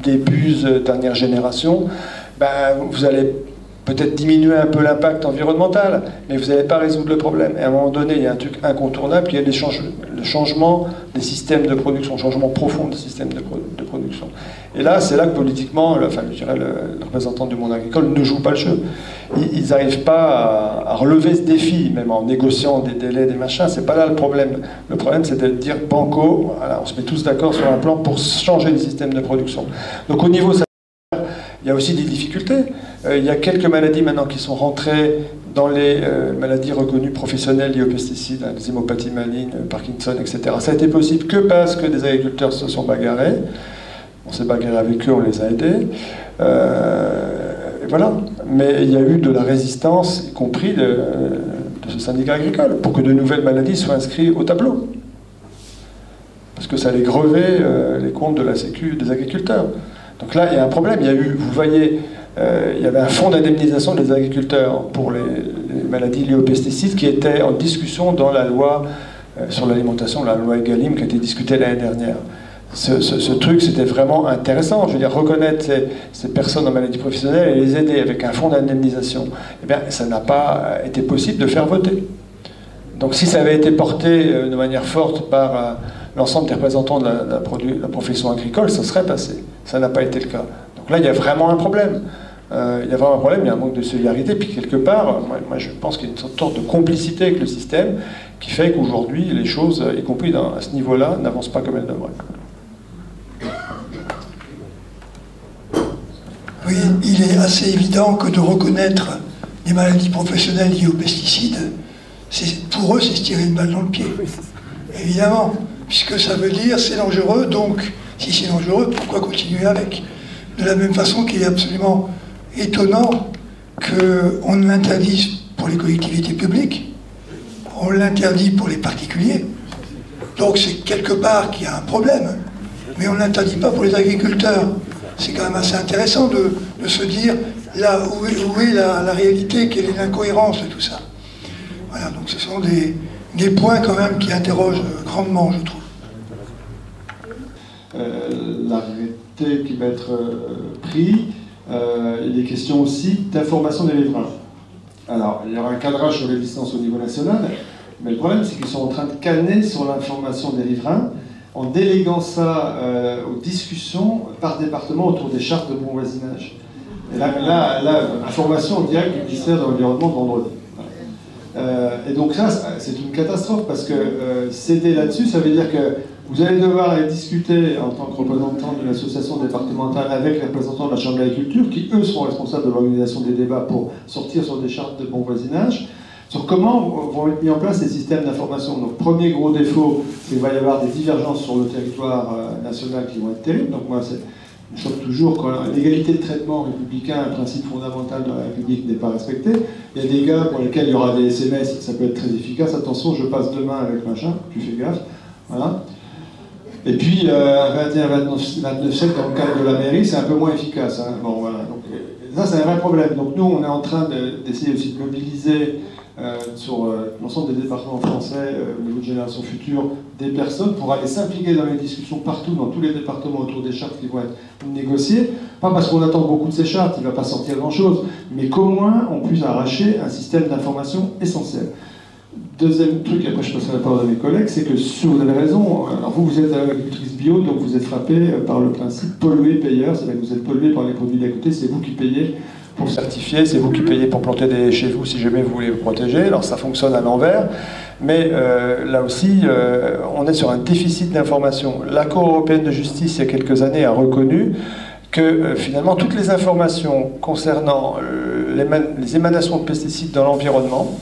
des buses dernière génération. Vous allez peut-être diminuer un peu l'impact environnemental, mais vous n'allez pas résoudre le problème. Et à un moment donné, il y a un truc incontournable qui est le changement des systèmes de production, le changement profond des systèmes de production. Et là, c'est là que politiquement, je dirais, le représentant du monde agricole ne joue pas le jeu. Ils n'arrivent pas à relever ce défi, même en négociant des délais, des machins. C'est pas là le problème. Le problème, c'est de dire banco, voilà, on se met tous d'accord sur un plan pour changer les systèmes de production. Donc au niveau sanitaire, il y a aussi des difficultés. Il y a quelques maladies maintenant qui sont rentrées dans les maladies reconnues professionnelles liées aux pesticides, les hémopathies malignes, Parkinson, etc. Ça a été possible que parce que des agriculteurs se sont bagarrés. On s'est bagarré avec eux, on les a aidés. Et voilà. Mais il y a eu de la résistance, y compris de ce syndicat agricole, pour que de nouvelles maladies soient inscrites au tableau. Parce que ça allait grever les comptes de la Sécu des agriculteurs. Donc là, il y a un problème. Il y a eu, vous voyez, il y avait un fonds d'indemnisation des agriculteurs pour les maladies liées aux pesticides qui était en discussion dans la loi sur l'alimentation, la loi Egalim, qui a été discutée l'année dernière. Ce truc, c'était vraiment intéressant. Je veux dire, reconnaître ces personnes en maladie professionnelle et les aider avec un fonds d'indemnisation, eh bien, ça n'a pas été possible de faire voter. Donc si ça avait été porté de manière forte par l'ensemble des représentants de la profession agricole, ça serait passé. Ça n'a pas été le cas. Donc là, il y a vraiment un problème. Il y a vraiment un problème, il y a un manque de solidarité, puis quelque part, moi je pense qu'il y a une sorte de complicité avec le système qui fait qu'aujourd'hui, les choses, y compris à ce niveau-là, n'avancent pas comme elles devraient. Oui, il est assez évident que de reconnaître les maladies professionnelles liées aux pesticides, pour eux, c'est se tirer une balle dans le pied. Évidemment, puisque ça veut dire c'est dangereux, donc si c'est dangereux, pourquoi continuer avec? De la même façon qu'il est absolument étonnant qu'on l'interdise pour les collectivités publiques, on l'interdit pour les particuliers. Donc c'est quelque part qu'il y a un problème, mais on ne l'interdit pas pour les agriculteurs. C'est quand même assez intéressant de se dire là où est la réalité, quelle est l'incohérence de tout ça. Voilà, donc ce sont des points quand même qui interrogent grandement, je trouve. L'arrêté qui va être pris, il est question aussi d'information des riverains. Alors, il y aura un cadrage sur les licences au niveau national, mais le problème, c'est qu'ils sont en train de canner sur l'information des riverains en déléguant ça aux discussions par département autour des chartes de bon voisinage. Et là information en direct du ministère de l'Environnement vendredi. Et donc ça, c'est une catastrophe, parce que céder là-dessus, ça veut dire que vous allez devoir aller discuter en tant que représentant d'une association départementale avec les représentants de la Chambre d'agriculture, qui eux seront responsables de l'organisation des débats pour sortir sur des chartes de bon voisinage, sur comment vont être mis en place les systèmes d'information. Donc, premier gros défaut, c'est qu'il va y avoir des divergences sur le territoire national qui vont être terribles. Donc moi, je choque toujours quand l'égalité de traitement républicain, un principe fondamental de la République, n'est pas respecté. Il y a des gars pour lesquels il y aura des SMS, ça peut être très efficace. Attention, je passe demain avec machin, tu fais gaffe. Voilà. Et puis, 21-29 dans le cadre de la mairie, c'est un peu moins efficace. Hein. Bon, voilà. Donc, ça, c'est un vrai problème. Donc nous, on est en train d'essayer aussi de mobiliser sur l'ensemble des départements français, au niveau de Génération Future, des personnes pour aller s'impliquer dans les discussions partout, dans tous les départements autour des chartes qui vont être négociées. Pas parce qu'on attend beaucoup de ces chartes, il ne va pas sortir grand-chose, mais qu'au moins on puisse arracher un système d'information essentiel. Deuxième truc, après je passerai la parole à mes collègues, c'est que vous avez raison, alors vous êtes agricultrice bio, donc vous êtes frappé par le principe polluer-payeur, c'est-à-dire que vous êtes pollué par les produits d'à côté, c'est vous qui payez pour certifier, c'est vous qui payez pour planter chez vous si jamais vous voulez vous protéger. Alors ça fonctionne à l'envers, mais là aussi, on est sur un déficit d'information. La Cour européenne de justice, il y a quelques années, a reconnu que finalement toutes les informations concernant les émanations de pesticides dans l'environnement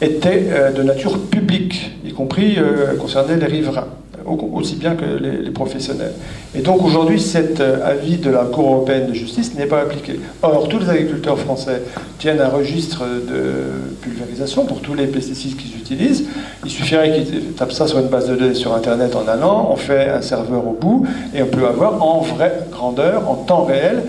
étaient de nature publique, y compris concernaient les riverains. aussi bien que les professionnels. Et donc aujourd'hui, cet avis de la Cour européenne de justice n'est pas appliqué. Or, tous les agriculteurs français tiennent un registre de pulvérisation pour tous les pesticides qu'ils utilisent. Il suffirait qu'ils tapent ça sur une base de données sur Internet en allant, on fait un serveur au bout, et on peut avoir en vraie grandeur, en temps réel,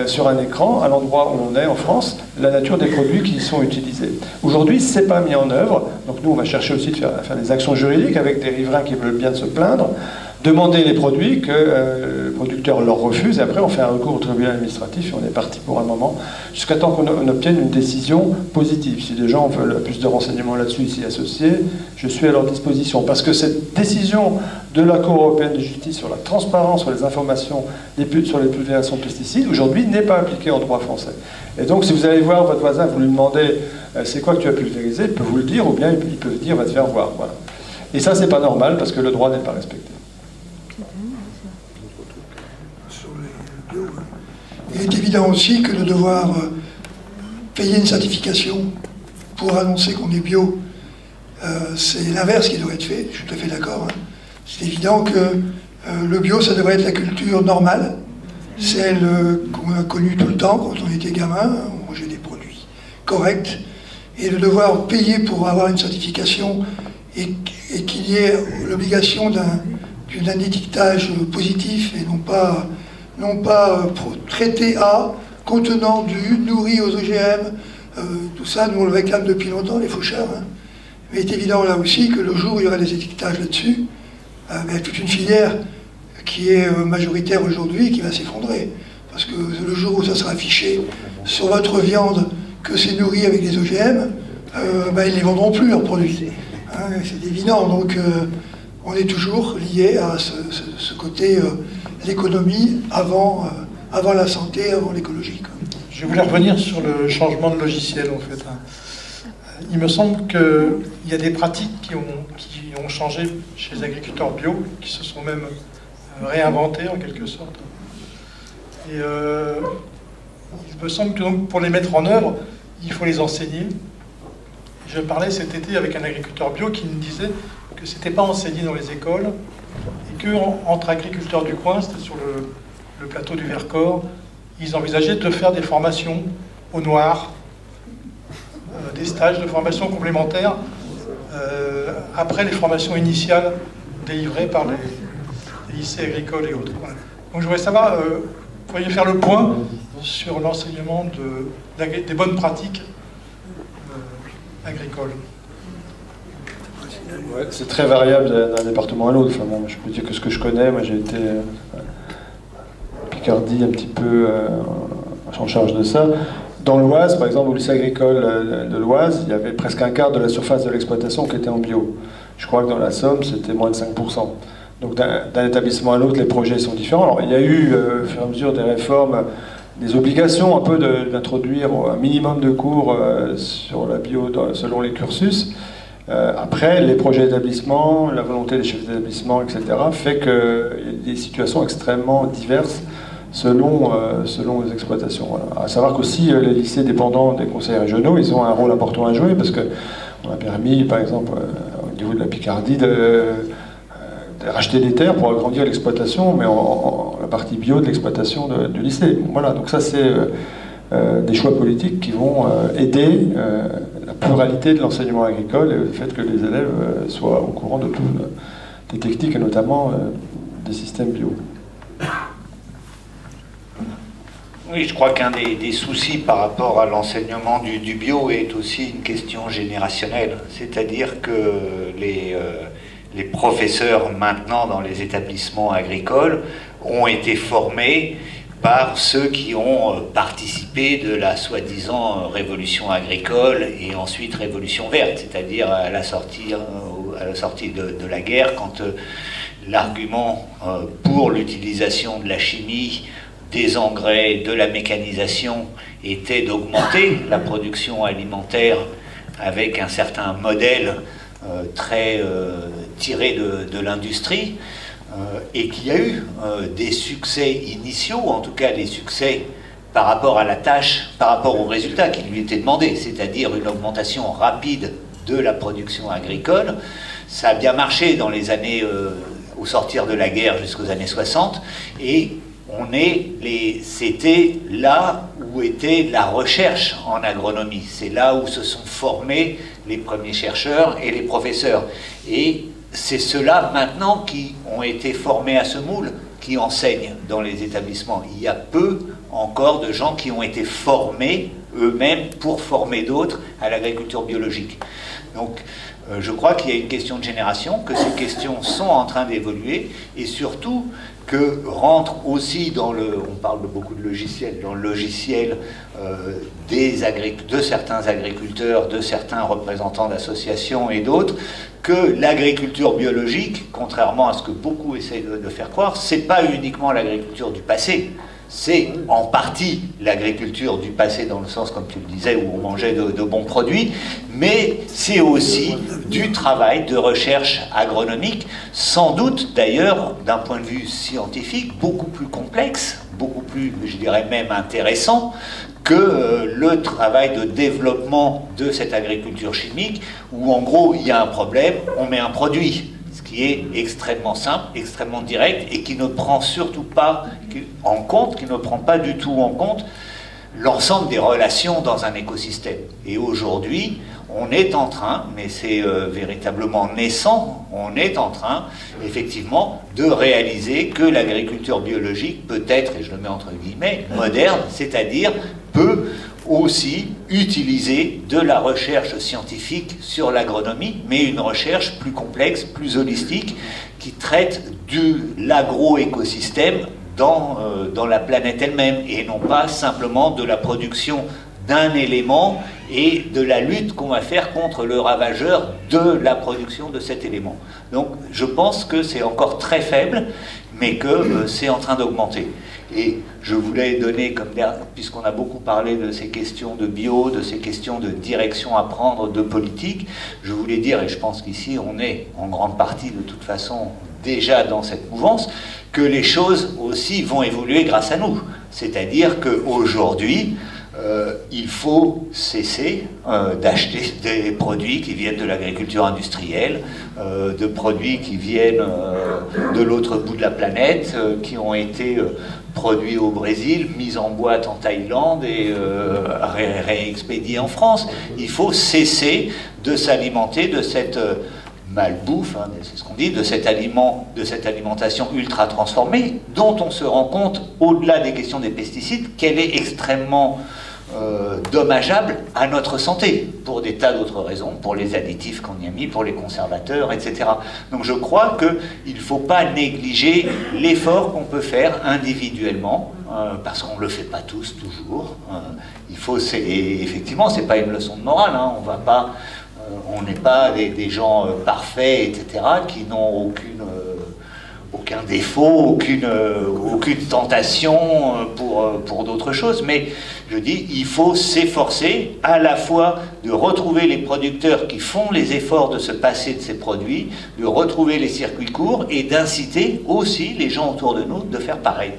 sur un écran, à l'endroit où on est en France, la nature des produits qui y sont utilisés. Aujourd'hui, ce n'est pas mis en œuvre, donc nous on va chercher aussi à faire des actions juridiques avec des riverains qui veulent bien se plaindre, demander les produits que le producteur leur refuse, et après on fait un recours au tribunal administratif et on est parti pour un moment, jusqu'à temps qu'on obtienne une décision positive. Si des gens veulent plus de renseignements là-dessus, s'y associer, je suis à leur disposition. Parce que cette décision de la Cour européenne de justice sur la transparence, sur les informations sur les pulvérisations de pesticides, aujourd'hui n'est pas appliquée en droit français. Et donc si vous allez voir votre voisin, vous lui demandez c'est quoi que tu as pulvérisé, il peut vous le dire, ou bien il peut dire va te faire voir. Voilà. Et ça c'est pas normal parce que le droit n'est pas respecté. Il est évident aussi que de devoir payer une certification pour annoncer qu'on est bio, c'est l'inverse qui doit être fait, je suis tout à fait d'accord. Hein. C'est évident que le bio, ça devrait être la culture normale, celle qu'on a connue tout le temps quand on était gamin, on mangeait des produits corrects, et de devoir payer pour avoir une certification et qu'il y ait l'obligation d'un étiquetage positif et non pas traité A, contenant du, nourri aux OGM, tout ça, nous on le réclame depuis longtemps, les faucheurs. Hein. Mais il est évident là aussi que le jour où il y aura des étiquetages là-dessus, il y a toute une filière qui est majoritaire aujourd'hui qui va s'effondrer. Parce que le jour où ça sera affiché sur votre viande que c'est nourri avec des OGM, ils ne les vendront plus leurs produits. Hein, c'est évident, donc on est toujours lié à ce côté l'économie avant la santé, avant l'écologie. Je voulais revenir sur le changement de logiciel en fait. Il me semble qu'il y a des pratiques qui ont changé chez les agriculteurs bio, qui se sont même réinventées en quelque sorte. Et il me semble que donc, pour les mettre en œuvre, il faut les enseigner. Je parlais cet été avec un agriculteur bio qui me disait que ce n'était pas enseigné dans les écoles et qu'entre agriculteurs du coin, c'était sur le plateau du Vercors, ils envisageaient de faire des formations au noir, des stages de formation complémentaires après les formations initiales délivrées par les lycées agricoles et autres. Voilà. Donc je voudrais savoir, vous pourriez faire le point sur l'enseignement des bonnes pratiques agricoles. Ouais, c'est très variable d'un département à l'autre. Enfin, bon, je peux dire que ce que je connais, moi j'ai été Picardie un petit peu en charge de ça. Dans l'Oise, par exemple, au lycée agricole de l'Oise, il y avait presque un quart de la surface de l'exploitation qui était en bio. Je crois que dans la Somme, c'était moins de 5%. Donc d'un établissement à l'autre, les projets sont différents. Alors il y a eu, au fur et à mesure des réformes, des obligations un peu d'introduire un minimum de cours sur la bio selon les cursus. Après, les projets d'établissement, la volonté des chefs d'établissement, etc., fait qu'il y a des situations extrêmement diverses selon les exploitations. Voilà. À savoir qu'aussi, les lycées dépendants des conseils régionaux, ils ont un rôle important à jouer, parce qu'on a permis, par exemple, au niveau de la Picardie, de racheter des terres pour agrandir l'exploitation, mais la partie bio de l'exploitation du lycée. Voilà, donc ça c'est des choix politiques qui vont aider la pluralité de l'enseignement agricole et le fait que les élèves soient au courant de toutes les techniques et notamment des systèmes bio. Oui, je crois qu'un des soucis par rapport à l'enseignement du bio est aussi une question générationnelle, c'est-à-dire que les professeurs maintenant dans les établissements agricoles ont été formés par ceux qui ont participé de la soi-disant révolution agricole et ensuite révolution verte, c'est-à-dire à la sortie de la guerre, quand l'argument pour l'utilisation de la chimie, des engrais, de la mécanisation était d'augmenter la production alimentaire avec un certain modèle très tiré de l'industrie, et qu'il y a eu des succès initiaux, en tout cas des succès par rapport à la tâche, par rapport aux résultats qui lui étaient demandés, c'est-à-dire une augmentation rapide de la production agricole. Ça a bien marché dans les années au sortir de la guerre jusqu'aux années 60, et c'était là où était la recherche en agronomie. C'est là où se sont formés les premiers chercheurs et les professeurs. Et c'est ceux-là maintenant qui ont été formés à ce moule, qui enseignent dans les établissements. Il y a peu encore de gens qui ont été formés eux-mêmes pour former d'autres à l'agriculture biologique. Donc je crois qu'il y a une question de génération, que ces questions sont en train d'évoluer, et surtout que rentre aussi dans on parle beaucoup de logiciels, dans le logiciel de certains agriculteurs, de certains représentants d'associations et d'autres, que l'agriculture biologique, contrairement à ce que beaucoup essayent de faire croire, c'est pas uniquement l'agriculture du passé. C'est en partie l'agriculture du passé, dans le sens, comme tu le disais, où on mangeait de bons produits, mais c'est aussi du travail de recherche agronomique, sans doute d'ailleurs, d'un point de vue scientifique, beaucoup plus complexe, beaucoup plus, je dirais même intéressant, que le travail de développement de cette agriculture chimique, où en gros, il y a un problème, on met un produit, qui est extrêmement simple, extrêmement direct, et qui ne prend surtout pas en compte, qui ne prend pas du tout en compte l'ensemble des relations dans un écosystème. Et aujourd'hui, on est en train, mais c'est véritablement naissant, on est en train, effectivement, de réaliser que l'agriculture biologique peut être, et je le mets entre guillemets, moderne, c'est-à-dire peut aussi utiliser de la recherche scientifique sur l'agronomie, mais une recherche plus complexe, plus holistique, qui traite de l'agro-écosystème dans la planète elle-même, et non pas simplement de la production d'un élément et de la lutte qu'on va faire contre le ravageur de la production de cet élément. Donc je pense que c'est encore très faible, mais que c'est en train d'augmenter. Et je voulais donner, puisqu'on a beaucoup parlé de ces questions de bio, de ces questions de direction à prendre, de politique, je voulais dire, et je pense qu'ici on est en grande partie de toute façon déjà dans cette mouvance, que les choses aussi vont évoluer grâce à nous. C'est-à-dire qu'aujourd'hui, il faut cesser d'acheter des produits qui viennent de l'agriculture industrielle, de produits qui viennent de l'autre bout de la planète, qui ont été produits au Brésil, mis en boîte en Thaïlande et réexpédiés en France. Il faut cesser de s'alimenter de cette malbouffe, hein, c'est ce qu'on dit, de cette alimentation ultra transformée, dont on se rend compte, au-delà des questions des pesticides, qu'elle est extrêmement dommageable à notre santé, pour des tas d'autres raisons, pour les additifs qu'on y a mis, pour les conservateurs, etc. Donc je crois qu'il ne faut pas négliger l'effort qu'on peut faire individuellement, parce qu'on ne le fait pas tous, toujours. Effectivement, ce n'est pas une leçon de morale, hein, on n'est pas des gens parfaits, etc., qui n'ont aucun défaut, aucune tentation pour d'autres choses, mais je dis, il faut s'efforcer à la fois de retrouver les producteurs qui font les efforts de se passer de ces produits, de retrouver les circuits courts et d'inciter aussi les gens autour de nous de faire pareil.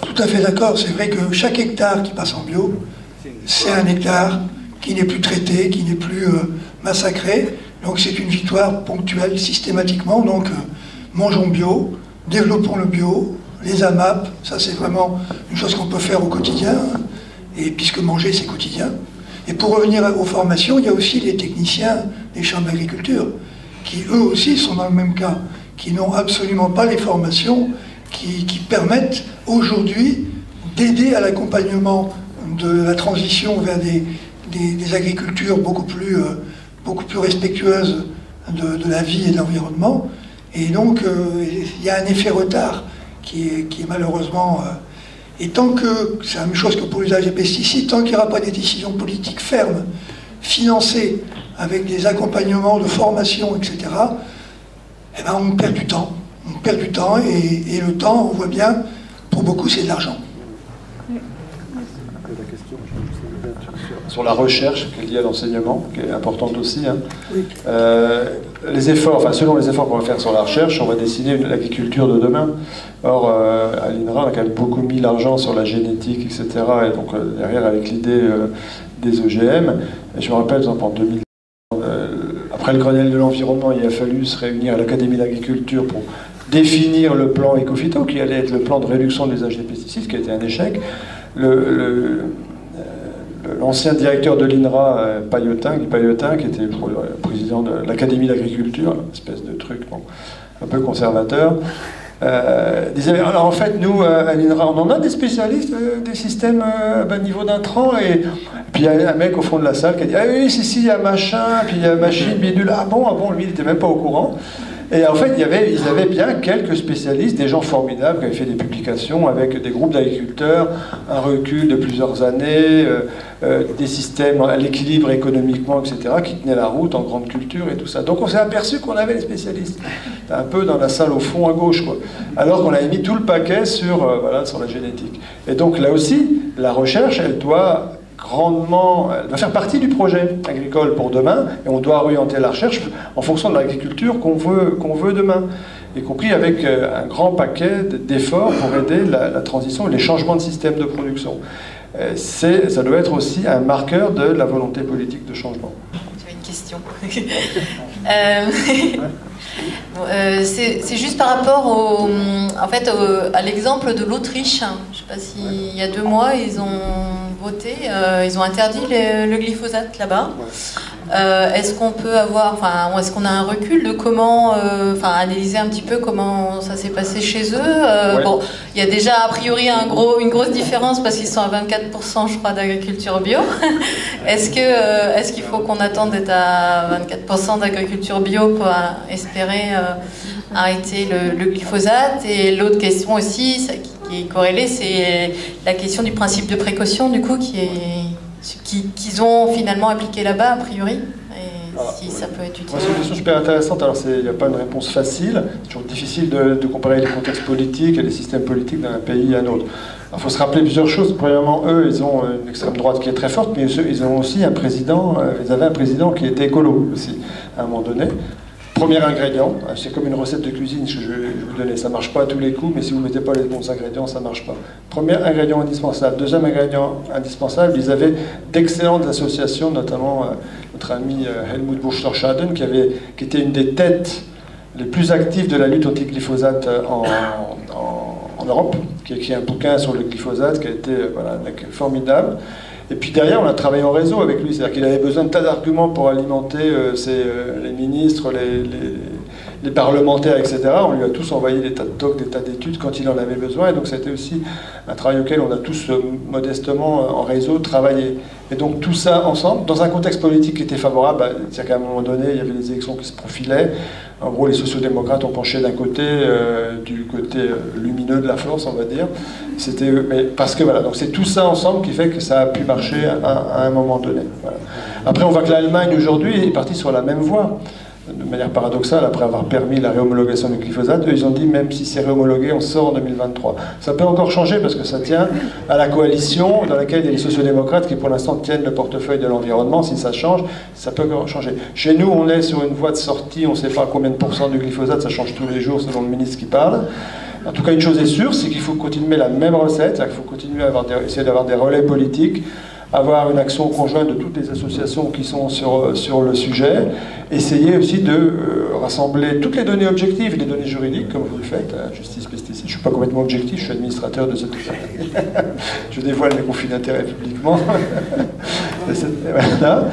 Tout à fait d'accord, c'est vrai que chaque hectare qui passe en bio, c'est un hectare qui n'est plus traité, qui n'est plus massacré, donc c'est une victoire ponctuelle systématiquement, donc mangeons bio, développons le bio, les AMAP, ça c'est vraiment une chose qu'on peut faire au quotidien, hein, et puisque manger c'est quotidien. Et pour revenir aux formations, il y a aussi les techniciens des chambres d'agriculture, qui eux aussi sont dans le même cas, qui n'ont absolument pas les formations qui permettent aujourd'hui d'aider à l'accompagnement de la transition vers des agricultures beaucoup plus respectueuses de la vie et de l'environnement. Et donc, il y a un effet retard qui est malheureusement... et tant que, c'est la même chose que pour l'usage des pesticides, tant qu'il n'y aura pas des décisions politiques fermes, financées, avec des accompagnements de formation, etc., eh ben on perd du temps. On perd du temps, et le temps, on voit bien, pour beaucoup, c'est de l'argent. La question, je sur la recherche qui est liée à l'enseignement, qui est importante aussi. Hein. Les efforts, enfin selon les efforts qu'on va faire sur la recherche, on va dessiner l'agriculture de demain. Or, à l'INRA, on a quand même beaucoup mis l'argent sur la génétique, etc. Et donc derrière, avec l'idée des OGM. Et je me rappelle, par exemple, en 2000, après le Grenelle de l'environnement, il a fallu se réunir à l'Académie d'agriculture pour définir le plan Ecophyto, qui allait être le plan de réduction de l'usage des pesticides, qui a été un échec. L'ancien directeur de l'INRA, Paillotin, qui était le président de l'Académie d'agriculture, une espèce de truc bon, un peu conservateur, disait, alors en fait, nous, à l'INRA, on en a des spécialistes des systèmes à niveau d'intrants, et puis il y a un mec au fond de la salle qui a dit, ah oui, si, il y a machin, puis il y a machine, bidule, ah bon, lui, il n'était même pas au courant. Et en fait, ils avaient bien quelques spécialistes, des gens formidables qui avaient fait des publications avec des groupes d'agriculteurs, un recul de plusieurs années, des systèmes à l'équilibre économiquement, etc., qui tenaient la route en grande culture et tout ça. Donc on s'est aperçu qu'on avait les spécialistes, un peu dans la salle au fond à gauche, quoi. Alors qu'on avait mis tout le paquet sur la génétique. Et donc là aussi, la recherche, elle doit faire partie du projet agricole pour demain, et on doit orienter la recherche en fonction de l'agriculture qu'on veut demain, y compris avec un grand paquet d'efforts pour aider la transition et les changements de système de production. Ça doit être aussi un marqueur de la volonté politique de changement. J'avais une question. C'est juste par rapport à l'exemple de l'Autriche. Je ne sais pas s'il y a 2 mois, ils ont voté, ils ont interdit le glyphosate là-bas. Est-ce qu'on peut est-ce qu'on a un recul de comment, analyser un petit peu comment ça s'est passé chez eux? Ouais. Bon, il y a déjà a priori une grosse différence parce qu'ils sont à 24%, je crois, d'agriculture bio. Est-ce qu'il faut qu'on attende d'être à 24% d'agriculture bio pour espérer arrêter le glyphosate? Et l'autre question aussi, qui est corrélée, c'est la question du principe de précaution, du coup, qu'ils ont finalement appliqué là-bas, a priori, et si ça peut être utile. C'est une question super intéressante. Alors, il n'y a pas une réponse facile. C'est toujours difficile de comparer les contextes politiques et les systèmes politiques d'un pays à un autre. Il faut se rappeler plusieurs choses. Premièrement, eux, ils ont une extrême droite qui est très forte, mais ils ont aussi un président, ils avaient un président qui était écolo aussi, à un moment donné. Premier ingrédient, c'est comme une recette de cuisine, je vais vous donner, ça ne marche pas à tous les coups, mais si vous ne mettez pas les bons ingrédients, ça ne marche pas. Premier ingrédient indispensable. Deuxième ingrédient indispensable, ils avaient d'excellentes associations, notamment notre ami Helmut Buchter-Schaden, qui était une des têtes les plus actives de la lutte anti-glyphosate en Europe, qui a écrit un bouquin sur le glyphosate, qui a été un mec formidable. Et puis derrière, on a travaillé en réseau avec lui, c'est-à-dire qu'il avait besoin de tas d'arguments pour alimenter les ministres, les parlementaires, etc. On lui a tous envoyé des tas de docs, des tas d'études quand il en avait besoin, et donc c'était aussi un travail auquel on a tous modestement en réseau travaillé. Et donc tout ça ensemble, dans un contexte politique qui était favorable, c'est-à-dire qu'à un moment donné, il y avait les élections qui se profilaient. En gros, les sociodémocrates ont penché d'un côté, du côté lumineux de la force, on va dire. Mais parce que donc c'est tout ça ensemble qui fait que ça a pu marcher à un moment donné. Voilà. Après, on voit que l'Allemagne aujourd'hui est partie sur la même voie. De manière paradoxale, après avoir permis la réhomologation du glyphosate, eux, ils ont dit, même si c'est réhomologué, on sort en 2023. Ça peut encore changer parce que ça tient à la coalition dans laquelle il y a les sociodémocrates qui, pour l'instant, tiennent le portefeuille de l'environnement. Si ça change, ça peut encore changer. Chez nous, on est sur une voie de sortie, on ne sait pas combien de pourcents du glyphosate, ça change tous les jours selon le ministre qui parle. En tout cas, une chose est sûre, c'est qu'il faut continuer la même recette, c'est-à-dire qu'il faut continuer à essayer d'avoir des relais politiques, avoir une action conjointe de toutes les associations qui sont sur le sujet, essayer aussi de rassembler toutes les données objectives et les données juridiques, comme vous le faites, justice, pesticides. Je ne suis pas complètement objectif, je suis administrateur de cette... je dévoile mes conflits d'intérêts publiquement. Voilà.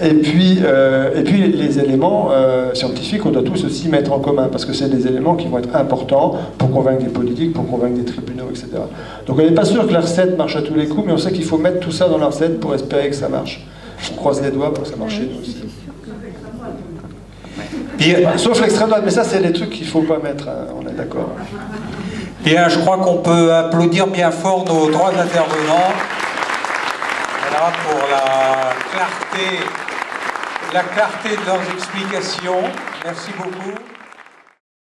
Et puis les éléments scientifiques, on doit tous aussi mettre en commun, parce que c'est des éléments qui vont être importants pour convaincre les politiques, pour convaincre des tribunaux, etc. Donc on n'est pas sûr que la recette marche à tous les coups, mais on sait qu'il faut mettre tout ça dans la recette pour espérer que ça marche. On croise les doigts pour que ça marche chez nous aussi. Sauf l'extrême droite, mais ça c'est des trucs qu'il ne faut pas mettre, hein, on est d'accord. Bien, je crois qu'on peut applaudir bien fort nos 3 intervenants. Voilà, pour la clarté de leurs explications. Merci beaucoup.